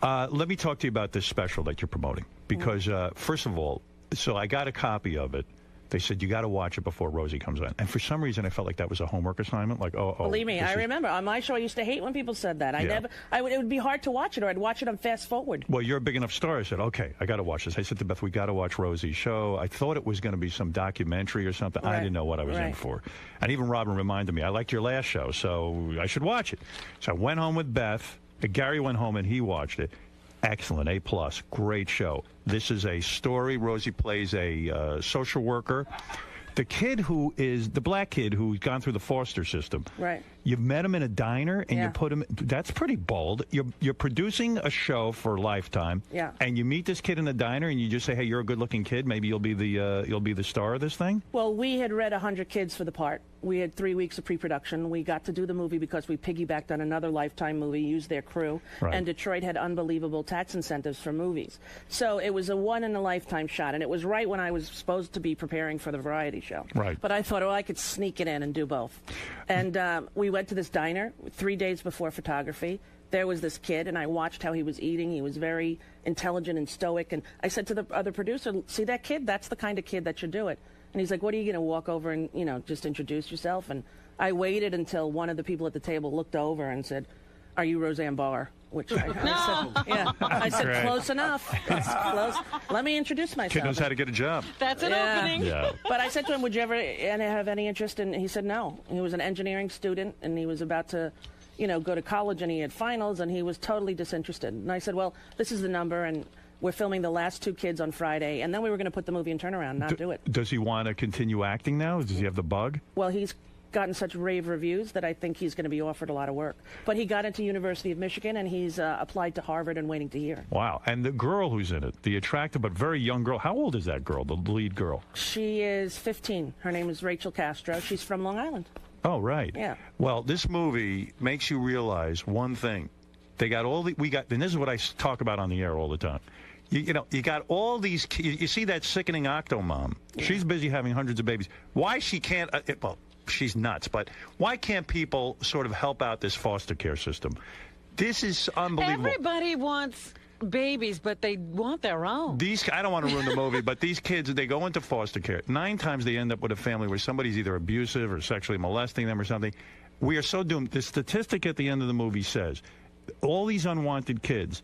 Let me talk to you about this special that you're promoting. Because, first of all, so I got a copy of it. They said, you got to watch it before Rosie comes on. And for some reason, I felt like that was a homework assignment. Like, Believe me, I remember. On my show, I used to hate when people said that. It would be hard to watch it, or I'd watch it on fast forward. Well, you're a big enough star. I said, okay, I got to watch this. I said to Beth, we got to watch Rosie's show. I thought it was going to be some documentary or something. I didn't know what I was in for. And even Robin reminded me, I liked your last show, so I should watch it. So I went home with Beth. Gary went home and he watched it. Excellent, A+, great show. This is a story. Rosie plays a social worker. The kid who is the black kid who's gone through the foster system. Right. You've met him in a diner and you put him. That's pretty bold. You're producing a show for Lifetime. Yeah. And you meet this kid in a diner and you just say, hey, you're a good-looking kid. Maybe you'll be the star of this thing. Well, we had read 100 kids for the part. We had 3 weeks of pre-production. We got to do the movie because we piggybacked on another Lifetime movie, used their crew, and Detroit had unbelievable tax incentives for movies. So it was a one-in-a-lifetime shot, and it was right when I was supposed to be preparing for the variety show. Right. But I thought, I could sneak it in and do both. And we went to this diner 3 days before photography. There was this kid, and I watched how he was eating. He was very intelligent and stoic. And I said to the other producer, see that kid? That's the kind of kid that should do it. And he's like, what, are you going to walk over and, just introduce yourself? And I waited until one of the people at the table looked over and said, are you Roseanne Barr? Which I said, yeah. I said, Great. Close enough. It's close. Let me introduce myself. Kid knows how to get a job. That's an opening. Yeah. But I said to him, would you ever have any interest in, he said no. He was an engineering student, and he was about to, go to college, and he had finals, and he was totally disinterested. And I said, well, this is the number, and we're filming the last 2 kids on Friday, and then we were going to put the movie in turnaround, not do it. Does he want to continue acting now? Does he have the bug? Well, he's gotten such rave reviews that I think he's going to be offered a lot of work. But he got into University of Michigan, and he's applied to Harvard and waiting to hear. Wow. And the girl who's in it, the attractive but very young girl, how old is that girl, the lead girl? She is 15. Her name is Rachel Castro. She's from Long Island. Oh, right. Yeah. Well, this movie makes you realize one thing. And this is what I talk about on the air all the time. You got all these. You see that sickening Octomom? Yeah. She's busy having hundreds of babies. Why she can't? Well, she's nuts. But why can't people sort of help out this foster care system? This is unbelievable. Everybody wants babies, but they want their own. I don't want to ruin the movie, but these kids, they go into foster care. 9 times they end up with a family where somebody's either abusive or sexually molesting them or something. We are so doomed. The statistic at the end of the movie says all these unwanted kids,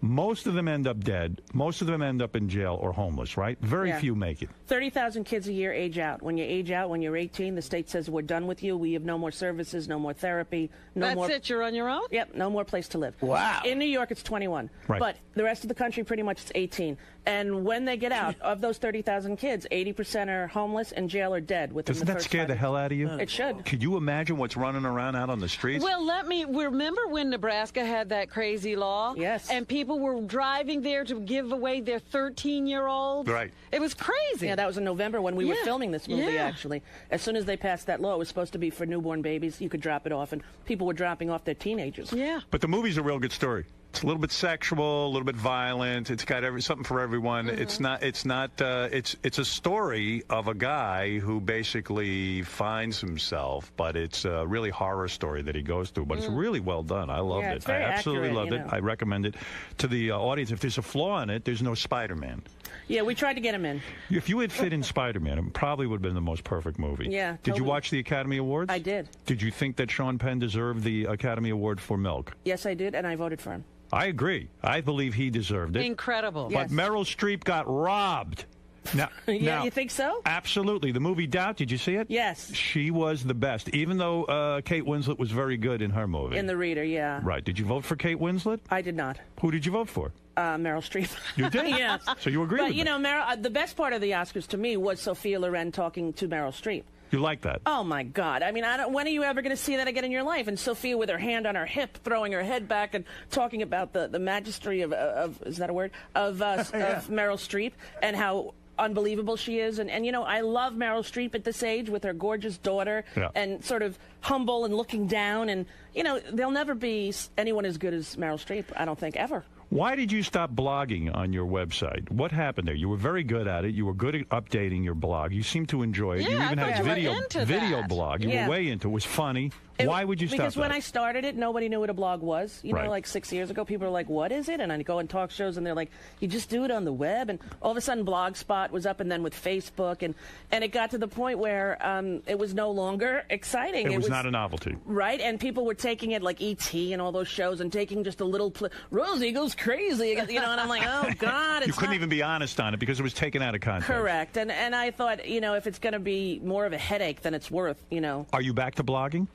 most of them end up dead. Most of them end up in jail or homeless, right? Very few make it. 30,000 kids a year age out. When you age out, when you're 18, the state says we're done with you. We have no more services, no more therapy, That's it, you're on your own? Yep, no more place to live. Wow. In New York, it's 21. Right. But the rest of the country, pretty much, it's 18. And when they get out, of those 30,000 kids, 80% are homeless, and jail or dead within Doesn't the that first scare the hell out of you? It should. Could you imagine what's running around out on the streets? Well, remember when Nebraska had that crazy law? Yes. And people were driving there to give away their 13-year-olds? Right. It was crazy. Yeah, that was in November when we were filming this movie, Yeah. actually. As soon as they passed that law, it was supposed to be for newborn babies. You could drop it off, and people were dropping off their teenagers. Yeah. But the movie's a real good story. It's a little bit sexual, a little bit violent. It's got something for everyone. Mm-hmm. It's a story of a guy who basically finds himself, but it's a really horror story that he goes through. But it's really well done. I loved it. It's very I absolutely accurate, loved it. I recommend it to the audience. If there's a flaw in it, there's no Spider-Man. Yeah, we tried to get him in. If you had fit in Spider-Man, it probably would have been the most perfect movie. Yeah, Did you totally. watch the Academy Awards? I did. Did you think that Sean Penn deserved the Academy Award for Milk? Yes, I did, and I voted for him. I agree. I believe he deserved it. Incredible. But Meryl Streep got robbed. Now, You think so? Absolutely. The movie Doubt, did you see it? Yes. She was the best, even though Kate Winslet was very good in her movie. In The Reader, yeah. Right. Did you vote for Kate Winslet? I did not. Who did you vote for? Meryl Streep. You did? Yes. So you agree but, with me. Meryl, the best part of the Oscars to me was Sophia Loren talking to Meryl Streep. You like that? Oh, my God. I mean, when are you ever going to see that again in your life? And Sophia with her hand on her hip, throwing her head back and talking about the majesty of is that a word? Of Meryl Streep and how unbelievable she is. And I love Meryl Streep at this age with her gorgeous daughter and sort of humble and looking down. And, there'll never be anyone as good as Meryl Streep, I don't think, ever. Why did you stop blogging on your website? What happened there? You were very good at it. You were good at updating your blog. You seemed to enjoy it. Yeah, you even I had thought a you were into video that. blog. You were way into it. It was funny. Why would you stop Because that? when I started it, nobody knew what a blog was. You know, Right. like 6 years ago, people were like, what is it? And I'd go and talk shows, and they're like, you just do it on the web. And all of a sudden, Blogspot was up, and then with Facebook. And it got to the point where it was no longer exciting. It was not a novelty. Right? And people were taking it like E.T. and all those shows and taking just a little... Rosie goes crazy. You know, and I'm like, oh, God. You couldn't even be honest on it because it was taken out of context. Correct. And I thought, you know, if it's going to be more of a headache than it's worth, you know. Are you back to blogging?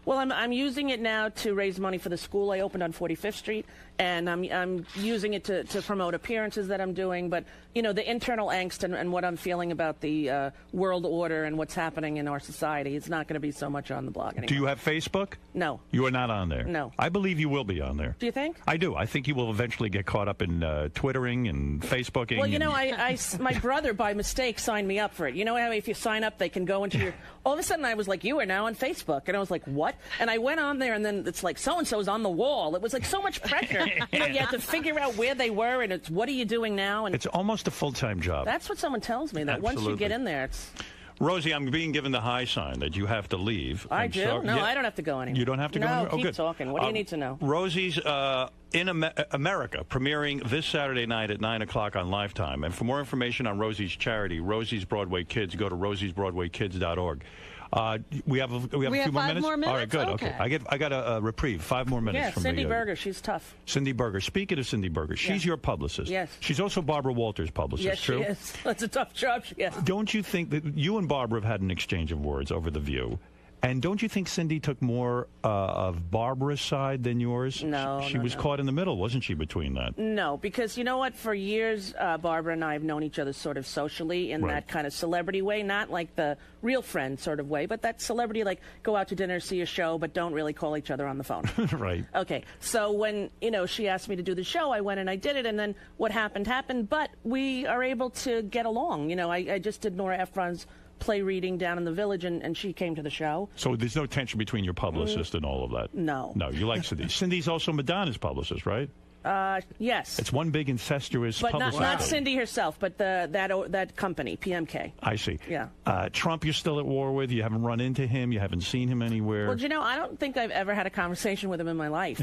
Well, I'm using it now to raise money for the school I opened on 45th Street, and I'm using it to promote appearances that I'm doing. But, you know, the internal angst and what I'm feeling about the world order and what's happening in our society, it's not going to be so much on the blog anymore. Do you have Facebook? No. You are not on there? No. I believe you will be on there. Do you think? I do. I think you will eventually get caught up in Twittering and Facebooking. Well, you know, my brother, by mistake, signed me up for it. You know how if you sign up, they can go into your... All of a sudden, I was like, you are now on Facebook. And I was like, what? And I went on there, and then it's like, so-and-so's on the wall. It was like so much pressure. You know, you had to figure out where they were, and it's, what are you doing now? And it's almost a full-time job. That's what someone tells me, that once you get in there, it's... Rosie, I'm being given the high sign that you have to leave. I do? No, yeah. I don't have to go anywhere. You don't have to go no, anywhere? Oh, keep good. talking. What do you need to know? Rosie's in America, premiering this Saturday night at 9 o'clock on Lifetime. And for more information on Rosie's charity, Rosie's Broadway Kids, go to rosiesbroadwaykids.org. We have a few more minutes? more minutes? All right, good. Okay. I got a reprieve. 5 more minutes Yeah, from Cindy the, Berger, she's tough. Cindy Berger. Speaking of Cindy Berger, she's your publicist. Yes. She's also Barbara Walters' publicist, Yes, true? she is. That's a tough job. Yes. Don't you think that you and Barbara have had an exchange of words over The View? And don't you think Cindy took more of Barbara's side than yours? No, She was caught in the middle, wasn't she, between that? No, because you know what? For years, Barbara and I have known each other sort of socially in that kind of celebrity way, not like the real friend sort of way, but that celebrity, like go out to dinner, see a show, but don't really call each other on the phone. Right. Okay, so when, you know, she asked me to do the show, I went and I did it, and then what happened, but we are able to get along. You know, I just did Nora Ephron's play reading down in the Village, and she came to the show. So there's no tension between your publicist and all of that? No. No, you like Cindy. Cindy's also Madonna's publicist, right? Yes. It's one big incestuous But publicist. not Cindy herself, but that company, PMK. I see. Yeah. Trump you're still at war with? You haven't run into him? You haven't seen him anywhere? Well, you know, I don't think I've ever had a conversation with him in my life.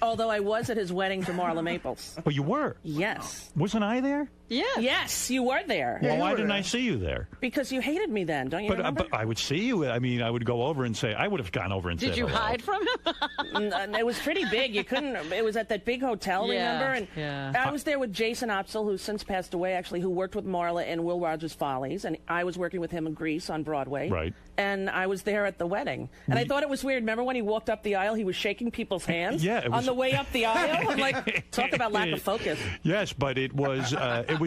Although I was at his wedding to Marla Maples. Oh, you were? Yes. Wasn't I there? Yeah. Yes, you were there. Well, why didn't I see you there? Because you hated me then, don't you remember? But I would see you. I mean, I would go over and say, I would have gone over and said Did you hello. hide from him? It was pretty big. You couldn't. It was at that big hotel, remember? And I was there with Jason Opsel, who's since passed away, actually, who worked with Marla in Will Rogers Follies, and I was working with him in Grease on Broadway. Right. And I was there at the wedding. And I thought it was weird. Remember when he walked up the aisle, he was shaking people's hands? Yeah, it was... on the way up the aisle? I'm like, talk about lack of focus. Yes, but it was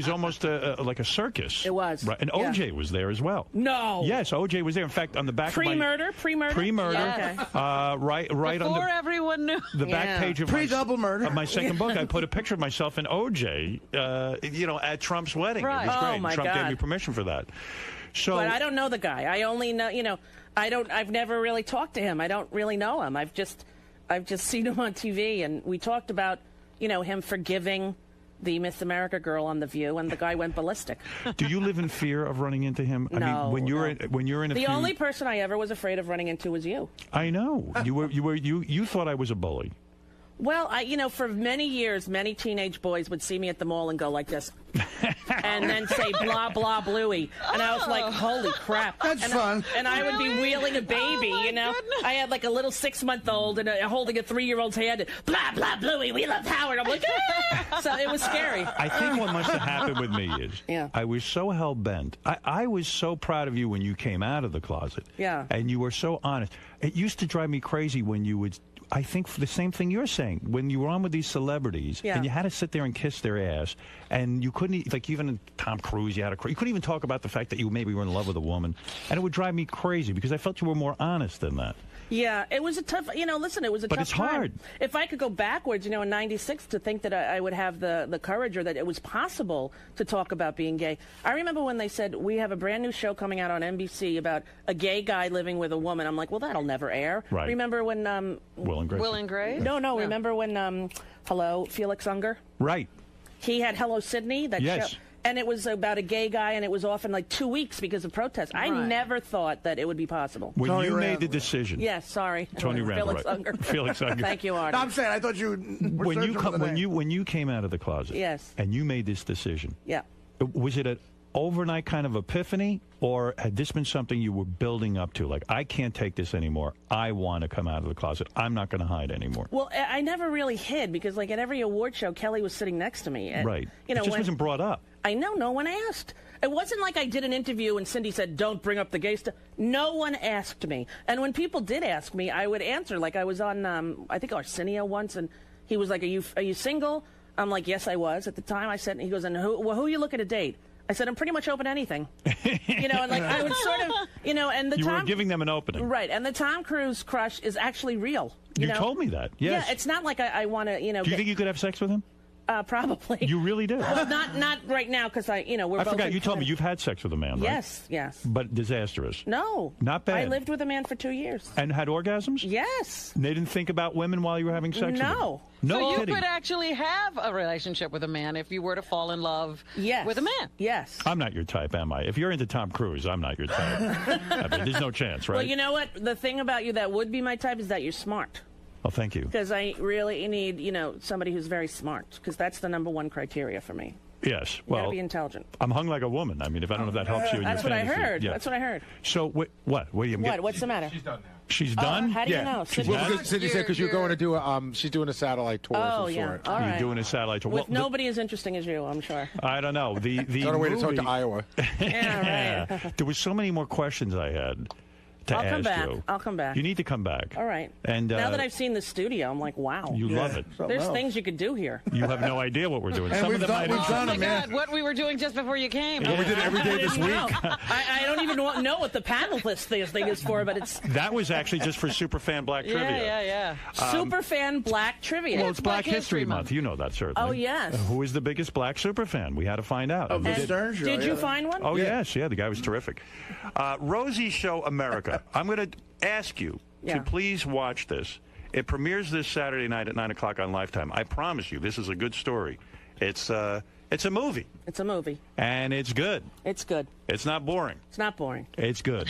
almost like a circus. It was. Right. And OJ was there as well. No. Yes, OJ was there. In fact, on the back Pre-murder? of my... Pre-murder. Yeah. Okay. Right Before on everyone knew. the back page of Pre-double murder. Of my second book, I put a picture of myself and OJ, at Trump's wedding. Right. It was great. Oh, my Trump God. gave me permission for that. So, But I don't know the guy. I only know, you know, I've never really talked to him. I don't really know him. I've just seen him on TV, and we talked about, you know, him forgiving the Miss America girl on The View, and the guy went ballistic. do you live in fear of running into him? I mean, when you're in a the feud, only person I ever was afraid of running into was you. I know. You thought I was a bully. Well, you know, for many years, many teenage boys would see me at the mall and go like this, and then say blah blah bluey, and I was like, holy crap, That's fun. And I would be wheeling a baby, you know. Goodness. I had like a little 6-month-old and holding a 3-year-old's hand, and blah blah bluey, we love Howard. I'm like, ah! So it was scary. I think what must have happened with me is I was so hell bent. I was so proud of you when you came out of the closet. Yeah. And you were so honest. It used to drive me crazy when you would. I think the same thing you're saying. When you were on with these celebrities, and you had to sit there and kiss their ass, and you couldn't, like even Tom Cruise, you couldn't even talk about the fact that you maybe were in love with a woman, and it would drive me crazy because I felt you were more honest than that. Yeah, it was a tough, you know, listen, it was a But tough it's time. hard. If I could go backwards, you know, in 96 to think that I would have the courage or that it was possible to talk about being gay. I remember when they said, we have a brand new show coming out on NBC about a gay guy living with a woman. I'm like, well, that'll never air. Right. Remember when Will Will and Grace. Will and Grace? No. Remember when, Felix Unger? Right. He had Hello Sydney, that Yes. show. And it was about a gay guy, and it was off in like 2 weeks because of protests. I never thought that it would be possible. When you made the decision. Yes, sorry. Tony Randall. Felix Unger. Felix Unger. Thank you, Artie. No, I'm saying I thought you were when you came out of the closet. Yes. And you made this decision. Yeah. Was it an overnight kind of epiphany, or had this been something you were building up to? Like, I can't take this anymore. I want to come out of the closet. I'm not going to hide anymore. Well, I never really hid because, like, at every award show, Kelly was sitting next to me. And, Right. You know, it just wasn't brought up. I know. No one asked. It wasn't like I did an interview and Cindy said, don't bring up the gay stuff. No one asked me. And when people did ask me, I would answer. Like, I was on, I think, Arsenio once, and he was like, are you single? I'm like, yes, I was at the time. I said, and he goes, and who are you looking to date? I said, I'm pretty much open to anything. You know, and like I would sort of, you know, and the You Tom, were giving them an opening. Right, and the Tom Cruise crush is actually real. You know? told me that, yes. Yeah, it's not like I want to, you know. Do you think you could have sex with him? Probably. You really do? Well, not right now because we're both. I forgot, you told me you've had sex with a man, right? Yes, yes. But disastrous. No. Not bad. I lived with a man for 2 years. And had orgasms? Yes. And they didn't think about women while you were having sex with them? No. No so kidding. you could actually have a relationship with a man if you were to fall in love with a man. Yes. I'm not your type, am I? If you're into Tom Cruise, I'm not your type. I mean, there's no chance, right? Well, you know what? The thing about you that would be my type is that you're smart. Oh, thank you. Because I really need, somebody who's very smart. Because that's the number one criteria for me. Yes. You Well, gotta be intelligent. I'm hung like a woman. I mean, if I don't know if that helps you in That's your what I fantasy. heard. Yeah. That's what I heard. So, what? What do you What? What's the matter? She's done now. She's done? How do you know? She's Well, done? because Cindy said because you're going to do she's doing a satellite tour of Oh, some yeah. sort. All You're right. doing a satellite tour. With Well, nobody as interesting as you, I'm sure. I don't know. The Got a way to talk to movie- Iowa. Yeah, right. There was so many more questions I had to I'll ask come back. you. I'll come back. You need to come back. All right. And now that I've seen the studio, I'm like, wow. You love it. There's things you could do here. You have no idea what we're doing. And Some we've of them done- might we've done Oh, it, my man. God, what we were doing just before you came. Yeah, we did it every day I this didn't week. know. I don't even know what the panel list thing is for, but it's That was actually just for Superfan Black Trivia. Yeah. Superfan Black Trivia. Well, it's Black History Month. You know that, certainly. Oh, yes. Who is the biggest black superfan? We had to find out. Of the And- Stern Show. Did you yeah. find one? Oh, yes. Yeah, the guy was terrific. Rosie's show, America. I'm going to ask you to please watch this. It premieres this Saturday night at 9 o'clock on Lifetime. I promise you, this is a good story. It's a movie. It's a movie. And it's good. It's good. It's not boring. It's not boring. It's good.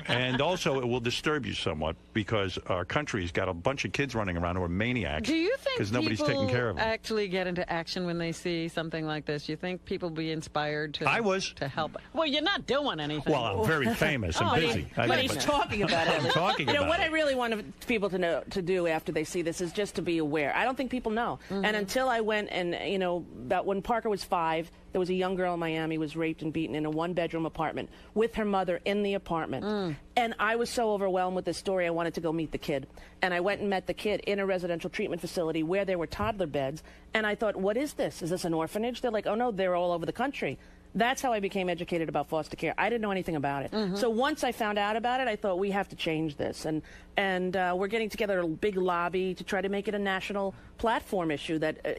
And also, it will disturb you somewhat because our country's got a bunch of kids running around who are maniacs. Do you think because nobody's people taking care of them? actually get into action when they see something like this? You think people be inspired to? I was. To help. Well, you're not doing anything. Well, I'm very famous and busy. But he's talking about it. I'm talking about what it. I really want people to do after they see this is just to be aware. I don't think people know. And until I went and, about when Parker was 5, there was a young girl in Miami was raped and beaten in a one-bedroom apartment with her mother in the apartment. And I was so overwhelmed with this story, I wanted to go meet the kid. And I went and met the kid in a residential treatment facility where there were toddler beds. And I thought, what is this? Is this an orphanage? They're like, oh, no, they're all over the country. That's how I became educated about foster care. I didn't know anything about it. So once I found out about it, I thought we have to change this. And we're getting together a big lobby to try to make it a national platform issue that,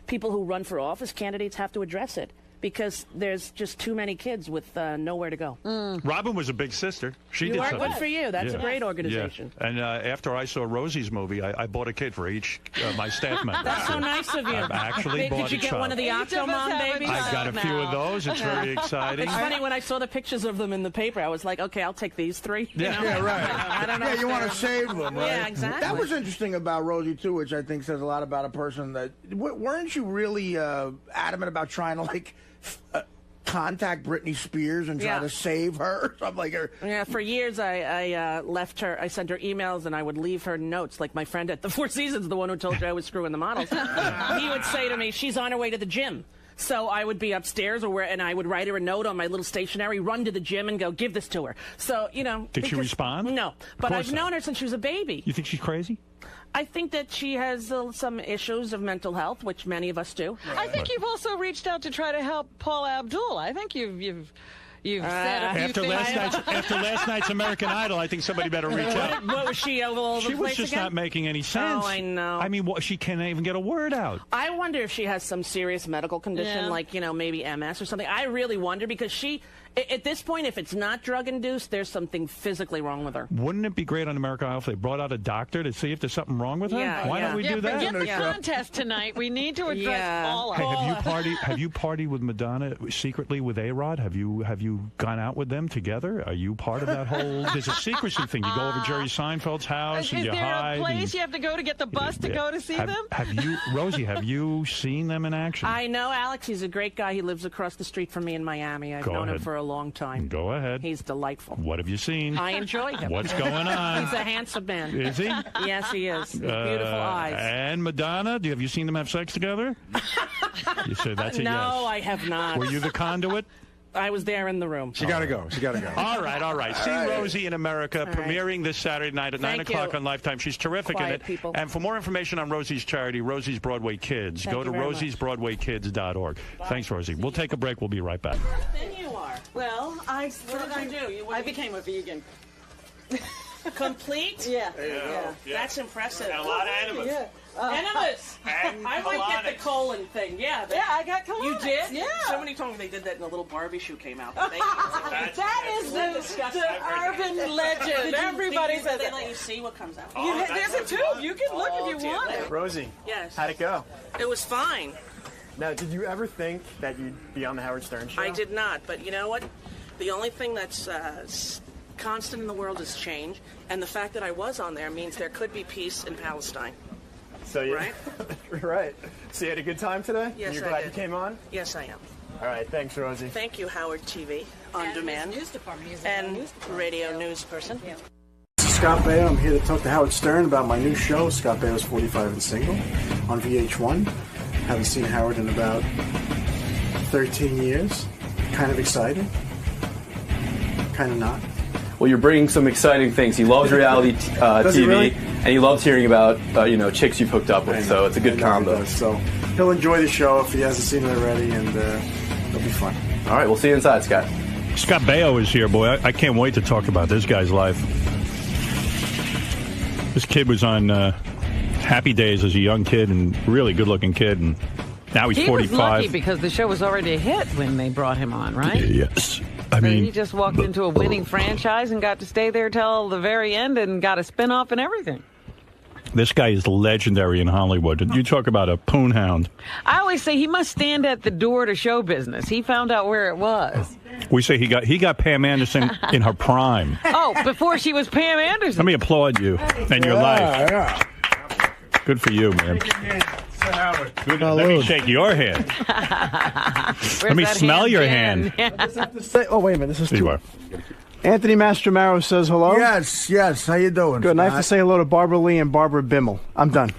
people who run for office, candidates have to address it. Because there's just too many kids with nowhere to go. Robin was a big sister. She did something. Good for you. That's a great organization. Yeah. And after I saw Rosie's movie, I bought a kid for each my staff members. That's so nice of you. I've actually bought Did you a get child. one of the Octomom babies? I got a few of those. It's very exciting. It's funny when I saw the pictures of them in the paper. I was like, okay, I'll take these 3. Yeah, right. I don't know. Yeah, you want to save them, right? Yeah, exactly. That was interesting about Rosie too, which I think says a lot about a person. That weren't you really adamant about trying to contact Britney Spears and try to save her? Something like her. Yeah, for years I left her. I sent her emails and I would leave her notes. Like my friend at the Four Seasons, the one who told you I was screwing the models, he would say to me, "She's on her way to the gym." So I would be upstairs and I would write her a note on my little stationery, run to the gym and go, give this to her. So, Did she respond? No. But I've known her since she was a baby. You think she's crazy? I think that she has some issues of mental health, which many of us do. I think you've also reached out to try to help Paula Abdul. I think you've said a few things. After last night's American Idol, I think somebody better reach out. What was she all over She the was place just again? not making any sense. Oh, I know. I mean, she can't even get a word out. I wonder if she has some serious medical condition, Yeah. like, maybe MS or something. I really wonder because she At this point, if it's not drug-induced, there's something physically wrong with her. Wouldn't it be great on American Idol if they brought out a doctor to see if there's something wrong with her? Yeah, Why don't we do that? Forget the contest tonight. We need to address all of Hey, it. have you partied with Madonna secretly with A-Rod? Have you gone out with them together? Are you part of that whole? There's a secrecy thing. You go over Jerry Seinfeld's house and Is you there hide. a place you have to go to get the bus to go to see them? Have you, Rosie? Have you seen them in action? I know Alex. He's a great guy. He lives across the street from me in Miami. I've Go known him ahead. for a long time. Go ahead. He's delightful. What have you seen? I enjoy him. What's going on? He's a handsome man. Is he? Yes, he is. Beautiful eyes. And Madonna, have you seen them have sex together? You said that's a yes. No, I have not. Were you the conduit? I was there in the room. She got to go. She got to go. All right. See Rosie in America premiering this Saturday night at 9 o'clock on Lifetime. She's terrific in it. People. And for more information on Rosie's charity, Rosie's Broadway Kids, go to rosiesbroadwaykids.org. Thanks, Rosie. We'll take a break. We'll be right back. Then you are. Well, what did I do? I became a vegan. Complete? Yeah. That's impressive. A lot of enemas. Yeah. Enemas. And I might get the colon thing. Yeah. I got colon. You did? Yeah. Somebody told me they did that in a little Barbie shoe came out. That is the urban legend. Everybody says they let you see what comes out. There's a tube. You can look if you want it. Rosie. Yes. How'd it go? It was fine. Now, did you ever think that you'd be on the Howard Stern show? I did not, but you know what? The only thing that's constant in the world is change, and the fact that I was on there means there could be peace in Palestine. So you, right? Right. So you had a good time today? Yes, You're I glad did. you came on? Yes, I am. All right. Thanks, Rosie. Thank you, Howard TV on demand News department. and radio news person. Yeah. This is Scott Baio. I'm here to talk to Howard Stern about my new show, Scott Baio's 45 and Single, on VH1. Haven't seen Howard in about 13 years. Kind of excited. Kind of not. Well, you're bringing some exciting things. He loves reality TV, really? and he loves hearing about chicks you've hooked up with. So it's a good combo. So he'll enjoy the show if he hasn't seen it already, and it'll be fun. All right, we'll see you inside, Scott. Scott Baio is here, boy. I can't wait to talk about this guy's life. This kid was on Happy Days as a young kid and really good-looking kid, and now he's 45. He was lucky because the show was already a hit when they brought him on, right? Yes. I mean, he just walked into a winning franchise and got to stay there till the very end and got a spinoff and everything. This guy is legendary in Hollywood. You talk about a poon hound. I always say he must stand at the door to show business. He found out where it was. We say he got Pam Anderson in her prime. Oh, before she was Pam Anderson. Let me applaud you and your life. Yeah. Good for you, man. Good. Let me shake your hand. Let me smell your hand. Oh, wait a minute. This is There you are. Anthony Mastromaro says hello. Yes. How you doing? Good. And I have to say hello to Barbara Lee and Barbara Bimmel. I'm done.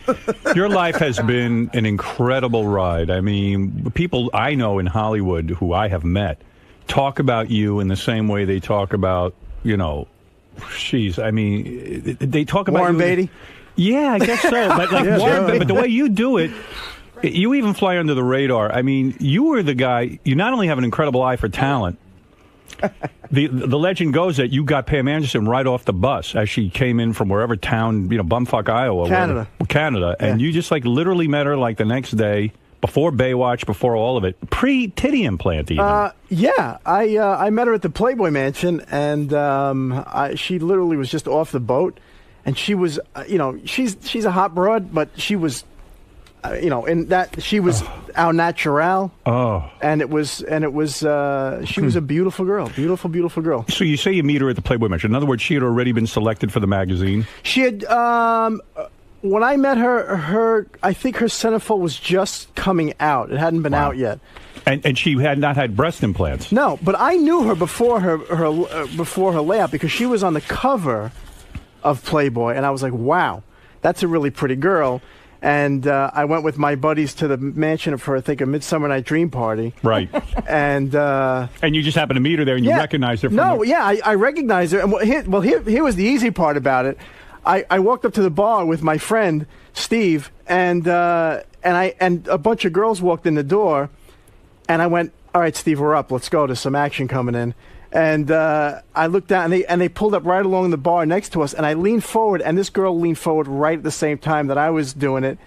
Your life has been an incredible ride. I mean, people I know in Hollywood who I have met talk about you in the same way they talk about, they talk about Warren you. Beatty? Yeah, I guess so. But but the way you do it, you even fly under the radar. I mean, you were the guy. You not only have an incredible eye for talent. The legend goes that you got Pam Anderson right off the bus as she came in from wherever town, bumfuck Iowa, Canada, and you just literally met her the next day. Before Baywatch, before all of it, pre-titty implant even. I met her at the Playboy Mansion, and she literally was just off the boat, and she was, she's a hot broad, but she was, in that she was au natural. Oh, and it was, she was a beautiful girl, beautiful girl. So you say you meet her at the Playboy Mansion. In other words, she had already been selected for the magazine. She had. When I met her, I think her centerfold was just coming out. It hadn't been out yet. And she had not had breast implants. No, but I knew her before her layout because she was on the cover of Playboy, and I was like, wow, that's a really pretty girl. And I went with my buddies to the mansion for, I think, a Midsummer Night Dream Party. Right. And you just happened to meet her there, and you recognized her. I recognized her. And here was the easy part about it. I walked up to the bar with my friend Steve, and a bunch of girls walked in the door, and I went, "All right, Steve, we're up. Let's go. There's some action coming in." And I looked down, and they pulled up right along the bar next to us, and I leaned forward, and this girl leaned forward right at the same time that I was doing it,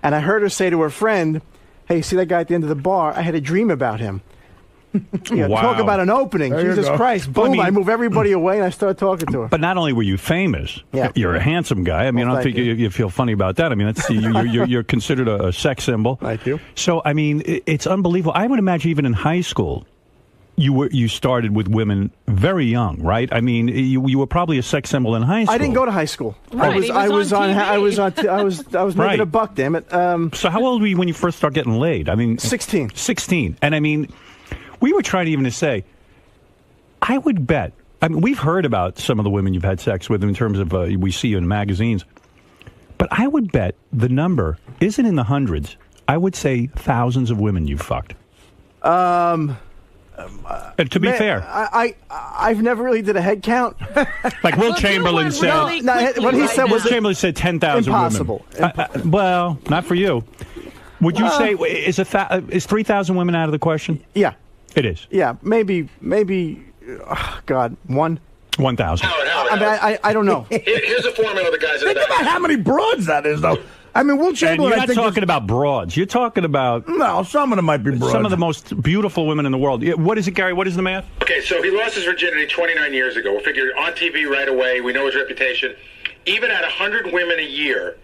and I heard her say to her friend, "Hey, see that guy at the end of the bar? I had a dream about him." Yeah, Wow. talk about an opening. There you Jesus go. Christ. Well, Boom, I mean- I move everybody away and I start talking to her. But not only were you famous, Yeah. you're a handsome guy. I mean, Well, I don't think thank you feel funny about that. I mean, that's, you're considered a sex symbol. Thank you. So, I mean, it's unbelievable. I would imagine even in high school, you started with women very young, right? I mean, you were probably a sex symbol in high school. I didn't go to high school. Right, I was making Right. a buck, damn it. So how old were you when you first started getting laid? I mean, 16. 16. And I mean, we were trying even to say, I would bet. I mean, we've heard about some of the women you've had sex with in terms of we see you in magazines. But I would bet the number isn't in the hundreds. I would say thousands of women you've fucked. And to be fair, I've never really did a head count. like Will Chamberlain said, what he said was Chamberlain said 10,000 impossible. women. Well, not for you. Would you say is 3,000 women out of the question? Yeah, it is. Yeah, maybe. God, 1,000. I mean, I don't know. Here's a formula of the guys that Think about how many broads that is, though. I mean, Will And Chamberlain. you're I not think talking about broads. You're talking about no. Some of them might be broads. some of the most beautiful women in the world. What is it, Gary? What is the math? Okay, so he lost his virginity 29 years ago. We figured on TV right away. We know his reputation. Even at 100 women a year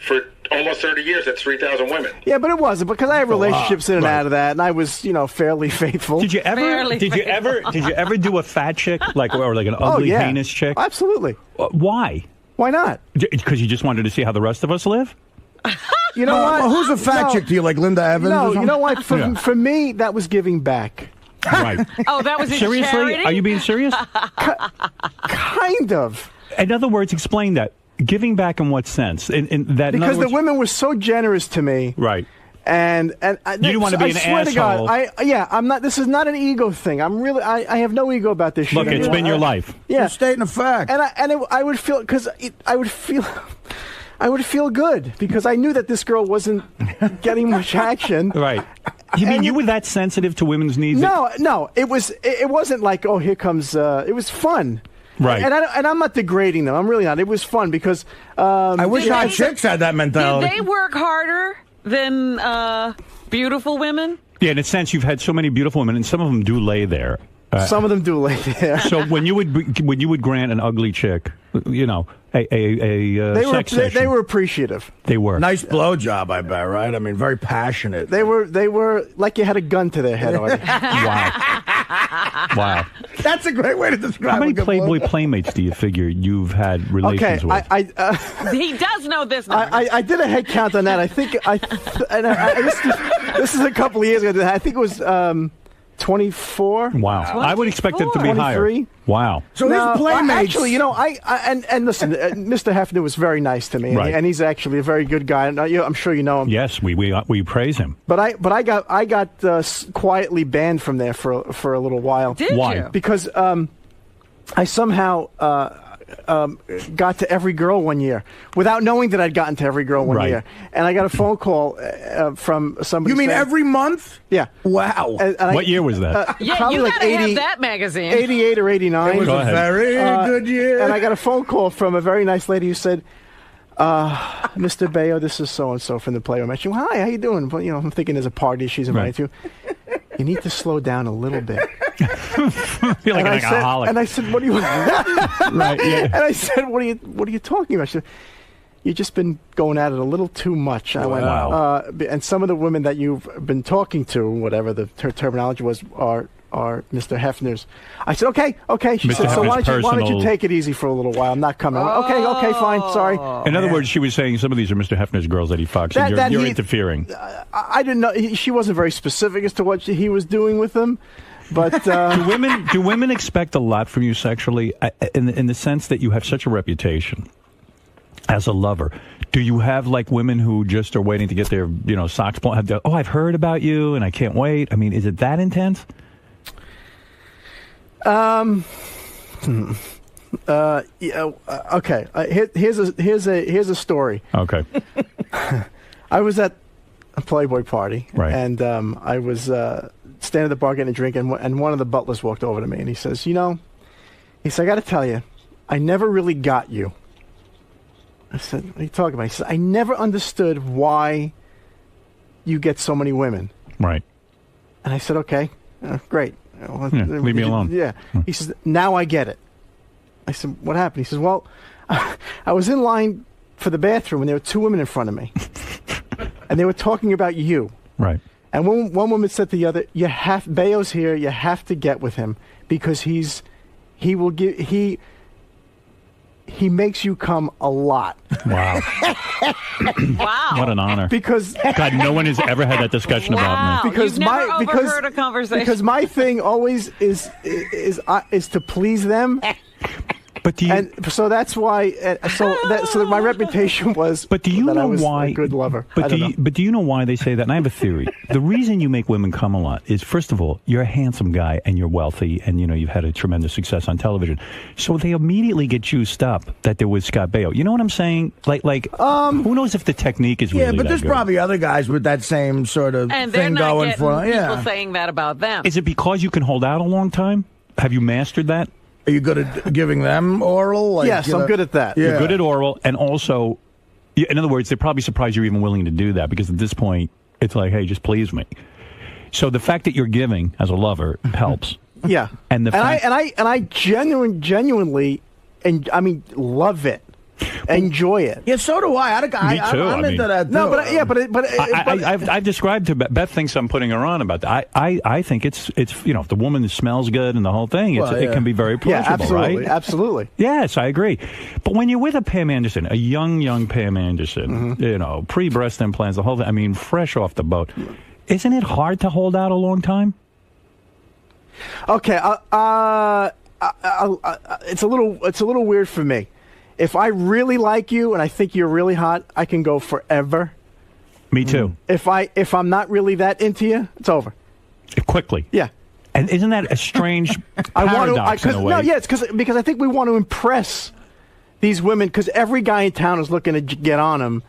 for almost 30 years, that's 3,000 women. Yeah, but it wasn't because I had relationships in and Right. out of that, and I was, fairly faithful. Did you ever? Did you ever do a fat chick or like an ugly, heinous chick? Absolutely. Why? Why not? Because you just wanted to see how the rest of us live. You know what? Well, who's a fat chick to you, like Linda Evans? or No, something? you know what? Yeah. For me, that was giving back. Right. Oh, that was in Seriously? charity? Are you being serious? Kind of. In other words, explain that. Giving back in what sense? In that in Because other words, the women were so generous to me. right. And You didn't want to be I an swear to God, asshole. I'm not. This is not an ego thing. I have no ego about this shit. Look, it's been your life. Yeah, You're stating a fact. And I would feel I would feel good because I knew that this girl wasn't getting much action. Right. You mean you were that sensitive to women's needs? No. It wasn't like, oh, here comes. It was fun. Right. And I'm not degrading them. I'm really not. It was fun because. I wish our chicks had that mentality. Did they work harder than beautiful women? Yeah, in a sense, you've had so many beautiful women, and some of them do lay there. Some of them do lay there. So when you would grant an ugly chick, sex session, they were appreciative. They were nice blowjob, I bet. Right? I mean, very passionate. They were like you had a gun to their head already. Wow. That's a great way to describe. How many a good Playboy blowjob. playmates do you figure you've had relations with? He does know this now. I did a head count on that. I think this is a couple of years ago. I think it was 24. Wow. I would expect it to be higher. 23. Wow. So his playmates. Actually, and listen, Mr. Hefner was very nice to me, Right. and he's actually a very good guy. And I'm sure you know him. Yes, we praise him. But I got quietly banned from there for a little while. Did Why? you? Because I somehow got to every girl one year without knowing that I'd gotten to every girl one Right. year, and I got a phone call from somebody. You mean saying, every month? Yeah. Wow. And What year was that? Yeah, probably you like gotta 80, have that magazine. 88 or 89. It was Go a ahead. very good year. And I got a phone call from a very nice lady who said, Mr. Bayo, this is so-and-so from the Playboy Mansion. Well, hi, how you doing? Well, I'm thinking there's a party she's invited to. You need to slow down a little bit. Feel like an alcoholic. And I said, what do you Right, yeah. And I said, what are you talking about? She said, you've just been going at it a little too much. I went, Wow. and some of the women that you've been talking to, whatever the terminology was, are Mr. Hefner's. I said, okay. She Mr. said, so why don't you personal- take it easy for a little while? I'm not coming. Okay, fine. Sorry. In other words, she was saying some of these are Mr. Hefner's girls that he fucks, and you're interfering. I didn't know. She wasn't very specific as to what he was doing with them. But do women expect a lot from you sexually, in the sense that you have such a reputation as a lover? Do you have like women who just are waiting to get their socks pulled? Oh, I've heard about you and I can't wait. I mean, is it that intense? Okay. Here's a story. Okay. I was at a Playboy party, Right. and I was standing at the bar getting a drink, and one of the butlers walked over to me, and he says, I got to tell you, I never really got you. I said, what are you talking about? He said, I never understood why you get so many women. Right. And I said, okay. Great. Leave me alone. Yeah. He says, now I get it. I said, what happened? He says, well, I was in line for the bathroom, and there were two women in front of me. And they were talking about you. Right. And one woman said to the other, Bayo's here, you have to get with him because he makes you come a lot. Wow. Wow. What an honor. Because God, no one has ever had that discussion about me. Because You've never overheard a conversation. Because my thing always is to please them. But do you, and so that's why. So my reputation was. But do you that know I was why? A good lover. But do you know why they say that? And I have a theory. The reason you make women come a lot is, first of all, you're a handsome guy and you're wealthy, and you've had a tremendous success on television. So they immediately get juiced up that there was Scott Baio. You know what I'm saying? Who knows if the technique is really but that there's good? probably other guys with that same sort of And they're thing not going getting for people saying that about them. Is it because you can hold out a long time? Have you mastered that? Are you good at giving them oral? Yes, I'm good at that. You're good at oral, and also, in other words, they're probably surprised you're even willing to do that, because at this point, it's like, hey, just please me. So the fact that you're giving as a lover helps. Yeah, and I genuinely, and I mean, love it. Enjoy it. Yeah, so do I. Me too. I'm into that too. No, but I've described to Beth thinks I'm putting her on about that. I think it's if the woman smells good and the whole thing, it can be very approachable, absolutely, right? Absolutely. Yes, I agree. But when you're with a Pam Anderson, a young Pam Anderson, pre-breast implants, the whole thing. I mean, fresh off the boat, isn't it hard to hold out a long time? Okay, it's a little weird for me. If I really like you and I think you're really hot, I can go forever. Me too. If I'm not really that into you, it's over. Quickly. Yeah. And isn't that a strange paradox in a way? No, yeah, it's because I think we want to impress these women, because every guy in town is looking to get on them.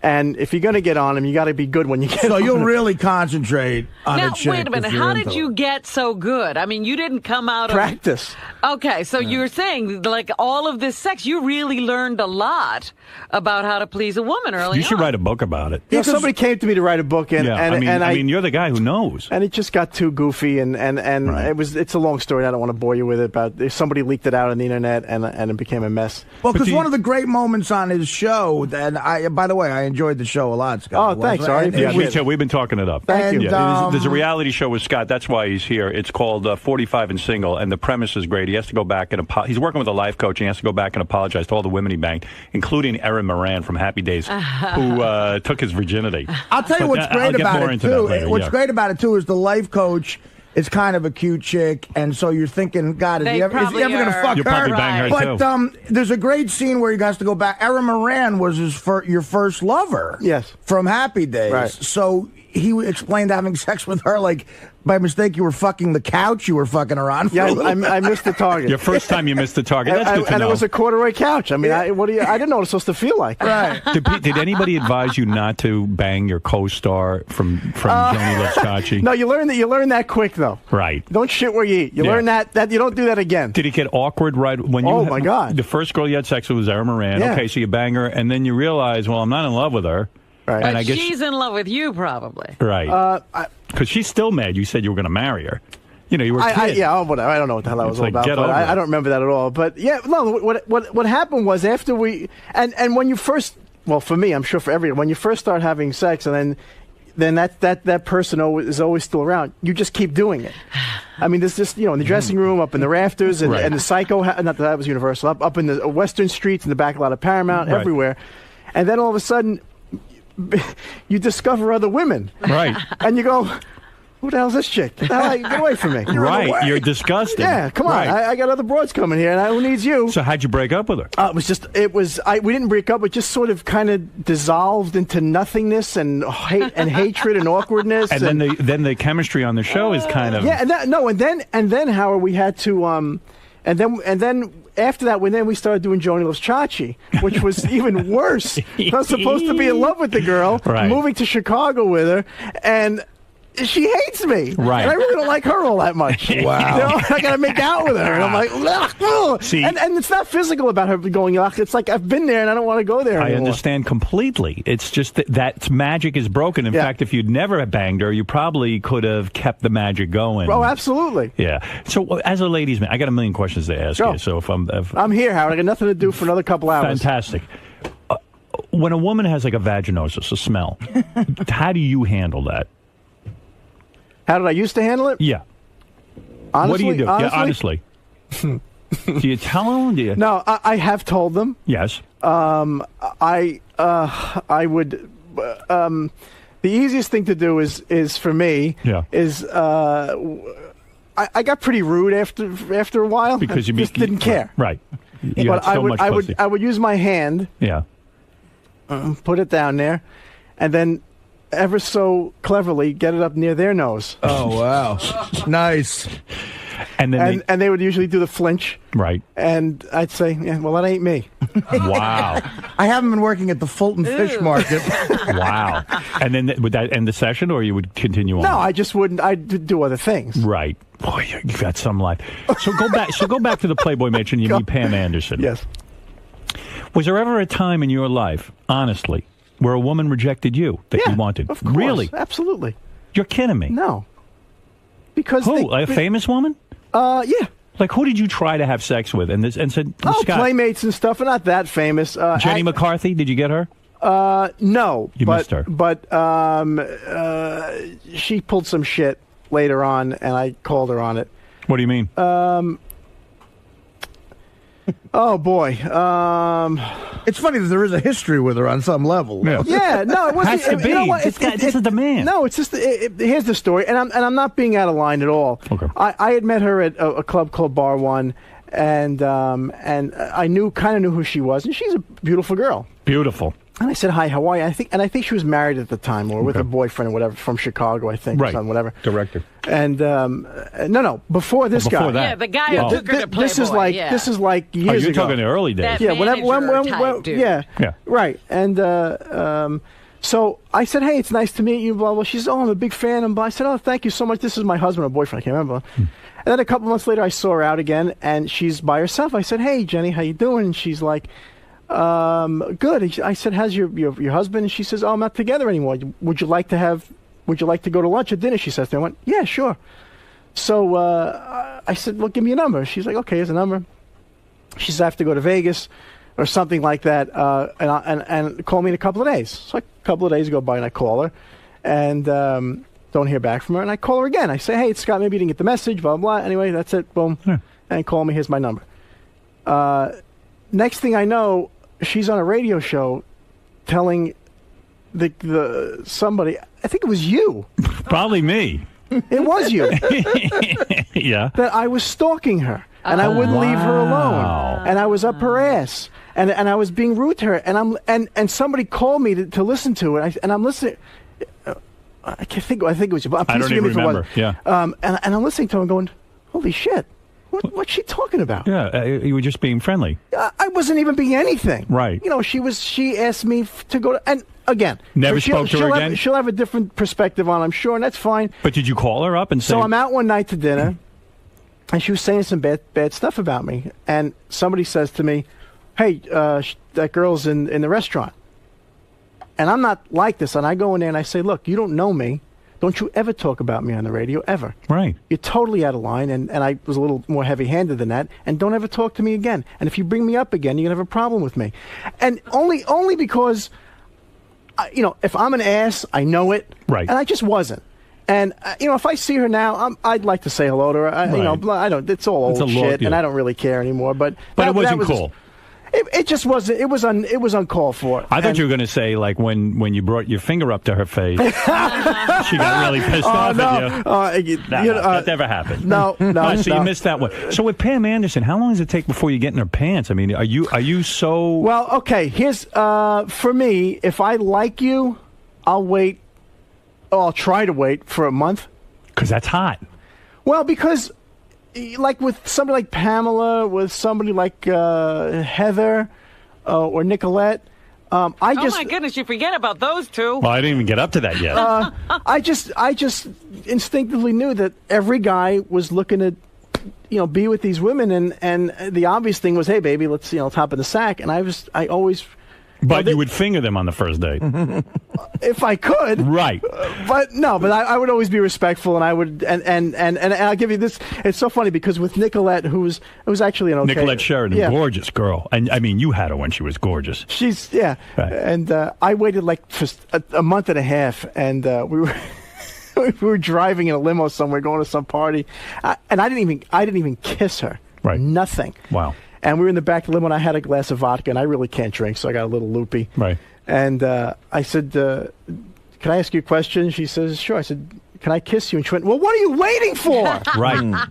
And if you're going to get on them, you got to be good when you get on them. So you'll really concentrate on a chick. Now, wait a minute. How did you get so good? I mean, you didn't come out of practice. Okay, so you're saying, like, all of this sex, you really learned a lot about how to please a woman early on. You should write a book about it. Yeah, somebody came to me to write a book, and I mean, you're the guy who knows. And it just got too goofy, and it's a long story. I don't want to bore you with it. But somebody leaked it out on the internet, and it became a mess. Well, because one of the great moments on his show, and by the way, I enjoyed the show a lot, Scott. Oh, thanks, Artie. Me too. We've been talking it up. Thank you. There's a reality show with Scott. That's why he's here. It's called 45 and Single, and the premise is great. He has to go back and he's working with a life coach, and he has to go back and apologize to all the women he banged, including Erin Moran from Happy Days, who took his virginity. I'll tell you what's great about it, too. What's great about it, too, is the life coach is kind of a cute chick, and so you're thinking, God, is he ever going to fuck You'll her? probably bang her, but there's a great scene where he has to go back. Erin Moran was your first lover. Yes. From Happy Days. Right. So he explained having sex with her like, by mistake, you were fucking the couch you were fucking her on. Yeah, I missed the target. Your first time you missed the target. That's good to know. And it was a corduroy couch. I mean, I didn't know what it's supposed to feel like. Right. Did anybody advise you not to bang your co-star from Joni Loves Chachi? No, you learn that quick though. Right. Don't shit where you eat. You learn that you don't do that again. Did it get awkward right when you? Oh my God! The first girl you had sex with was Erin Moran. Yeah. Okay, so you bang her, and then you realize, well, I'm not in love with her. Right. But And I guess she's in love with you, probably. Right. Because she's still mad. You said you were going to marry her. You were a kid. Whatever. I don't know what the hell that was all about. Get over it. I don't remember that at all. But yeah, no. What happened was after we and when you first, well, for me, I'm sure for everyone, when you first start having sex, and then that person is always still around. You just keep doing it. I mean, there's just in the dressing room, up in the rafters, and the Psycho. Not that was Universal. Up in the Western streets, in the back lot of Paramount, everywhere, and then all of a sudden, you discover other women. Right. And you go, who the hell's this chick? Get away from me. You're disgusted. Yeah, come on. I got other broads coming here, and who needs you? So how'd you break up with her? We didn't break up. It just sort of kind of dissolved into nothingness and hatred and awkwardness. And then the chemistry on the show is kind of... Yeah, and then Howard, we had to... And then after that, then we started doing Joni Loves Chachi, which was even worse. I was supposed to be in love with the girl, moving to Chicago with her, and she hates me. Right. And I really don't like her all that much. Wow. You know, I got to make out with her. And I'm like, ugh, ugh. See- and it's not physical about her going, ugh. It's like I've been there and I don't want to go there I anymore. understand completely. It's just that magic is broken. In fact, if you'd never banged her, you probably could have kept the magic going. Oh, absolutely. Yeah. So, as a ladies' man, I got a million questions to ask you. So, if I'm here, Howard. I got nothing to do for another couple hours. fantastic. When a woman has like a vaginosis, a smell, how do you handle that? How did I used to handle it? Yeah. Honestly, what do you do? honestly? Yeah, honestly. Do you tell them? Do you? No, I have told them. Yes. I would. The easiest thing to do is for me. Yeah. Is I got pretty rude after a while Because you just didn't care. Right. You But had so much pussy. I would use my hand. Yeah. Put it down there, and then ever so cleverly get it up near their nose. Oh wow, nice. And then they would usually do the flinch. Right. And I'd say, yeah, well, that ain't me. Wow. I haven't been working at the Fulton Fish Market. Wow. And then would that end the session, or you would continue on? No, I just wouldn't. I'd do other things. Right. Boy, you got some life. So go back. So go back to the Playboy Mansion. You meet Pam Anderson. Yes. Was there ever a time in your life, honestly, where a woman rejected you that you wanted? Of course. Really? Absolutely. You're kidding me. No. Because who? A famous woman? Yeah. Like who did you try to have sex with and said Scott? Playmates and stuff, and not that famous. Jenny McCarthy? Did you get her? No. You missed her. But she pulled some shit later on, and I called her on it. What do you mean? Oh boy. It's funny that there is a history with her on some level. Yeah, no, it wasn't. Has to be. You know what? This is the man. No, it's just here's the story, and I'm not being out of line at all. Okay. I had met her at a club called Bar One, and I kind of knew who she was, and she's a beautiful girl. Beautiful. And I said, "Hi, how are you?" I think she was married at the time, or with a boyfriend, or whatever, from Chicago, I think, or something, whatever. Director. And no, before this guy. Before that. Yeah, the guy who took her to Playboy. This is like years you're ago. talking the early days. That Yeah, manager type dude. yeah, Yeah. right. And so I said, "Hey, it's nice to meet you." Blah blah. She said, "Oh, I'm a big fan." And I said, "Oh, thank you so much. This is my husband or boyfriend. I can't remember." And then a couple months later, I saw her out again, and she's by herself. I said, "Hey, Jenny, how you doing?" And she's like, "Good." I said, "How's your husband?" And she says, "Oh, I'm not together anymore. Would you like to go to lunch or dinner?" She says to me. I went, "Yeah, sure." So I said, "Well, give me a number." She's like, "Okay, here's a number." She says, "I have to go to Vegas or something like that, and call me in a couple of days." So a couple of days go by, and I call her, and don't hear back from her. And I call her again. I say, "Hey, it's Scott. Maybe you didn't get the message, blah, blah, blah." Anyway, that's it. Boom. And call me. Here's my number. Next thing I know, she's on a radio show telling the somebody, I think it was you. Probably me. It was you. Yeah. That I was stalking her, and I wouldn't leave her alone, and I was up her ass, and I was being rude to her, and somebody called me to listen to it, and I'm listening. I think it was you. I don't even remember. Yeah. And I'm listening to him, going, "Holy shit, what's she talking about?" Yeah, you were just being friendly. I wasn't even being anything. Right. You know, she asked me to go to, and again, Never spoke to her again? She'll have a different perspective on it, I'm sure, and that's fine. But did you call her up and say? So I'm out one night to dinner, and she was saying some bad stuff about me, and somebody says to me, "Hey, that girl's in the restaurant." And I'm not like this, and I go in there and I say, "Look, you don't know me. Don't you ever talk about me on the radio, ever. Right. You're totally out of line," and I was a little more heavy-handed than that, "and don't ever talk to me again. And if you bring me up again, you're going to have a problem with me." And only because, if I'm an ass, I know it. Right. And I just wasn't. And, if I see her now, I'd like to say hello to her. I don't. It's all old shit, and I don't really care anymore. But it wasn't cool. It just wasn't. It was uncalled for. I thought you were going to say, like, when you brought your finger up to her face, she got really pissed off at you. That never happened. No. So you missed that one. So with Pam Anderson, how long does it take before you get in her pants? I mean, are you so? Well, okay. Here's for me. If I like you, I'll wait. I'll try to wait for a month. Because that's hot. Well, because. Like with somebody like Pamela, with somebody like Heather or Nicolette, Oh my goodness, you forget about those two. Well, I didn't even get up to that yet. I just instinctively knew that every guy was looking to, be with these women, and the obvious thing was, hey, baby, let's hop in the sack. And I always. But you would finger them on the first date. If I could. Right. But I would always be respectful, and I would, and I'll give you this. It's so funny because with Nicolette, who was actually an okay. Nicolette Sheridan, gorgeous girl. And I mean, you had her when she was gorgeous. She's, yeah. Right. And I waited like for a month and a half, and we were. We were driving in a limo somewhere, going to some party, and I didn't even kiss her. Right. Nothing. Wow. And we were in the back of the limo, and I had a glass of vodka, and I really can't drink, so I got a little loopy. Right. And I said, "Can I ask you a question?" She says, "Sure." I said, "Can I kiss you?" And she went, "Well, what are you waiting for?" Right.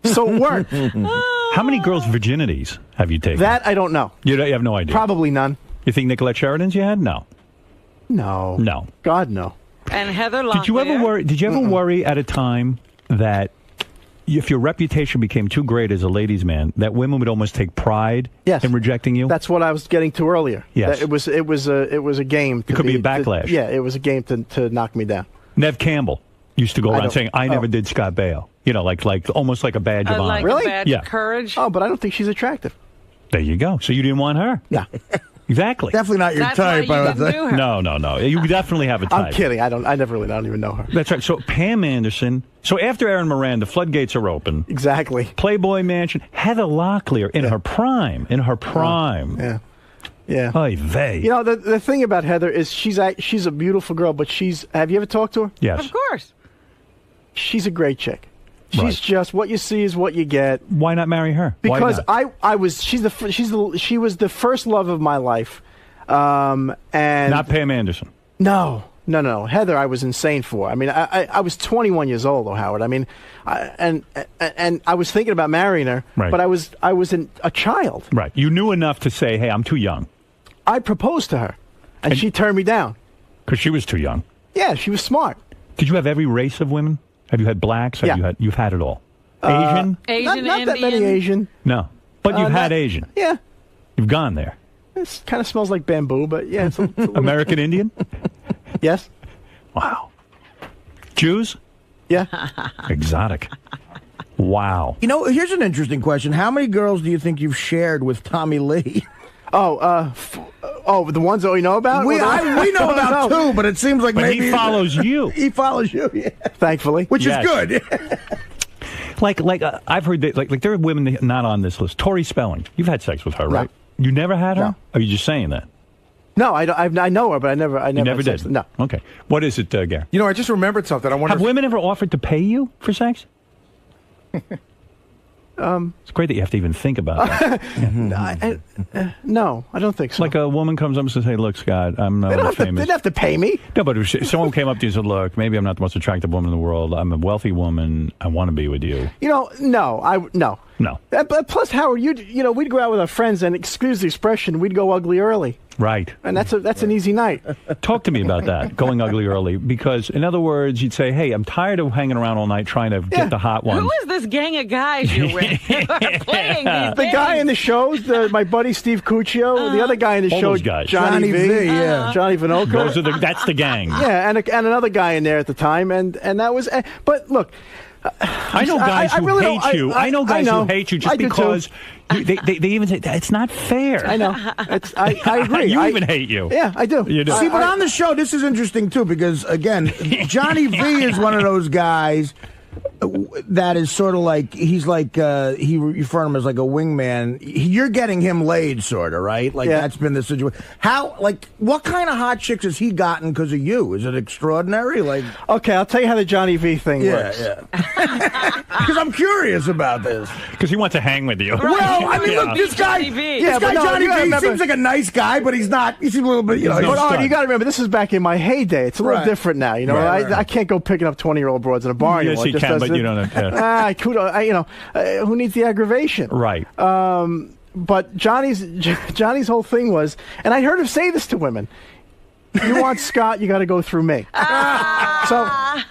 So it worked. How many girls' virginities have you taken? That I don't know. You have no idea. Probably none. You think Nicolette Sheridan's you had? No. No. No. God, no. And Heather Locklear. Did you ever worry? Did you ever worry at a time that if your reputation became too great as a ladies' man, that women would almost take pride in rejecting you? That's what I was getting to earlier. Yes. It was a game. It could be a backlash. It was a game to knock me down. Nev Campbell used to go around saying, "I never did Scott Baio." like almost like a badge of honor. Like really? A badge of courage. Oh, but I don't think she's attractive. There you go. So you didn't want her? Yeah. Exactly. Definitely not your type, I would say. No. You definitely have a type. I'm kidding. I don't even know her. That's right. So Pam Anderson. So after Erin Moran, the floodgates are open. Exactly. Playboy Mansion. Heather Locklear in her prime. Yeah. Yeah. Oy vey. The thing about Heather is she's a beautiful girl, but have you ever talked to her? Yes. Of course. She's a great chick. She's just what you see is what you get. Why not marry her? Because she was the first love of my life, and not Pam Anderson. No. Heather, I was insane for. I mean, I was 21 years old, though, Howard. I mean, and I was thinking about marrying her, but I was a child. Right. You knew enough to say, "Hey, I'm too young." I proposed to her, and she turned me down because she was too young. Yeah, she was smart. Did you have every race of women? Have you had blacks? You've had it all. Asian? Asian, not that many Asian. No. But you've had Asian. Yeah. You've gone there. It kind of smells like bamboo, but yeah. It's a American Indian? Yes. Wow. Jews? Yeah. Exotic. Wow. Here's an interesting question. How many girls do you think you've shared with Tommy Lee? The ones that we know about? We know about two, but it seems like maybe he follows you. He follows you, yeah. Thankfully. Which is good. I've heard that, there are women not on this list. Tori Spelling. You've had sex with her, right? You never had her? No. Or are you just saying that? No, I know her, but I never. You never had sex. did? No. Okay. What is it, Gary? I just remembered something. I wonder have women ever offered to pay you for sex? It's great that you have to even think about that. No, I don't think so. Like a woman comes up and says, "Hey, look, Scott, I'm not famous." They didn't have to pay me. No, but if someone came up to you and said, "Look, maybe I'm not the most attractive woman in the world. I'm a wealthy woman. I want to be with you." No. No. But plus, Howard, we'd go out with our friends, and excuse the expression, we'd go ugly early. Right. And that's an easy night. Talk to me about that, going ugly early. Because, in other words, you'd say, "Hey, I'm tired of hanging around all night trying to get the hot ones." Who is this gang of guys you're with? Playing these the guy in the shows, my buddy Steve Cuccio, the other guy in the all show, those guys. Johnny V, Johnny Vinoco. That's the gang. Yeah, and another guy in there at the time, and that was. But look. I know guys who hate you. I know guys who hate you just because they even say it's not fair. I know. I agree. You even hate you. Yeah, I do. You do. See, but on the show, this is interesting too because again, Johnny V is one of those guys that is sort of like he's like he refer to him as like a wingman. You're getting him laid, sort of, right? Like that's been the situation. How, like, what kind of hot chicks has he gotten because of you? Is it extraordinary? Like, okay, I'll tell you how the Johnny V thing works. Yeah. Because I'm curious about this. Because he wants to hang with you. Well, I mean, look, this guy, Johnny V, seems like a nice guy, but he's not. He seems a little bit, But you got to remember, this is back in my heyday. It's a little different now. I can't go picking up 20-year-old broads in a bar anymore. Yes, you can, but you don't have who needs the aggravation? Right. But Johnny's whole thing was, and I heard him say this to women: "You want Scott, you got to go through me." Wow.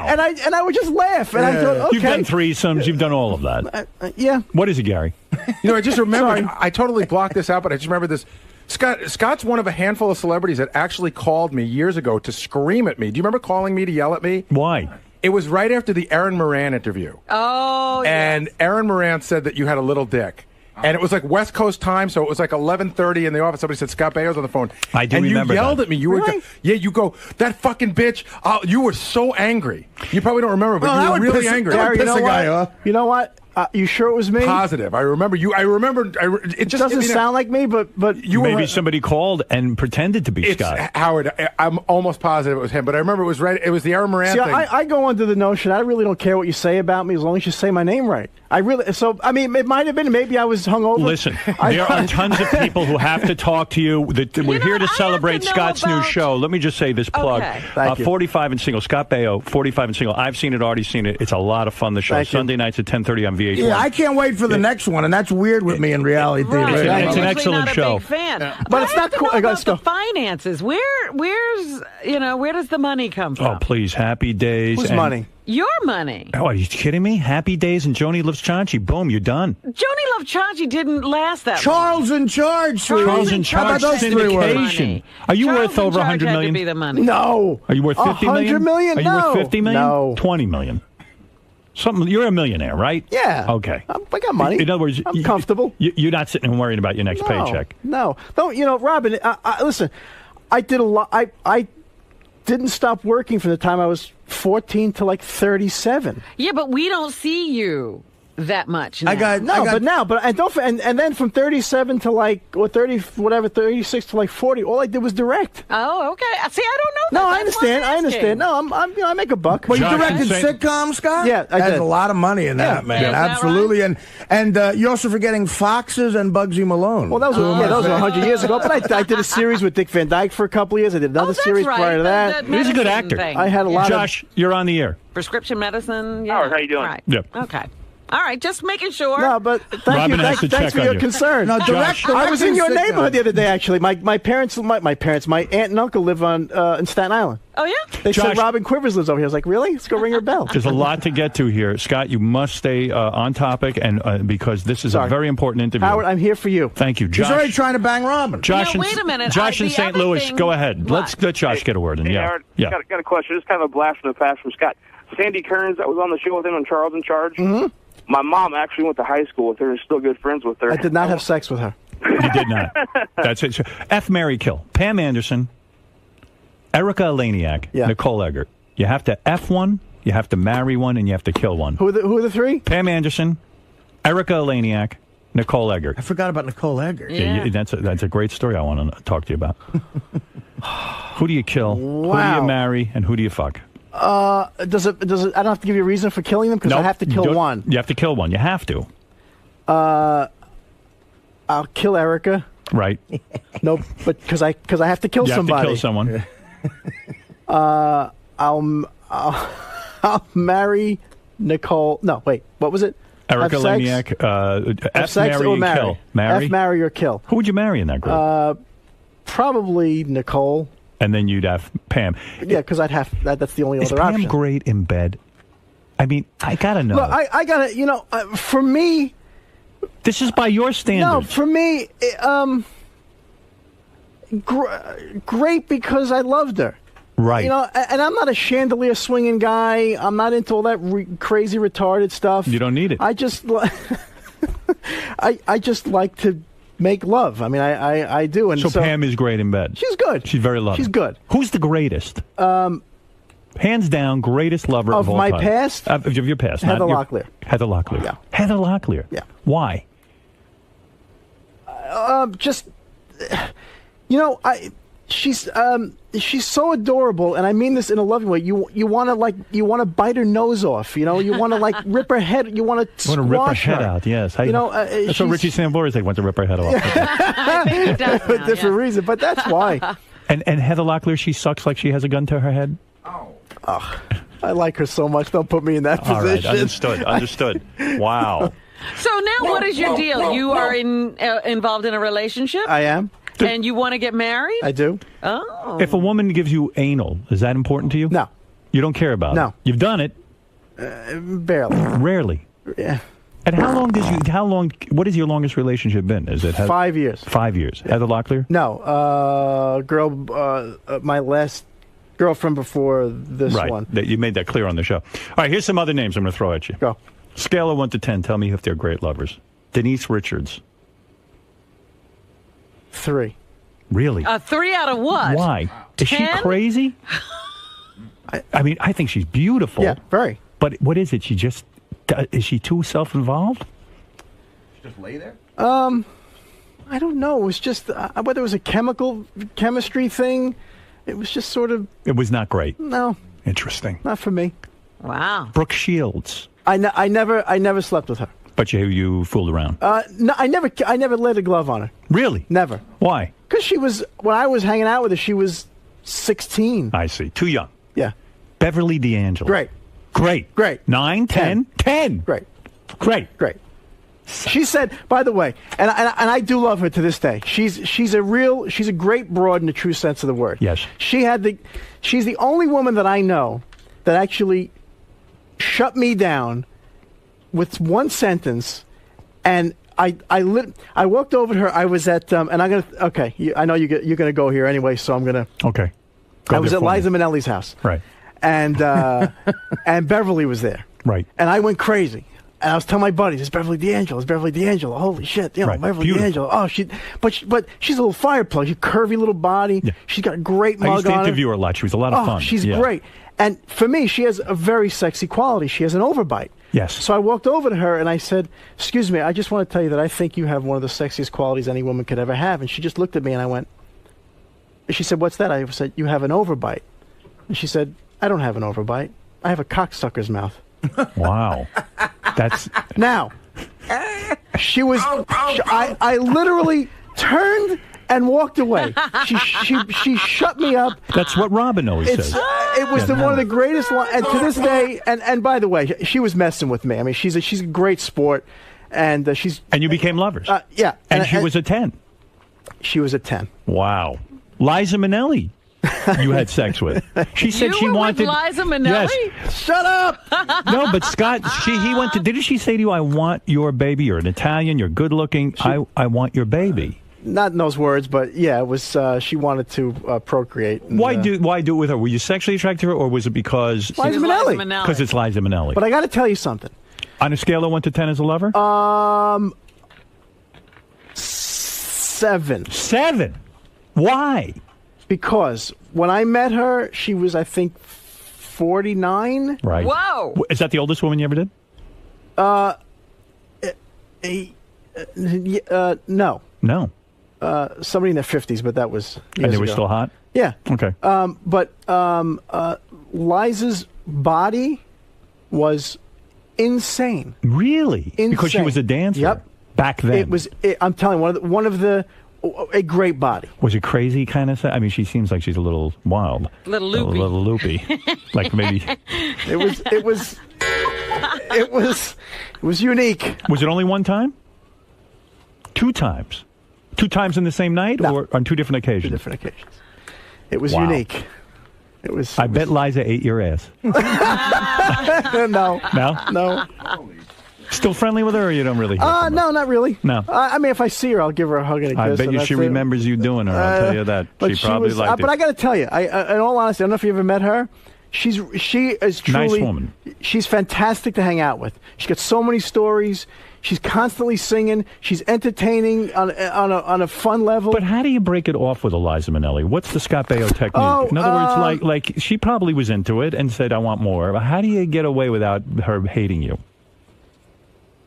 And I would just laugh, and I thought, okay. You've done threesomes. You've done all of that. Yeah. What is it, Gary? I just remembered. I totally blocked this out, but I just remember this. Scott's one of a handful of celebrities that actually called me years ago to scream at me. Do you remember calling me to yell at me? Why? It was right after the Aaron Moran interview. Oh, and Aaron Moran said that you had a little dick. And it was like West Coast time, so it was like 11:30 in the office. Somebody said Scott Baio's on the phone. I do remember you yelled that. at me. You were, you go, that fucking bitch. You were so angry. You probably don't remember, but you were really angry. Gary, you know what? You know what? You sure it was me? Positive. I remember you. It just doesn't sound like me, but you Maybe were. somebody called and pretended to be Scott. Howard, I'm almost positive it was him, but I remember it was right. It was the Aaron Moran See, thing. I go under the notion I really don't care what you say about me as long as you say my name right. I mean, it might have been. Maybe I was hungover. Listen, there are tons of people who have to talk to you. We're here to celebrate Scott's new show. Let me just say this plug. Okay. Thank you. 45 and single. Scott Baio, 45 and single. I've seen it, already seen it. It's a lot of fun, the show. Thank you. Sunday nights at 10:30 on VH1. Yeah, I can't wait for the next one, and that's weird with me in reality TV. It's an excellent not show. A big fan. But it's not cool. About the finances. Where's where does the money come from? Oh, please. Happy Days. Whose and- money? Your money. Oh, are you kidding me? Happy Days and Joni Loves Chachi. Boom, you're done. Joni Love Chachi didn't last that Charles in Charge, sweetie. Charles in How about Charge those three words? syndication. Are you Charles worth in over Charge 100 had million? to be the money. No. Are you worth 50 million? 100 million? Are you No. worth 50 million? No. 20 million. Something. You're a millionaire, right? Yeah. Okay. I got money. In other words, I'm comfortable. You're not sitting and worrying about your next paycheck. No. Robin, listen, I did a lot. I didn't stop working from the time I was 14 to like 37. Yeah, but we don't see you that much now. And then from 37 to like 36 to like 40, all I did was direct. Oh, okay. See, I don't know. No, I understand. No, I make a buck. Well, you directed sitcoms, Scott? Yeah, I There's did. a lot of money in that, man. Yeah. Absolutely. And you're also forgetting Foxes and Bugsy Malone. Well, those were 100 years ago. But I did a series with Dick Van Dyke for a couple of years. I did another series prior to that. He's a good actor. I had a lot Josh, you're on the air. Prescription medicine. Yeah. Howard, how you doing? Right. Yep. Okay. All right, just making sure. No, but Robin has to thanks check for on your you. concern. No, direct I was in your sitcom. neighborhood the other day, actually. My aunt and uncle live in Staten Island. Oh, yeah? They Josh- said Robin Quivers lives over here. I was like, really? Let's go ring her bell. There's a lot to get to here. Scott, you must stay on topic, and because this is a very important interview. Howard, I'm here for you. Thank you, Josh. He's already trying to bang Robin. Josh, No, wait a minute. Josh in the St. other Louis, thing- go ahead. What? Let Josh get a word in. Hey, Yeah. Howard, Yeah. got a question. Just kind of a blast from the past from Scott. Sandy Kearns, that was on the show with him on Charles in Charge. Mm-hmm. My mom actually went to high school with her and is still good friends with her. I did not have sex with her. You did not. That's it. F, Mary, kill. Pam Anderson, Erica Eleniak, Nicole Eggert. You have to F one, you have to marry one, and you have to kill one. Who are the three? Pam Anderson, Erica Eleniak, Nicole Eggert. I forgot about Nicole Eggert. That's a great story I want to talk to you about. Who do you kill? Who do Wow. you marry? And who do you fuck? Does it? I don't have to give you a reason for killing them because I have to kill one. You have to kill one. You have to. I'll kill Erica. Right. No, but because I have to kill You have somebody. to kill someone. I'll marry Nicole. No, wait. What was it? Erica Have sex? Leniak, Have F, sex marry, or and marry? kill. Marry? F, marry or kill. Who would you marry in that group? Probably Nicole. And then you'd have Pam. Yeah, because I'd have that's the only Is other Pam option. great in bed? I mean, I gotta know. Look, I gotta. For me, this is by your standards. No, for me, great because I loved her. Right. And I'm not a chandelier swinging guy. I'm not into all that crazy retarded stuff. You don't need it. I just, I just like to make love. I mean, I do. And so Pam is great in bed. She's good. She's very loving. She's good. Who's the greatest? Hands down, greatest lover of all my time. past? Of your past. Heather not your- Locklear. Heather Locklear. Yeah. Heather Locklear. Yeah. Why? She's so adorable, and I mean this in a loving way. You want to bite her nose off. You want to rip her head. You want to Want to rip her head out? Yes. You know, that's what Richie Sambora said. Want to rip her head off. for a different reason, but that's why. And Heather Locklear, she sucks like she has a gun to her head. Oh, I like her so much. Don't put me in that All right, position. understood. Wow. So now, what is your deal? You are involved in a relationship? I am. And you want to get married? I do. Oh. If a woman gives you anal, is that important to you? No. You don't care about it? No. You've done it? Barely. Rarely. Yeah. And what has your longest relationship been? Is it 5 years? 5 years. Heather Locklear? No, my last girlfriend before this one. Right, you made that clear on the show. All right, here's some other names I'm going to throw at you. Go. Scale of 1 to 10. Tell me if they're great lovers. Denise Richards. 3. Really? 3 out of what? Why? Is 10? she crazy? I mean, I think she's beautiful. Yeah, very. But what is it? Is she too self-involved? Just lay there? I don't know. It was just whether it was a chemistry thing. It was just sort of. It was not great. No. Interesting. Not for me. Wow. Brooke Shields. I never slept with her. But you fooled around. No, I never laid a glove on her. Really? Never. Why? Because when I was hanging out with her, she was 16. I see. Too young. Yeah. Beverly D'Angelo. Great. 9, 10. Great. Great. She said, by the way, and I do love her to this day. She's a great broad in the true sense of the word. Yes. She's the only woman that I know that actually shut me down with one sentence, and I walked over to her. I was at and I'm gonna I know you're gonna go here anyway, so I'm gonna I was at Liza Minnelli's house, right, and and Beverly was there, right, and I went crazy. And I was telling my buddies, it's Beverly D'Angelo. Holy shit, Beverly D'Angelo. Oh, but she's a little fire plug. She's a curvy little body. Yeah. She's got a great mug on her. I used to interview her a lot. She was a lot of fun. She's great. And for me, she has a very sexy quality. She has an overbite. Yes. So I walked over to her and I said, excuse me, I just want to tell you that I think you have one of the sexiest qualities any woman could ever have. And she just looked at me and she said, what's that? I said, you have an overbite. And she said, I don't have an overbite. I have a cocksucker's mouth. Wow. That's now. She was. I literally turned and walked away. She shut me up. That's what Robin always says. It was one of the greatest. And to this day, and by the way, she was messing with me. I mean, she's a great sport, and she's. And you became lovers. Yeah. And she was a 10. She was a 10. Wow. Liza Minnelli. You had sex with. She said she wanted Liza Minnelli? Yes. Shut up. No, but Scott, he went to. Didn't she say to you, "I want your baby. You're an Italian. You're good looking. I want your baby." Not in those words, but yeah, it was. She wanted to procreate. And, why do it with her? Were you sexually attracted to her, or was it because Liza Minnelli? Because it's Liza Minnelli. But I got to tell you something. On a scale of 1 to 10 as a lover? 7. 7. Why? Because when I met her, she was, I think, 49. Right. Whoa. Is that the oldest woman you ever did? No. No. Somebody in their 50s, but that was years And they were ago. still hot? Yeah. Okay. But Liza's body was insane. Really? Insane. Because she was a dancer? Yep. Back then? It was. I'm telling you, a great body. Was it crazy kind of thing? I mean, she seems like she's a little wild. Little loopy. A little loopy. Like maybe. It was unique. Was it only one time? 2 times? 2 times in the same night, or on 2 different occasions? 2 different occasions. It was Wow. unique. I bet Liza ate your ass. No. No? Still friendly with her, or you don't really? No, not really. No. I mean, if I see her, I'll give her a hug and a kiss. I bet and you that's she it. remembers you doing her. I'll tell you that. But She probably liked it. But I got to tell you, in all honesty, I don't know if you ever met her. She is truly Nice woman. She's fantastic to hang out with. She's got so many stories. She's constantly singing. She's entertaining on a fun level. But how do you break it off with Liza Minnelli? What's the Scott Baio technique? In other words, like she probably was into it and said, "I want more." But how do you get away without her hating you?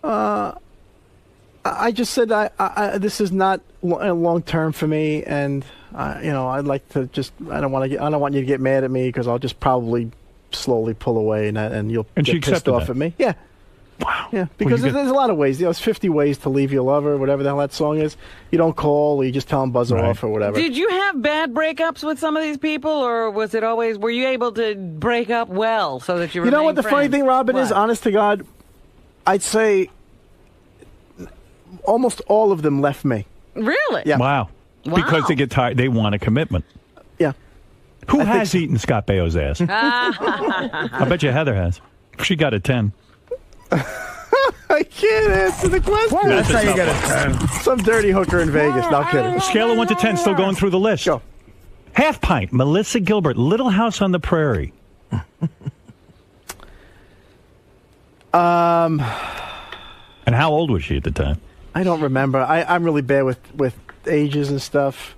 I just said this is not long term for me, and I'd like to just I don't want you to get mad at me because I'll just probably slowly pull away and you'll And get she pissed accepted off that? at me. Yeah. Wow. Yeah, because there's a lot of ways. There's 50 ways to leave your lover, whatever the hell that song is. You don't call, or you just tell them buzz her off or whatever. Did you have bad breakups with some of these people, or was it always? Were you able to break up well so that you? You know what the funny friends? thing, Robin, is? What? Honest to God, I'd say almost all of them left me. Really? Yeah. Wow. Because they get tired. They want a commitment. Yeah. Who has eaten Scott Baio's ass? I bet you Heather has. She got a 10. I can't answer the question. That's how you get a 10. Some dirty hooker in Vegas. No kidding. Scale of 1 to 10, still going through the list. Go. Half Pint, Melissa Gilbert, Little House on the Prairie. Um, And how old was she at the time? I don't remember. I'm really bad with ages and stuff.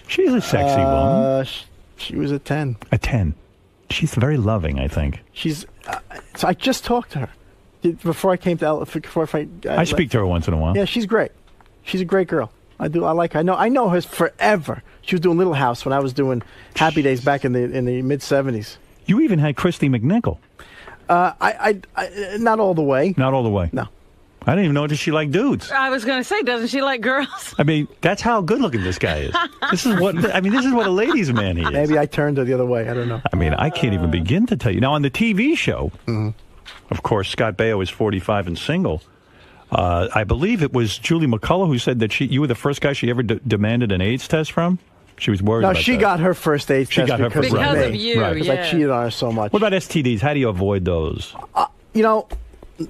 She's a sexy woman. She was a 10. A 10. She's very loving, I think. She's. So I just talked to her before I came to LA. I speak to her once in a while. Yeah, she's great. She's a great girl. I like her. I know her forever. She was doing Little House when I was doing Happy Days back in the mid '70s. You even had Christy McNichol. I not all the way. Not all the way. No. I didn't even know that she liked dudes. I was going to say, doesn't she like girls? I mean, that's how good looking this guy is. This is what a ladies' man he is. Maybe I turned her the other way. I don't know. I mean, I can't even begin to tell you. Now, on the TV show, of course, Scott Baio is 45 and single. I believe it was Julie McCullough who said that you were the first guy she ever demanded an AIDS test from. She was worried about that. No, she got her first AIDS test because of you, right. Because I cheated on her so much. What about STDs? How do you avoid those? You know,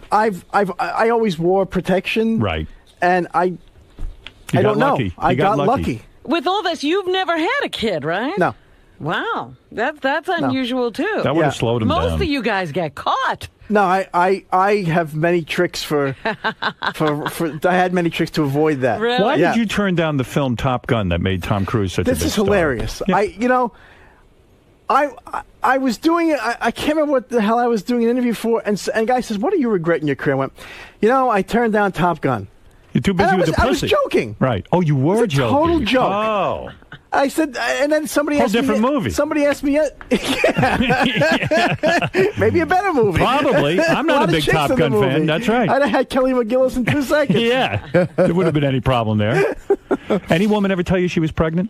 I always wore protection. Right. And I don't know. I got lucky. With all this, you've never had a kid, right? No. Wow, that's unusual too. That would have slowed him down. Most of you guys get caught. No, I have many tricks for I had many tricks to avoid that. Really? Why did you turn down the film Top Gun that made Tom Cruise such a big star? This is hilarious. Yeah. I was doing it. I can't remember what the hell I was doing an interview for, and a guy says, "What do you regret in your career?" I went, I turned down Top Gun. You're too busy with the pussy. I was joking. Right. Oh, you were joking. Total joke. Oh. I said, and then somebody asked me. different movie. Somebody asked me, maybe a better movie. Probably. I'm not a big Top Gun fan. That's right. I'd have had Kelly McGillis in 2 seconds. Yeah. There wouldn't have been any problem there. Any woman ever tell you she was pregnant?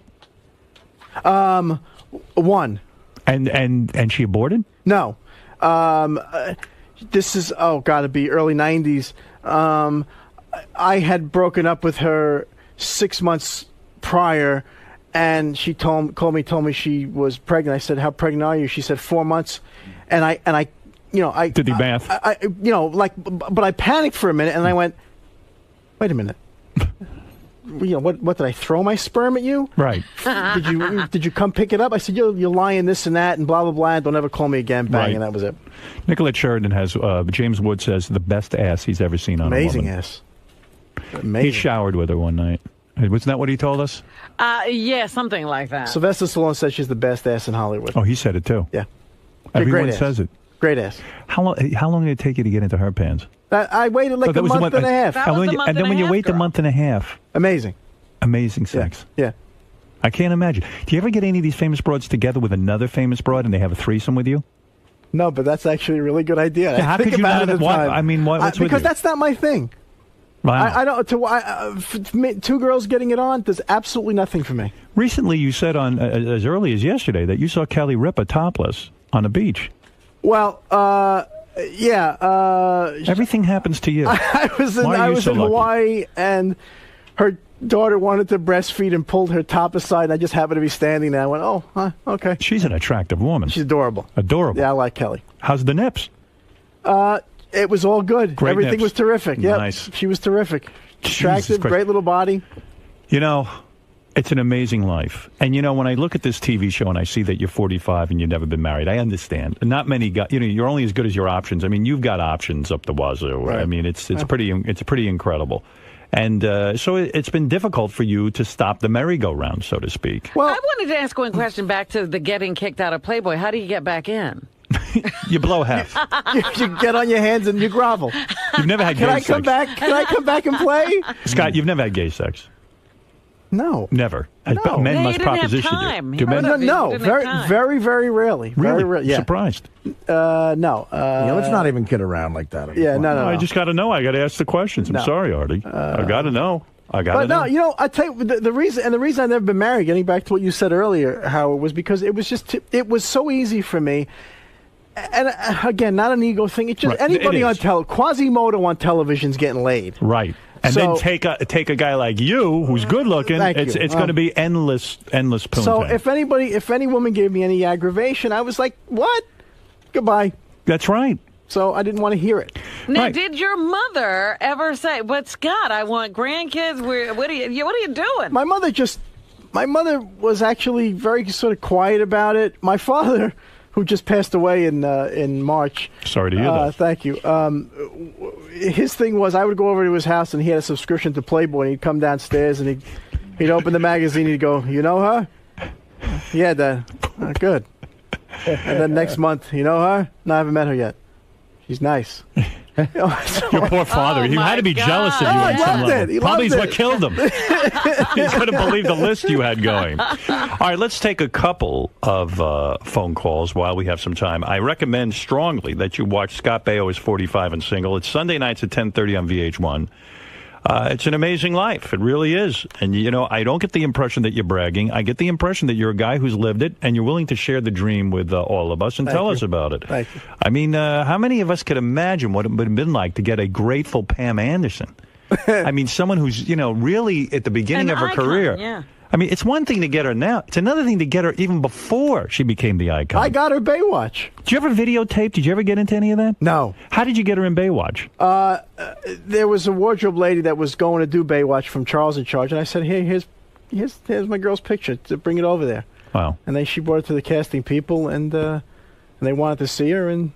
One. And she aborted? No. This is, got to be early 90s. I had broken up with her 6 months prior, and she told me she was pregnant. I said, "How pregnant are you?" She said, 4 months. And I did the math. But I panicked for a minute, and I went, "Wait a minute. What did I throw my sperm at you? Right. Did you come pick it up?" I said, "You're lying this and that and blah blah blah. Don't ever call me again." Bang, Right. and that was it. Nicolette Sheridan has James Wood says the best ass he's ever seen on Amazing a woman. ass. Amazing. He showered with her one night. Wasn't that what he told us? Yeah, something like that. Sylvester Stallone says she's the best ass in Hollywood. Oh, he said it too. Yeah. Everyone great says ass. it. Great ass. How long did it take you to get into her pants? I waited like a month and a half. And then when you wait the month and a half. Amazing. Amazing sex. Yeah. I can't imagine. Do you ever get any of these famous broads together with another famous broad and they have a threesome with you? No, but that's actually a really good idea. Yeah, how I think could you about not? it at the Why, time. I mean, what's with because you? that's not my thing. Wow. I don't. Two girls getting it on does absolutely nothing for me. Recently, you said on as early as yesterday that you saw Kelly Ripa topless on a beach. Well, yeah. Everything happens to you. I was in so lucky? Hawaii, and her daughter wanted to breastfeed and pulled her top aside, and I just happened to be standing there. I went, "Oh, okay." She's an attractive woman. She's adorable. Adorable. Yeah, I like Kelly. How's the nips? It was all good. Great Everything nips. was terrific. Yeah, Nice. she was terrific. Attractive, Christ. great little body. You know, it's an amazing life. And, when I look at this TV show and I see that you're 45 and you've never been married, I understand. Not many guys, you're only as good as your options. I mean, you've got options up the wazoo. Right. I mean, it's pretty incredible. And so it's been difficult for you to stop the merry-go-round, so to speak. Well, I wanted to ask one question back to the getting kicked out of Playboy. How do you get back in? You blow half. You get on your hands and you grovel. You've never had gay sex. Can I come back and play? Scott, you've never had gay sex. No. Never. No. Men Yeah, must you didn't have proposition time. you. Do men? No, very, very rarely. Really? Very yeah. Surprised. No. Let's not even kid around like that. Yeah, no. I just got to know. I got to ask the questions. I'm No. sorry, Artie. I got to know. I got to know. But no, I tell you the reason I've never been married. Getting back to what you said earlier, Howard, was because it was it was so easy for me. And again, not an ego thing. It's just Right. anybody It on is. Quasimodo on television's getting laid. Right. And So- then take a guy like you who's good looking. Thank It's you. going to be endless poontang. So if any woman gave me any aggravation, I was like, what? Goodbye. That's right. So I didn't want to hear it. Now, did your mother ever say, "But Scott, I want grandkids"? What are you doing? My mother was actually very sort of quiet about it. My father, who just passed away in March. Sorry to hear that. Thank you. His thing was, I would go over to his house, and he had a subscription to Playboy. And he'd come downstairs, and he'd open the magazine. He'd go, "You know her?" "Yeah, Dad." "Oh, good." And then next month, "You know her?" "No, I haven't met her yet. She's nice." Your poor father. He had to be jealous of you on some level. Probably is what killed him. He couldn't believe the list you had going. All right, let's take a couple of phone calls while we have some time. I recommend strongly that you watch Scott Baio is 45 and Single. It's Sunday nights at 10:30 on VH1. It's an amazing life. It really is. And, you know, I don't get the impression that you're bragging. I get the impression that you're a guy who's lived it, and you're willing to share the dream with all of us and tell us about it. Thank you. I mean, how many of us could imagine what it would have been like to get a grateful Pam Anderson? I mean, someone who's, you know, really at the beginning of her career. Yeah. I mean, it's one thing to get her now. It's another thing to get her even before she became the icon. I got her Baywatch. Did you ever videotape? Did you ever get into any of that? No. How did you get her in Baywatch? There was a wardrobe lady that was going to do Baywatch from Charles in Charge, and I said, "Hey, here's my girl's picture. To bring it over there." Wow. And then she brought it to the casting people, and they wanted to see her. And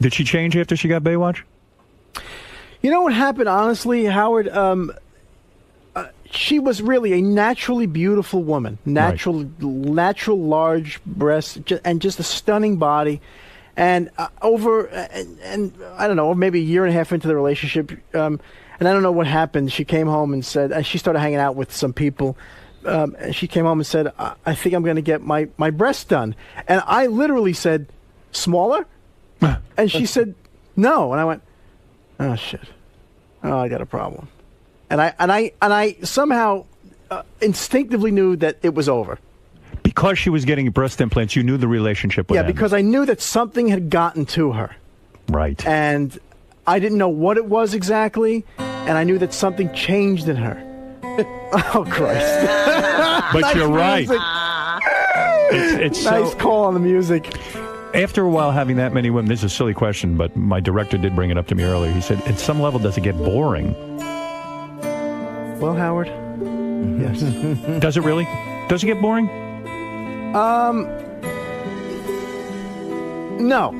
did she change after she got Baywatch? You know what happened, honestly, Howard? She was really a naturally beautiful woman, natural large breasts, and just a stunning body. And and I don't know, maybe a year and a half into the relationship, and I don't know what happened. She came home and said, and she started hanging out with some people. And she came home and said, "I think I'm going to get my breasts done." And I literally said, "Smaller?" And she said, "No." And I went, "Oh shit! Oh, I got a problem." And I somehow instinctively knew that it was over. Because she was getting breast implants, you knew the relationship would end. Yeah, because I knew that something had gotten to her. Right. And I didn't know what it was exactly, and I knew that something changed in her. Oh, Christ. But Nice you're right. music. It's nice so... call on the music. After a while having that many women, this is a silly question, but my director did bring it up to me earlier. He said, at some level, does it get boring? Well, Howard, yes. Does it really? Does it get boring? No.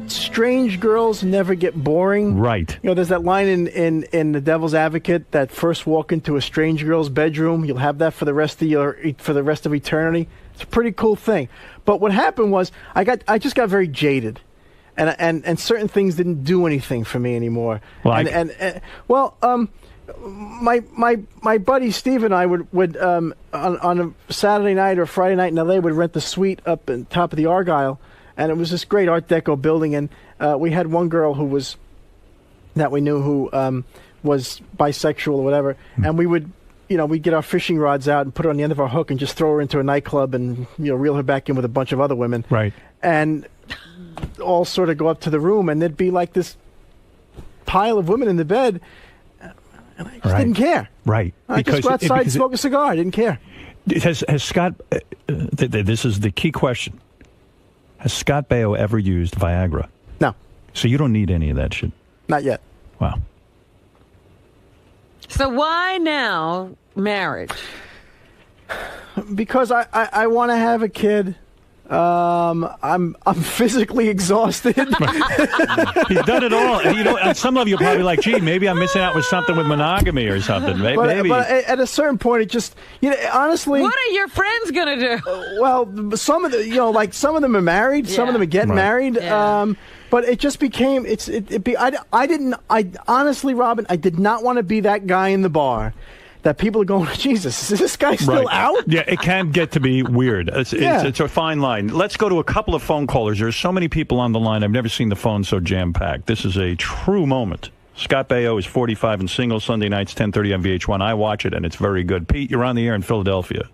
Strange girls never get boring. Right. You know, there's that line in The Devil's Advocate, that first walk into a strange girl's bedroom, you'll have that for the rest of eternity. It's a pretty cool thing. But what happened was I just got very jaded. And certain things didn't do anything for me anymore. Like? My buddy Steve and I would on a Saturday night or Friday night in L.A. would rent the suite up on top of the Argyle, and it was this great Art Deco building. And we had one girl that we knew who was bisexual or whatever, and we would, we'd get our fishing rods out and put her on the end of our hook and just throw her into a nightclub and reel her back in with a bunch of other women. Right. And all sort of go up to the room, and there'd be like this pile of women in the bed, and I just didn't care. Right. I just go outside and smoke a cigar. I didn't care. Has Scott, this is the key question, has Scott Baio ever used Viagra? No. So you don't need any of that shit? Not yet. Wow. So why now marriage? Because I want to have a kid. I'm physically exhausted. He's done it all. And some of you are probably like, gee, maybe I'm missing out with something with monogamy or something. Maybe. But at a certain point, it just, honestly. What are your friends gonna do? Well, some of the, some of them are married, some of them are getting married. Yeah. But it just became, honestly, Robin, I did not want to be that guy in the bar that people are going, Jesus, is this guy still out? Yeah, it can get to be weird. It's a fine line. Let's go to a couple of phone callers. There's so many people on the line. I've never seen the phone so jam-packed. This is a true moment. Scott Baio is 45 and single, Sunday nights, 10:30 on VH1. I watch it, and it's very good. Pete, you're on the air in Philadelphia.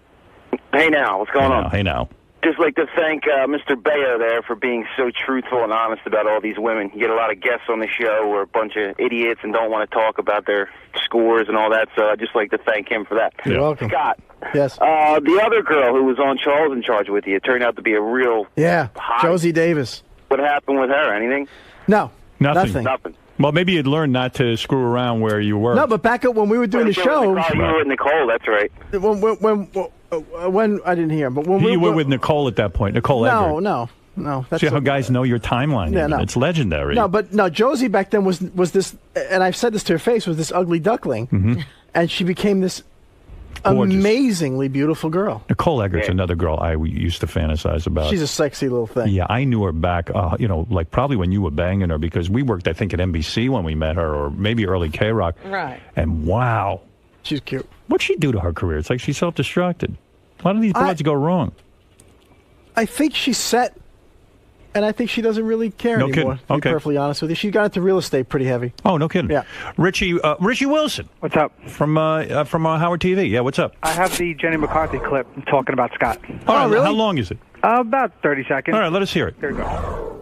Hey, now. What's going on? Hey, now. Just like to thank Mr. Baio there for being so truthful and honest about all these women. You get a lot of guests on the show who are a bunch of idiots and don't want to talk about their scores and all that, so I'd just like to thank him for that. You're welcome. Scott. Yes. The other girl who was on Charles in Charge with you turned out to be a real hot. Josie Davis. What happened with her? Anything? No. Nothing. Nothing. Well, maybe you'd learn not to screw around where you were. No, but back up when we were doing the show. You were with Nicole. That's right. When I didn't hear him, but when you were with Nicole at that point. Nicole Eggert. No. See how guys know your timeline. Yeah, no. It's legendary. No, Josie back then was this, and I've said this to her face, was this ugly duckling, and she became this amazingly beautiful girl. Nicole Eggert's another girl I used to fantasize about. She's a sexy little thing. Yeah, I knew her back, like probably when you were banging her, because we worked, I think, at NBC when we met her, or maybe early K-Rock. Right. And wow. She's cute. What'd she do to her career? It's like she self-destructed. Why do these broads go wrong? I think she's set, and I think she doesn't really care anymore, kidding. to be perfectly honest with you. She got into real estate pretty heavy. Oh, no kidding. Yeah. Richie Wilson. What's up? From Howard TV. Yeah, what's up? I have the Jenny McCarthy clip talking about Scott. All right, really? How long is it? About 30 seconds. All right, let us hear it. Here we go.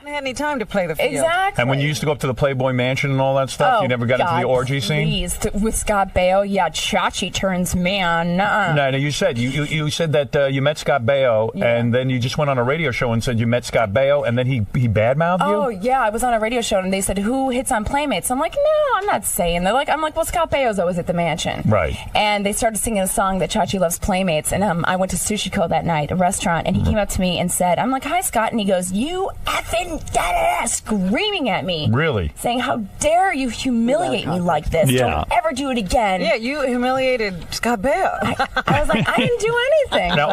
I haven't had any time to play the field. Exactly. And when you used to go up to the Playboy Mansion and all that stuff, you never got into the orgy scene? Please. With Scott Baio, yeah, Chachi turns man. No, you said you said that you met Scott Baio, and then you just went on a radio show and said you met Scott Baio, and then he badmouthed you? Oh, yeah, I was on a radio show, and they said, who hits on Playmates? I'm like, no, I'm not saying. I'm like, well, Scott Baio's always at the mansion. Right. And they started singing a song that Chachi loves Playmates, and I went to Sushi Co. that night, a restaurant, and he came up to me and said, I'm like, hi, Scott, and he goes, you effing da-da-da, screaming at me. Really? Saying, how dare you humiliate me like this? Yeah. Don't ever do it again. Yeah, you humiliated Scott Baio. I was like, I didn't do anything. No,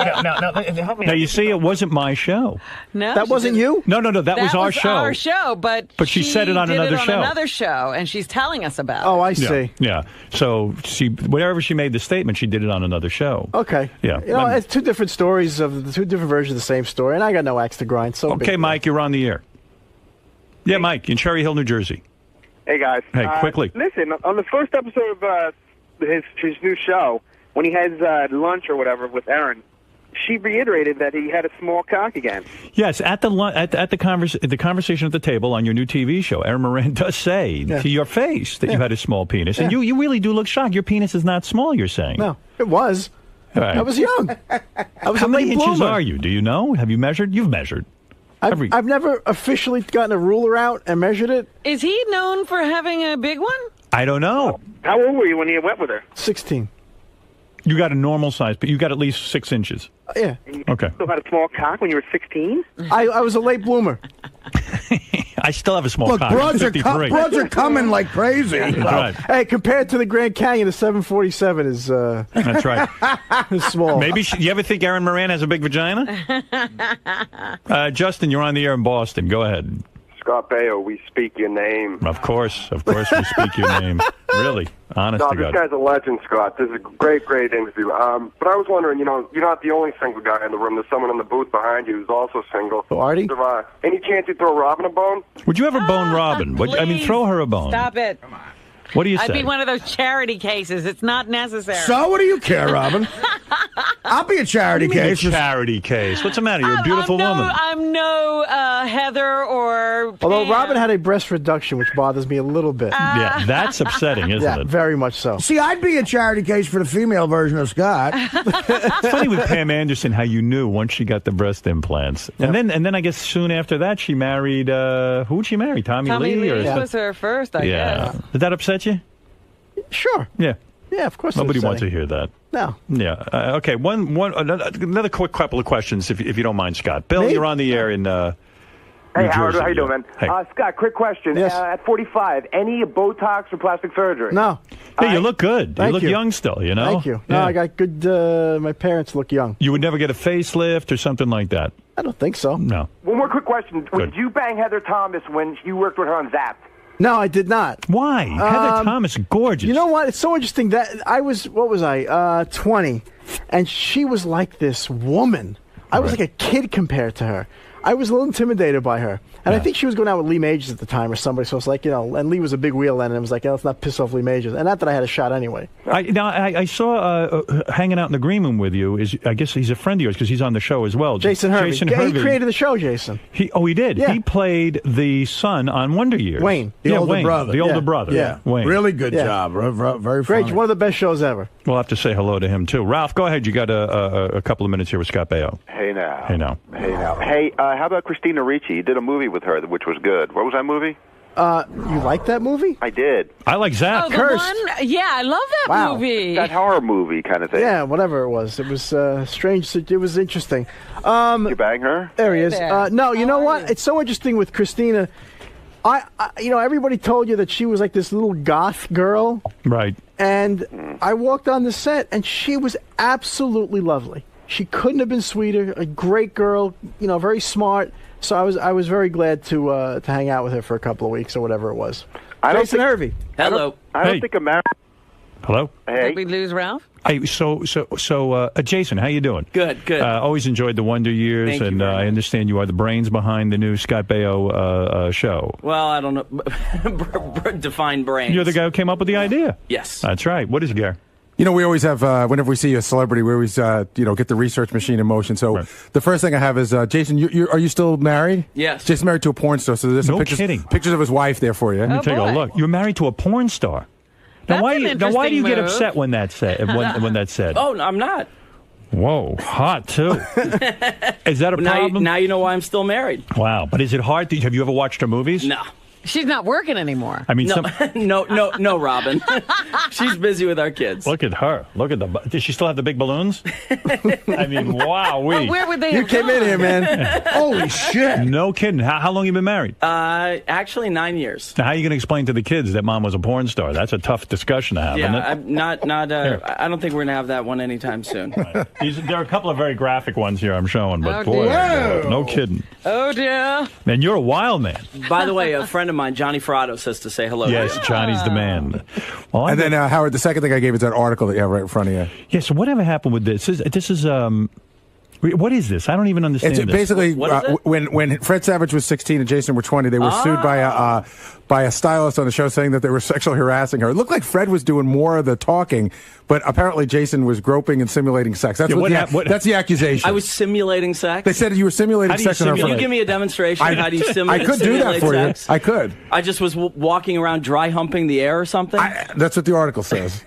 help me. Now, you see, it wasn't my show. No, that wasn't you? No, that was our show. Our show, but she said it on another show. Another show, and she's telling us about Oh, it. I see. Yeah. So whenever she made the statement, she did it on another show. Okay. Yeah. You know, it's two different stories of the two different versions of the same story, and I got no axe to grind. So okay, Mike, you're on the air. Yeah, Mike, in Cherry Hill, New Jersey. Hey, guys. Hey, quickly. Listen, on the first episode of his new show, when he has lunch or whatever with Erin, she reiterated that he had a small cock again. Yes, at the conversation at the table on your new TV show, Erin Moran does say to your face that you had a small penis, and you really do look shocked. Your penis is not small, you're saying. No, it was. Right. I was young. I was How a many late inches bloomer. are you? Do you know? Have you measured? You've measured. I've never officially gotten a ruler out and measured it. Is he known for having a big one? I don't know. How old were you when you went with her? 16. You got a normal size, but you got at least 6 inches. Yeah. Okay. Still had a small cock when you were 16? I was a late bloomer. I still have a small Look, cock. broads I'm 53. are coming like crazy. Right. Hey, compared to the Grand Canyon, the 747 is That's right. is small. Maybe you ever think Erin Moran has a big vagina? Justin, you're on the air in Boston. Go ahead. Scott Baio, we speak your name. Of course, we speak your name. Really, honest No, to this God. guy's a legend, Scott. This is a great interview. But I was wondering, you're not the only single guy in the room. There's someone in the booth behind you who's also single. Oh, Artie? Any chance you throw Robin a bone? Would you ever bone Robin? Throw her a bone. Stop it. What do you I'd say? be one of those charity cases. It's not necessary. So what do you care, Robin? I'll be a charity What do you mean case. a charity case. What's the matter? You're a beautiful woman. I'm no Heather or Although Pam. Robin had a breast reduction, which bothers me a little bit. Yeah, that's upsetting, isn't it? Very much so. See, I'd be a charity case for the female version of Scott. It's funny with Pam Anderson how you knew once she got the breast implants, and then I guess soon after that she married who'd she marry? Tommy Lee or was her first, I guess. Did that upset you? Sure. Yeah. Yeah, of course. Nobody it's wants to upsetting. hear that. No. Yeah. Okay. Another quick couple of questions, if you don't mind, Scott. Bill, you're on the air in. Hey, New Howard, Jersey. how you doing, man? Hey. Scott, quick question. Yes. At 45, any Botox or plastic surgery? No. Hey, you look good. Thank you look you. young still. You know. Thank you. No, Yeah. I got good. My parents look young. You would never get a facelift or something like that. I don't think so. No. One more quick question. Good. Did you bang Heather Thomas when you worked with her on Zapped? No, I did not. Why? Heather Thomas is gorgeous. You know what? It's so interesting that what was I? 20, and she was like this woman. I was like a kid compared to her. I was a little intimidated by her. And I think she was going out with Lee Majors at the time or somebody. So it's like, and Lee was a big wheel then, and it was like, let's not piss off Lee Majors. And not that I had a shot anyway. I saw hanging out in the green room with you. I guess he's a friend of yours because he's on the show as well. Jason Hervey. Jason Yeah, Hervey. he created the show, Jason. He did. Yeah. He played the son on Wonder Years. Wayne. The older Wayne, brother. The older Yeah. brother. Yeah. Wayne. Really good Yeah. job. Very Great. funny. One of the best shows ever. We'll have to say hello to him, too. Ralph, go ahead. You got a couple of minutes here with Scott Baio. Hey now. Hey now. Hey now. Hey, how about Christina Ricci? You did a movie with her, which was good. What was that movie? You like that movie? I did. I like Zach. Oh, the one? Yeah, I love that movie. That horror movie kind of thing. Yeah, whatever it was. It was strange. It was interesting. You bang her? There he is. There. No, you know what? It's so interesting with Christina. I everybody told you that she was like this little goth girl. Right. And I walked on the set, and she was absolutely lovely. She couldn't have been sweeter. A great girl, very smart. So I was very glad to hang out with her for a couple of weeks or whatever it was. Jason Hervey. Hello. I don't think America. Hello. Did we lose Ralph? Hey, so, Jason, how you doing? Good. Always enjoyed the Wonder Years, Thank you and very I understand you are the brains behind the new Scott Baio show. Well, I don't know. Define brains. You're the guy who came up with the idea. Yes. That's right. What is it, Gary? We always have, whenever we see a celebrity, we always, get the research machine in motion. So the first thing I have is, Jason, are you still married? Yes. Jason's married to a porn star, so there's some pictures of his wife there for you. Let me take a look. You're married to a porn star. Now, why do you get upset when that's said? When that's said? Oh, no, I'm not. Whoa, hot too. Is that a problem? Now you know why I'm still married. Wow, but is it hard? Have you ever watched her movies? No. She's not working anymore. I mean, no, Robin. She's busy with our kids. Look at her. Look at does she still have the big balloons? I mean, wow. Where would they? You came in here, man. Holy shit! No kidding. How long you been married? Actually 9 years. Now, how are you going to explain to the kids that mom was a porn star? That's a tough discussion to have, isn't it? I'm not. I don't think we're gonna have that one anytime soon. Right. There are a couple of very graphic ones here I'm showing, but Oh, boy, dear. no kidding. Oh dear. Man, you're a wild man. By the way, a friend of mine, Johnny Ferrato, says to say hello. Yes, to you. Johnny's the man. Well, And then, Howard, the second thing I gave is that article that you have right in front of you. Yeah, so whatever happened with this? This is what is this? I don't even understand It's this. basically What is it? when Fred Savage was 16 and Jason were 20, they were sued by a stylist on the show saying that they were sexually harassing her. It looked like Fred was doing more of the talking, but apparently Jason was groping and simulating sex. That's that's the accusation. I was simulating sex. They said you were simulating sex on her. Can you give me a demonstration of how do you simulate? I could do that for sex? you. I could. I just was walking around dry humping the air or something. That's what the article says.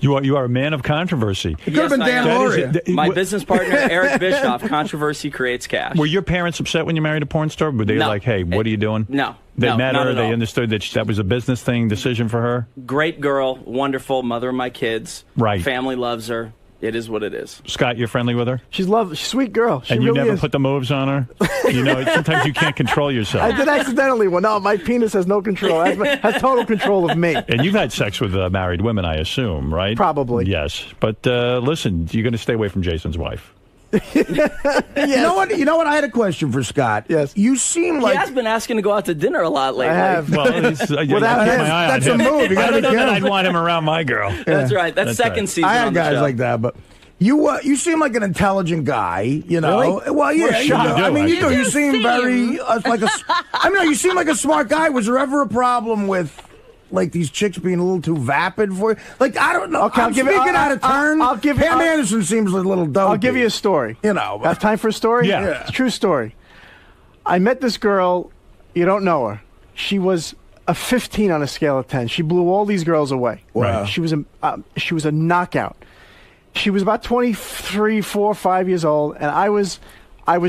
You are a man of controversy. It could have been Dan Lauria. My business partner, Eric Bischoff, controversy creates cash. Were your parents upset when you married a porn star? Were they like, hey, what are you doing? No. They met not her? at They all. understood that was a business decision for her? Great girl, wonderful, mother of my kids. Right. Family loves her. It is what it is. Scott, you're friendly with her? She's lovely. She's a sweet girl. She And you really never is. put the moves on her? Sometimes you can't control yourself. I did accidentally. Well, no, my penis has no control. Has total control of me. And you've had sex with married women, I assume, right? Probably. Yes. But listen, you're going to stay away from Jason's wife. You know what? I had a question for Scott. Yes. You seem like He has been asking to go out to dinner a lot lately. I have. Well, that's a move. You I gotta don't be know that careful. I'd want him around my girl. That's right. That's second right. season I had on the guys show. like that, but you seem like an intelligent guy. You know. Really? Well, yeah. Well, You sure do. you do, I mean, you do. actually. You seem You very seem. like a. I mean, you seem like a smart guy. Was there ever a problem with? Like these chicks being a little too vapid for you? Like, I don't know. Okay, I'm speaking out of turn. I'll give you- Pam Anderson seems a little dopey. I'll give you a story. You know. Have time for a story? Yeah. It's a true story. I met this girl. You don't know her. She was a 15 on a scale of 10. She blew all these girls away. Wow. She was a knockout. She was about 23, 4, 5 years old, and I was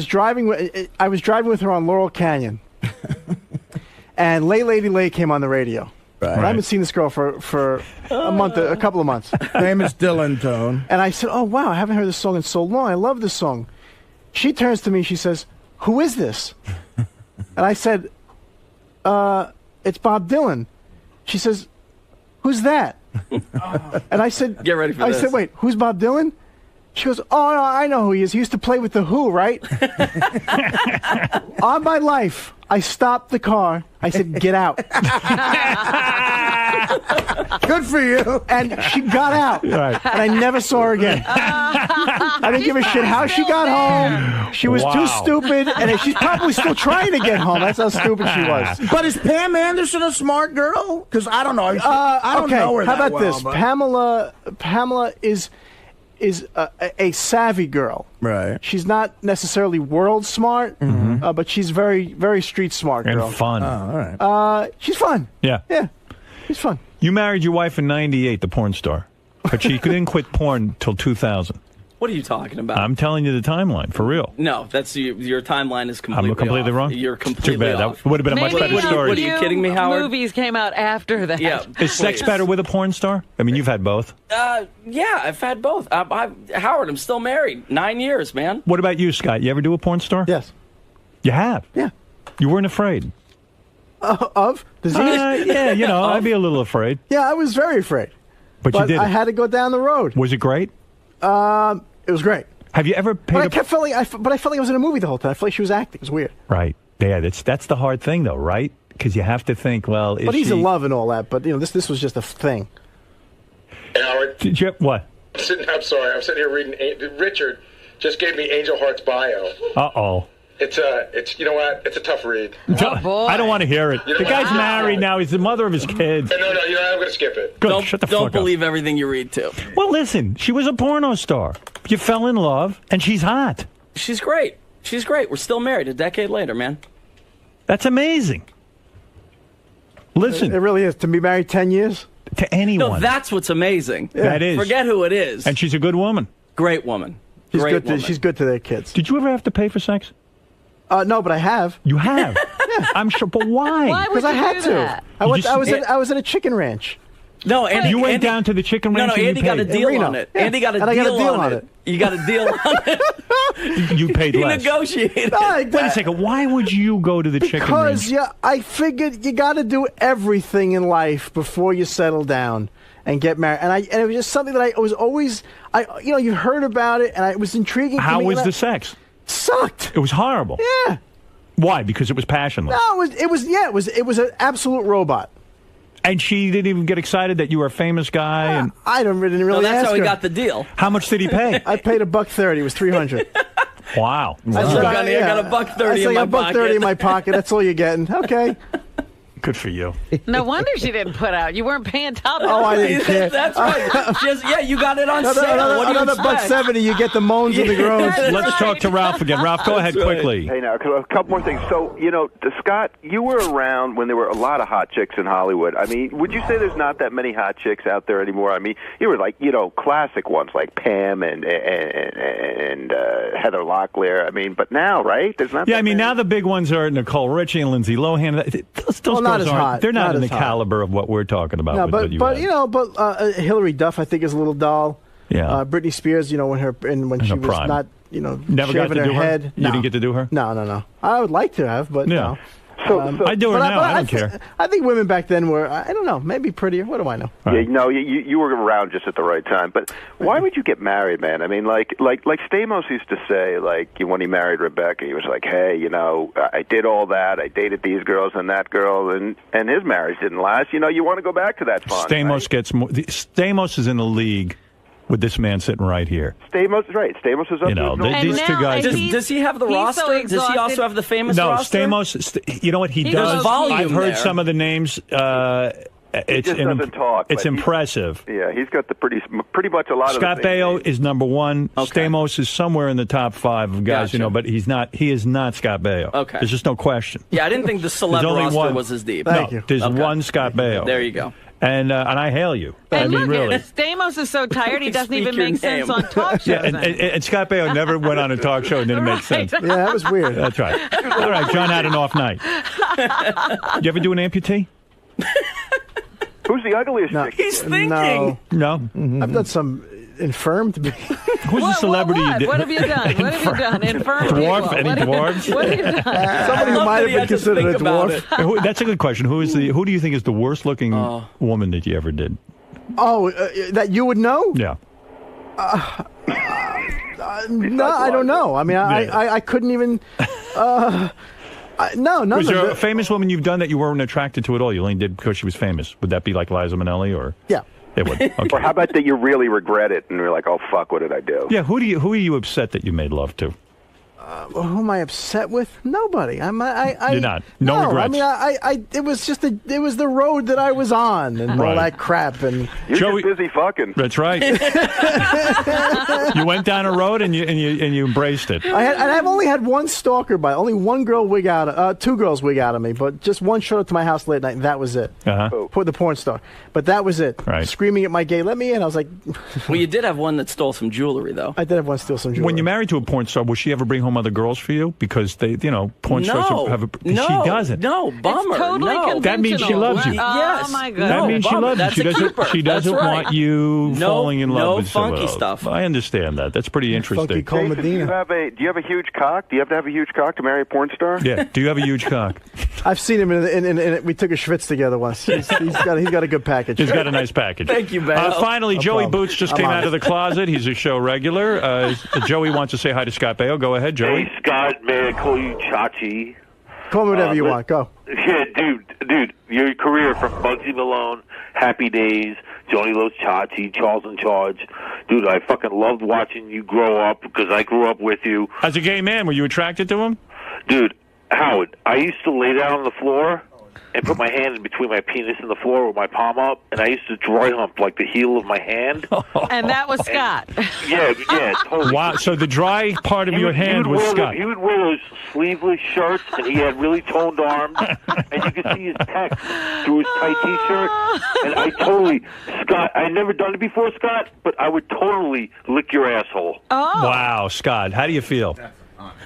driving with her on Laurel Canyon. And Lay Lady Lay came on the radio. Right. And I haven't seen this girl for a couple of months. Famous Dylan tone. And I said, oh, wow, I haven't heard this song in so long. I love this song. She turns to me, she says, who is this? And I said, it's Bob Dylan. She says, who's that? And I said, Get ready for I this. said, wait, who's Bob Dylan? She goes, oh, no, I know who he is. He used to play with The Who, right? On my life, I stopped the car. I said, get out. Good for you. And she got out. Right. And I never saw her again. I didn't give a shit how she got home. She was too stupid. And she's probably still trying to get home. That's how stupid she was. But is Pam Anderson a smart girl? Because I don't know. I don't okay, know her how that about well, this? but- Pamela is a savvy girl. Right. She's not necessarily world smart, but she's very, very street smart girl. And fun. Oh, all right. She's fun. Yeah. Yeah, she's fun. You married your wife in '98, the porn star. but she didn't quit porn till 2000. What are you talking about? I'm telling you the timeline, for real. No, that's your timeline is completely I'm completely off. wrong? You're completely Too bad. off. That would have been a much better story. What are you kidding me, Howard? Movies came out after that. Yeah. Is sex better with a porn star? I mean, you've had both. Yeah, I've had both. Howard, I'm still married. 9 years, man. What about you, Scott? You ever do a porn star? Yes. You have? Yeah. You weren't afraid? Of disease? Yeah, you know, I'd be a little afraid. Yeah, I was very afraid. But you did I it. had to go down the road. Was it great? It was great. Have you ever paid But I kept feeling, I felt like I was in a movie the whole time. I felt like she was acting. It was weird. Right. Yeah, that's the hard thing, though, right? Because you have to think, well, is But he's she... in love and all that. But, you know, this was just a thing. Hey, Howard. Did you... What? I'm sorry. I'm sitting here reading. Richard just gave me Angel Heart's bio. Uh-oh. It's you know what? It's a tough read. Oh, boy. I don't want to hear it. The guy's married now. He's the mother of his kids. No, you know, I'm going to skip it. Good. Shut the fuck Don't up. believe everything you read, too. Well, listen. She was a porno star. You fell in love, and she's hot. She's great. She's great. We're still married a decade later, man. That's amazing. Listen. It really is. To be married 10 years? To anyone. No, that's what's amazing. Yeah. That is. Forget who it is. And she's a good woman. Great woman. She's Great good. woman. She's good to their kids. Did you ever have to pay for sex? No, but I have. You have? Yeah. I'm sure. But why? Why would Because I you had do to. that? I was at a chicken ranch. No, Andy, You went Andy, down to the chicken ranch. No, and Andy you got a paid. deal Reno. on it. Yeah. Andy got a And I got a deal deal on on it. You got a deal on it. You paid He less. negotiated. Wait a second. Why would you go to the chicken ranch? Because I figured you got to do everything in life before you settle down and get married. And it was just something that I was always, you heard about it, and it was intriguing. How to me, was and the sex? Sucked. It was horrible. Yeah. Why? Because it was passionless. No, it was an absolute robot. And she didn't even get excited that you were a famous guy. And I didn't really No, that's ask how he her. got the deal. how much did he pay? I paid $130. It was $300. Wow. I said, I got a $130 in my I got $130 in my pocket. That's all you're getting. Okay. Good for you. No wonder she didn't put out. You weren't paying top. Oh, I didn't care. That's right. You got it on sale. What do you Another expect? $170. You get the moans and the groans. Let's talk to Ralph again. Ralph, go ahead quickly. Hey, now, a couple more things. So, Scott, you were around when there were a lot of hot chicks in Hollywood. I mean, would you say there's not that many hot chicks out there anymore? I mean, you were like, classic ones like Pam and Heather Locklear. I mean, but now, right? There's not. Yeah, I mean, now the big ones are Nicole Richie and Lindsay Lohan. Those Well, not girls as aren't. hot. They're not in the as hot. caliber of what we're talking about. No, with but what you but had. Hillary Duff, I think, is a little doll. Yeah. Britney Spears, when she her was prime. not, Never got shaving to her do her? head. You No. didn't get to do her? No. I would like to have, but Yeah. no. I do her now. I don't care. I think women back then were, I don't know, maybe prettier. What do I know? Yeah, no, you were around just at the right time. But why would you get married, man? I mean, like Stamos used to say, when he married Rebecca, he was like, hey, I did all that. I dated these girls and that girl, and his marriage didn't last. You want to go back to that fun. Stamos gets more. Stamos is in the league with this man sitting right here. Stamos is right. Stamos is up these two guys. Does he have the roster? so Does he also have the famous No, roster? Stamos. You know what he does? There's volume I've heard there. some of the names. He just doesn't talk. It's but impressive. Yeah, he's got the pretty much a lot Scott of the Baio is number one. Okay. Stamos is somewhere in the top 5 of guys, Gotcha. but he's not. He is not Scott Baio. Okay. There's just no question. Yeah, I didn't think the celeb There's only roster one. was as deep. Thank you. There's Okay. one Scott Baio. There you go. And I hail you. I And mean, look, really. Stamos is so tired he doesn't Speak even your make sense name. on talk shows. Yeah, and Scott Baio never went on a talk show and didn't make sense. Yeah, that was weird. That's right. All right, John had an off night. You ever do an amputee? Who's the ugliest chick? He's thinking. No. No. I've done some infirmed. Who's the celebrity What? you did? What have you done? What have you done? Infirm Dwarf? people. Any What have- dwarves? What have you done? Somebody who love might that he have had been to considered a think about dwarf. That's a good question. Who do you think is the worst looking woman that you ever did? Oh, that you would know? Yeah. No, I don't know. I mean, I couldn't even. No, none Was of there a it. famous woman you've done that you weren't attracted to at all? You only did because she was famous. Would that be like Liza Minnelli or? Yeah. It would. Okay. Or how about that you really regret it and you're like, oh fuck, what did I do? Yeah. Who are you upset that you made love to? Who am I upset with? Nobody. You're not. No regrets. I mean, it was just it was the road that I was on and all that crap. And You're just busy fucking. That's right. You went down a road and you embraced it. I've only had one stalker only one girl two girls wig out of me, but just one showed up to my house late night, and that was it. For the porn star. But that was it. Right. Screaming at my gate, let me in. I was like... Well, you did have one that stole some jewelry, though. I did have one steal some jewelry. When you're married to a porn star, will she ever bring home other girls for you? Because they, porn stars have she doesn't. No, bummer. It's totally no. That means she loves you. Yes. Oh, my God. That means she loves you. She doesn't want you falling in love with someone else. Stuff. I understand that. That's pretty interesting. Jason, do you have a huge cock? Do you have to have a huge cock to marry a porn star? Yeah. Do you have a huge cock? I've seen him in we took a schwitz together once. He's got a good package. He's got a nice package. Thank you, Ben. Finally, Joey Boots just came out of the closet. He's a show regular. Joey wants to say hi to Scott Baio. Go ahead, Joey. Hey, Scott, may I call you Chachi? Call me whatever you want. Go. Yeah, dude, your career from Bugsy Malone, Happy Days, Johnny Loves Chachi, Charles in Charge. Dude, I fucking loved watching you grow up because I grew up with you. As a gay man, were you attracted to him? Dude, Howard, I used to lay down on the floor and put my hand in between my penis and the floor with my palm up, and I used to dry hump like the heel of my hand. And that was Scott. Yeah, totally. Wow, so the dry part of your hand was Scott. He would wear those sleeveless shirts, and he had really toned arms, and you could see his pecs through his tight T-shirt. And Scott, I had never done it before, Scott, but I would totally lick your asshole. Oh. Wow, Scott, how do you feel?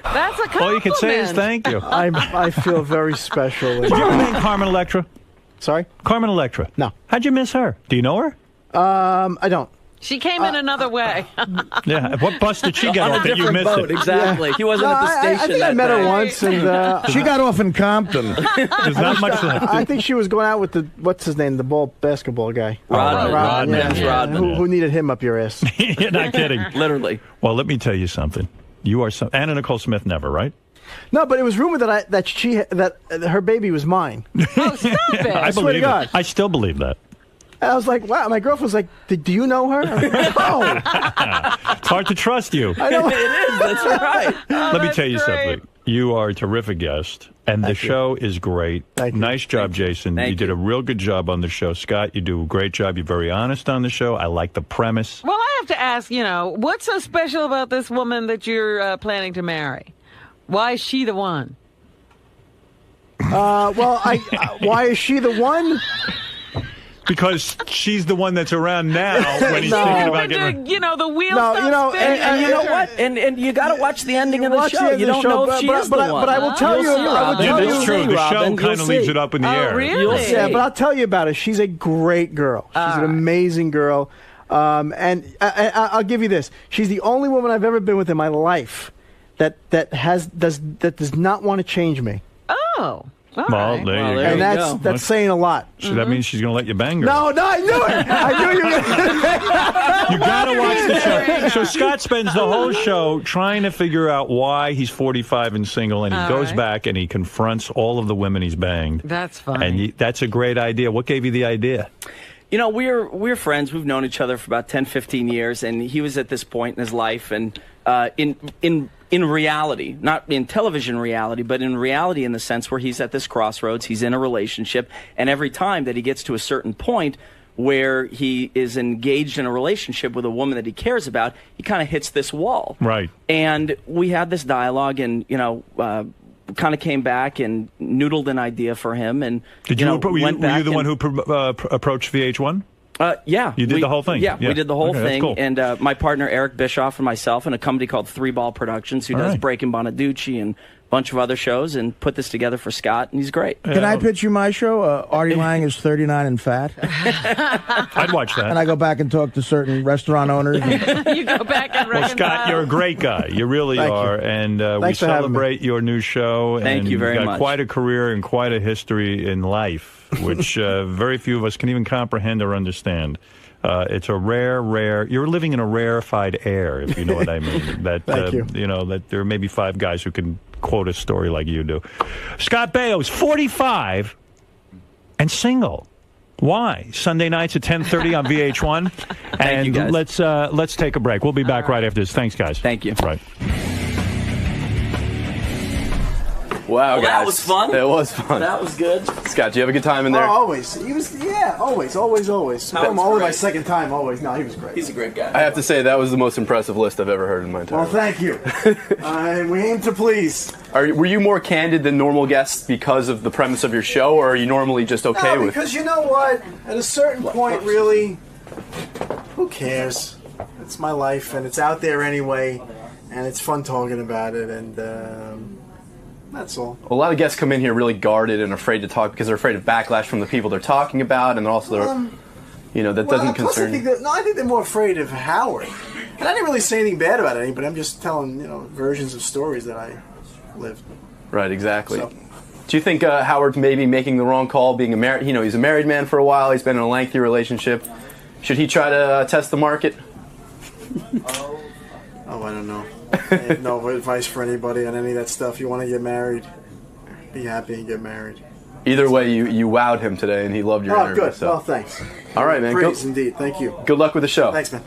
That's a compliment. All you can say is thank you. I feel very special. Did you ever meet Carmen Electra? Sorry? Carmen Electra. No. How'd you miss her? Do you know her? I don't. She came in another way. Yeah. What bus did she get on off that you missed boat, it? Exactly. Yeah. He wasn't at the station. I think I met her once, and she got off in Compton. There's not much left. I think she was going out with what's his name, the basketball guy. Rodman. Rodman. Who needed him up your ass? You're not kidding. Literally. Well, let me tell you something. You are Anna Nicole Smith never, right? No, but it was rumored that her baby was mine. Oh, stop it! I swear to believe God. it. I still believe that. And I was like, wow. My girlfriend was like, do you know her? No. It's hard to trust you. I know. It is. That's right. Let me tell you something. You are a terrific guest, and the show is great. Nice job, Jason. You did a real good job on the show. Scott, you do a great job. You're very honest on the show. I like the premise. Well, I have to ask, what's so special about this woman that you're planning to marry? Why is she the one? Why is she the one? Because she's the one that's around now when he's thinking about getting... the wheel stops spinning. And you know what? And you got to watch the ending of the show. You don't know if she is the one. But I will tell you. That's true. The show kind of leaves it up in the air. Really? You'll see. Yeah, but I'll tell you about her. She's a great girl. She's an amazing girl. And I'll give you this. She's the only woman I've ever been with in my life that does not want to change me. Oh. Well, there you go. And that's saying a lot. So that means she's going to let you bang her. No, I knew it. I knew you were going to. You got to watch the show. So Scott spends the whole show trying to figure out why he's 45 and single, and he goes back and he confronts all of the women he's banged. That's funny. And that's a great idea. What gave you the idea? We're friends. We've known each other for about 10, 15 years, and he was at this point in his life, and in reality, not in television reality, but in reality in the sense where he's at this crossroads, he's in a relationship, and every time that he gets to a certain point where he is engaged in a relationship with a woman that he cares about, he kind of hits this wall. Right. And we had this dialogue, and, kind of came back and noodled an idea for him, and were you the one who approached VH1? Yeah. You did the whole thing? Yeah, we did the whole thing. Cool. And my partner, Eric Bischoff, and myself, and a company called Three Ball Productions, who does Breaking Bonaducci and a bunch of other shows, and put this together for Scott, and he's great. Can I pitch you my show? Artie Lang is 39 and fat. I'd watch that. And I go back and talk to certain restaurant owners. You go back and Well, Scott, you're a great guy. You really are. And we celebrate your new show. Thank you very much. You've much. got quite a career and quite a history in life, which very few of us can even comprehend or understand. It's a rare. You're living in a rarefied air, if you know what I mean. That Thank you. That there are maybe 5 guys who can quote a story like you do. Scott Baio is 45 and single. Why? Sunday nights at 10:30 on VH1. Thank you, guys. Let's take a break. We'll be back right after this. Thanks, guys. Thank you. Right. Wow, Well, guys. that was fun. It was fun. That was good. Scott, do you have a good time in there? Oh, always. He was, yeah, always. I'm only my second time, always. No, he was great. He's a great guy. I have to say, that was the most impressive list I've ever heard in my entire Well, life. thank you. We aim to please. Were you more candid than normal guests because of the premise of your show, or are you normally just okay No, with because you know what? At a certain point, really, who cares? It's my life, and it's out there anyway, and it's fun talking about it, and that's all. A lot of guests come in here really guarded and afraid to talk because they're afraid of backlash from the people they're talking about, and also, that doesn't plus concern you. I think they're more afraid of Howard. And I didn't really say anything bad about anybody. I'm just telling, versions of stories that I lived. Right, exactly. So. Do you think Howard's maybe making the wrong call, being a married? He's a married man for a while. He's been in a lengthy relationship. Should he try to test the market? Oh, I don't know. I have no advice for anybody on any of that stuff. You want to get married, be happy and get married. Either way, you wowed him today, and he loved your interview. Good. So. Well, thanks. All right, man. Praise, indeed. Thank you. Good luck with the show. Thanks, man.